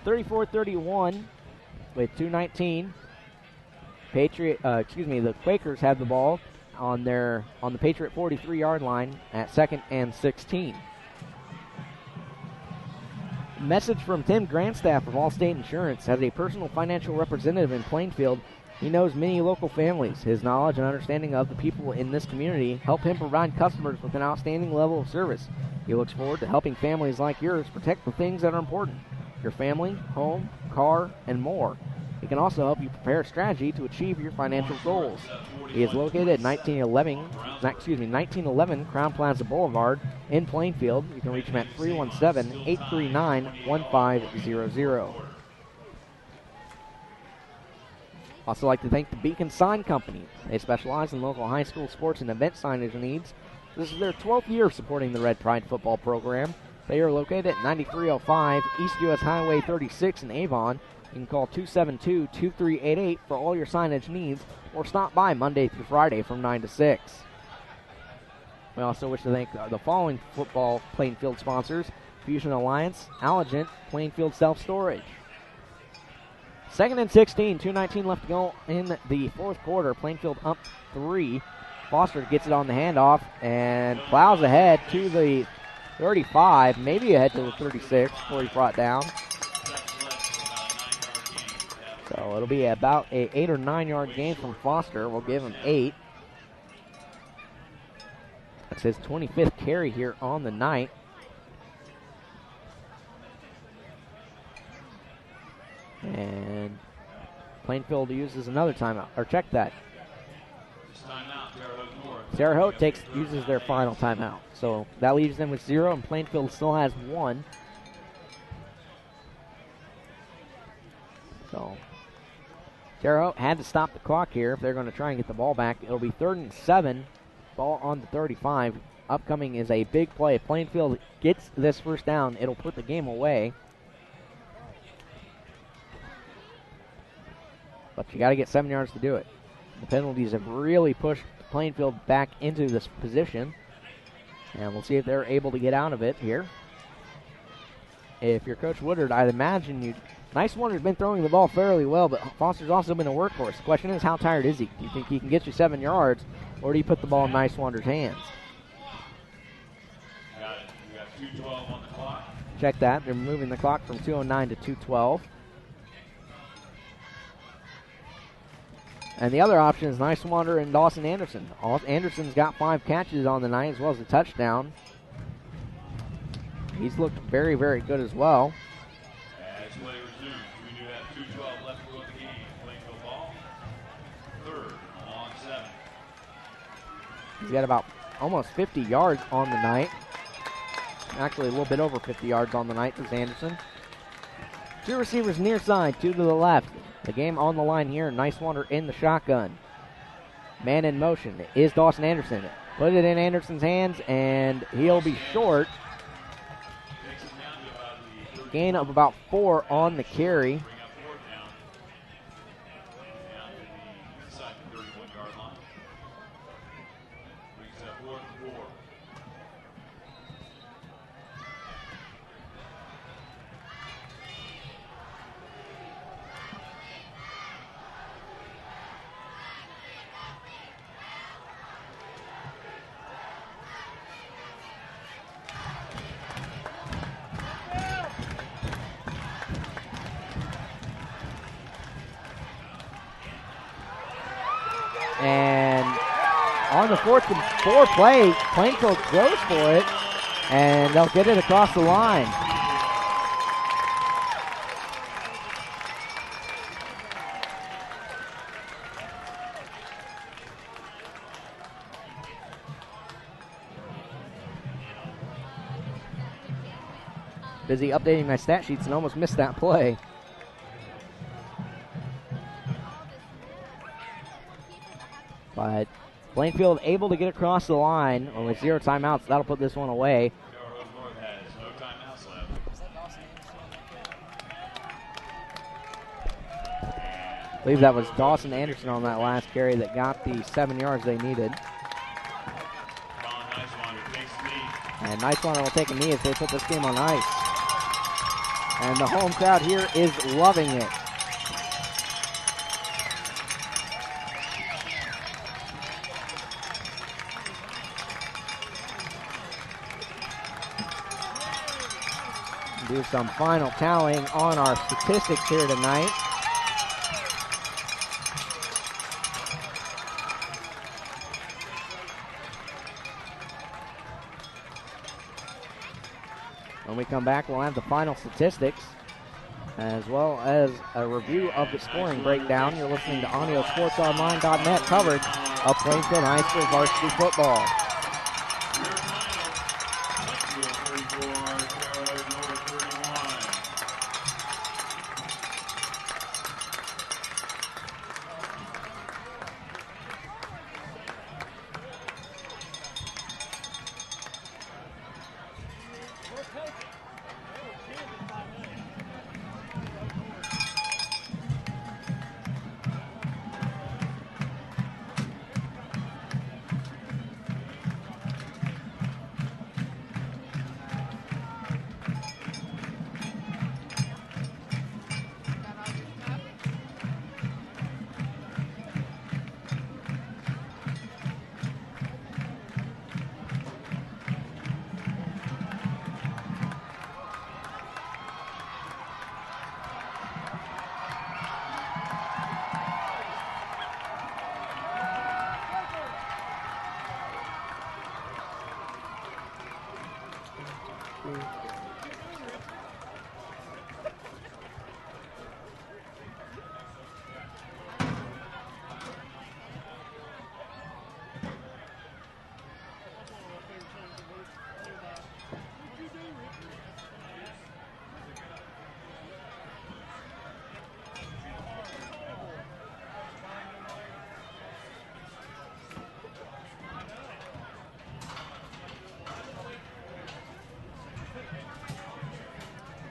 34-31 with 2:19. The Quakers have the ball on the Patriot 43-yard line at 2nd and 16. Message from Tim Grandstaff of Allstate Insurance. As a personal financial representative in Plainfield, he knows many local families. His knowledge and understanding of the people in this community help him provide customers with an outstanding level of service. He looks forward to helping families like yours protect the things that are important: your family, home, car, and more. He can also help you prepare a strategy to achieve your financial goals. He is located at 1911 Crown Plaza Boulevard in Plainfield. You can reach him at 317-839-1500. Also like to thank the Beacon Sign Company. They specialize in local high school sports and event signage needs. This is their 12th year supporting the Red Pride football program. They are located at 9305 East US Highway 36 in Avon. You can call 272-2388 for all your signage needs, or stop by Monday through Friday from 9 to 6. We also wish to thank the following football Plainfield sponsors: Fusion Alliance, Allergent, Plainfield Self-Storage. 2nd and 16, 2:19 left to go in the 4th quarter. Plainfield up 3. Foster gets it on the handoff and plows ahead to the 35, maybe ahead to the 36 before he's brought down. So it'll be about a 8 or 9 yard gain from Foster. We'll give him 8. That's his 25th carry here on the night. And Plainfield uses another timeout. Or check that. Terre Haute uses their final timeout. So that leaves them with 0, and Plainfield still has 1. So Terre Haute had to stop the clock here if they're going to try and get the ball back. It'll be 3rd and 7. Ball on the 35. Upcoming is a big play. If Plainfield gets this first down, it'll put the game away. But you got to get 7 yards to do it. The penalties have really pushed Plainfield back into this position. And we'll see if they're able to get out of it here. If you're Coach Woodard, I'd imagine Nicewander's been throwing the ball fairly well, but Foster's also been a workhorse. The question is, how tired is he? Do you think he can get you 7 yards, or do you put the ball in Nicewander's hands? Got it. We got 2:12 on the clock. Check that. They're moving the clock from 2:09 to 2:12. And the other option is Nicewander and Dawson Anderson. Anderson's got 5 catches on the night as well as a touchdown. He's looked very, very good as well. As play resumes, we do have 2:12 left to go in the game. Plainfield ball. 3rd and long 7. He's got about almost 50 yards on the night. Actually, a little bit over 50 yards on the night for Anderson. 2 receivers near side, 2 to the left. The game on the line here. Nicewander in the shotgun. Man in motion is Dawson Anderson. Put it in Anderson's hands, and he'll be short. Gain of about 4 on the carry. Bring up 4th down. Down to the inside the 31-yard line. Brings up 4th and 4. And on the 4th and 4 play, Plainfield goes for it, and they'll get it across the line. Busy updating my stat sheets and almost missed that play. But Plainfield able to get across the line, and with 0 timeouts, that'll put this one away. Terre Haute North has no timeouts left. I believe that was Dawson Anderson on that last carry that got the 7 yards they needed. Colin Nicewander takes the knee. And Nicewander will take a knee as they put this game on ice. And the home crowd here is loving it. Do some final tallying on our statistics here tonight. When we come back, we'll have the final statistics as well as a review of the scoring breakdown. You're listening to AudioSportsOnline.net coverage of Plainfield High School varsity football.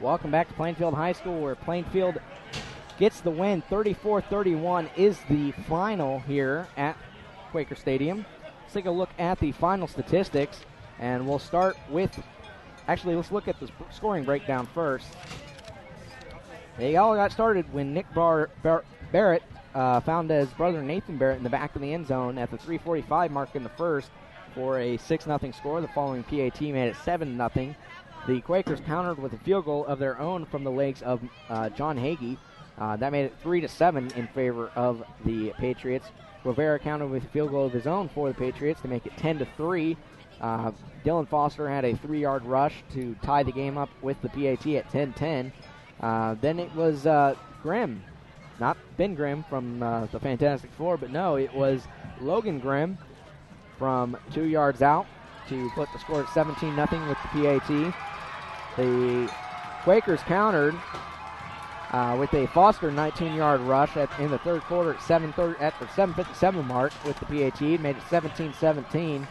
Welcome back to Plainfield High School, where Plainfield gets the win. 34-31 is the final here at Quaker Stadium. Let's take a look at the final statistics, and we'll start with, actually, let's look at the scoring breakdown first. They all got started when Nick Barrett found his brother Nathan Barrett in the back of the end zone at the 3:45 mark in the first for a 6-0 score. The following PAT made it 7-0. The Quakers countered with a field goal of their own from the legs of John Hagee. That made it 3-7 in favor of the Patriots. Rivera countered with a field goal of his own for the Patriots to make it 10-3. Dylan Foster had a 3-yard rush to tie the game up with the PAT at 10-10. Then it was Grimm, not Ben Grimm from the Fantastic Four, but no, it was Logan Grimm from 2 yards out to put the score at 17-0 with the PAT. The Quakers countered with a Foster 19-yard rush in the third quarter at the 7:57 mark with the PAT. Made it 17-17.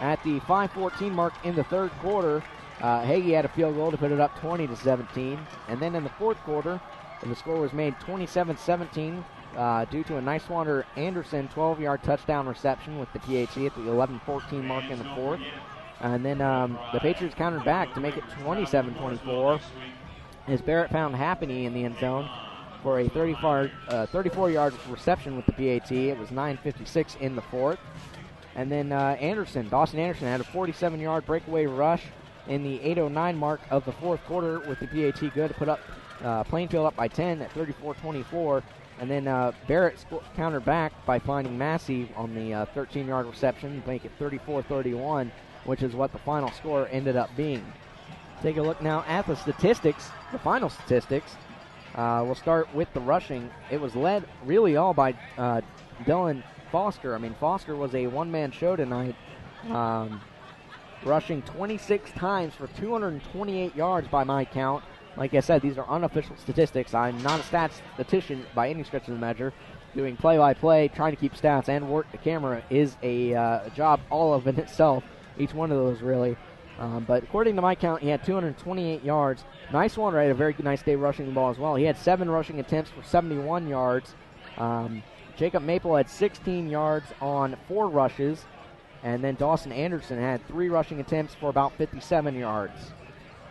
At the 5:14 mark in the third quarter, Hagee had a field goal to put it up 20-17. And then in the fourth quarter, the score was made 27-17 due to a Nicewander Anderson 12-yard touchdown reception with the PAT at the 11:14 mark in the fourth. And then the Patriots countered back to make it 27-24 as Barrett found Happany in the end zone for a 34-yard reception with the PAT. It was 9:56 in the fourth. And then Dawson Anderson had a 47-yard breakaway rush in the 8:09 mark of the fourth quarter with the PAT good to put up Plainfield up by 10 at 34-24. And then Barrett countered back by finding Massey on the 13-yard reception, make it 34-31, which is what the final score ended up being. Take a look now at the statistics, the final statistics. We'll start with the rushing. It was led really all by Dylan Foster. I mean, Foster was a one-man show tonight, rushing 26 times for 228 yards by my count. Like I said, these are unofficial statistics. I'm not a statistician by any stretch of the measure. Doing play-by-play, trying to keep stats and work the camera is a job all of in itself, each one of those really. But according to my count, he had 228 yards. Nicewander had a very nice day rushing the ball as well. He had 7 rushing attempts for 71 yards. Jacob Maple had 16 yards on 4 rushes. And then Dawson Anderson had 3 rushing attempts for about 57 yards.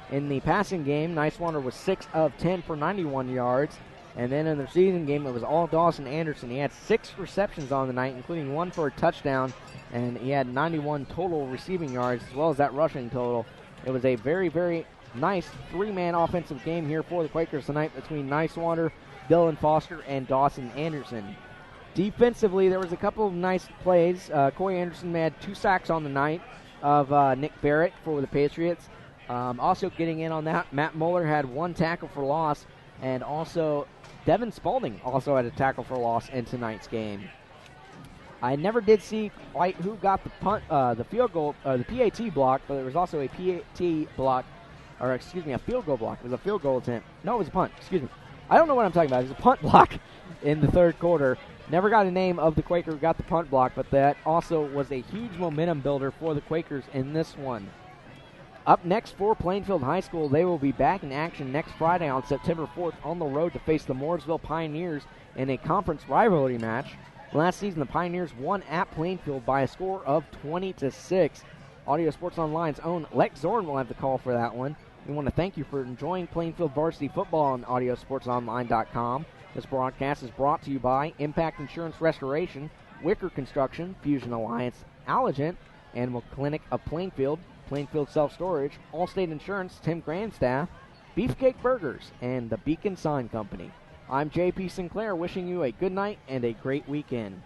In the passing game, Nicewander was 6 of 10 for 91 yards. And then in the season game, it was all Dawson Anderson. He had 6 receptions on the night, including 1 for a touchdown. And he had 91 total receiving yards, as well as that rushing total. It was a very, very nice 3-man offensive game here for the Quakers tonight between Nicewander, Dylan Foster, and Dawson Anderson. Defensively, there was a couple of nice plays. Coy Anderson had 2 sacks on the night of Nick Barrett for the Patriots. Also getting in on that, Matt Muller had 1 tackle for loss, and also Devin Spalding also had a tackle for loss in tonight's game. I never did see quite who got the punt, the field goal, the PAT block, but there was also a PAT block, or excuse me, a field goal block. It was a field goal attempt. No, it was a punt. Excuse me. I don't know what I'm talking about. It was a punt block in the third quarter. Never got a name of the Quaker who got the punt block, but that also was a huge momentum builder for the Quakers in this one. Up next for Plainfield High School, they will be back in action next Friday on September 4th on the road to face the Mooresville Pioneers in a conference rivalry match. Last season, the Pioneers won at Plainfield by a score of 20-6. Audio Sports Online's own Lex Zorn will have the call for that one. We want to thank you for enjoying Plainfield Varsity football on AudioSportsOnline.com. This broadcast is brought to you by Impact Insurance Restoration, Wicker Construction, Fusion Alliance, Allergent, Animal Clinic of Plainfield, Plainfield Self-Storage, Allstate Insurance, Tim Grandstaff, Beefcake Burgers, and the Beacon Sign Company. I'm J.P. Sinclair wishing you a good night and a great weekend.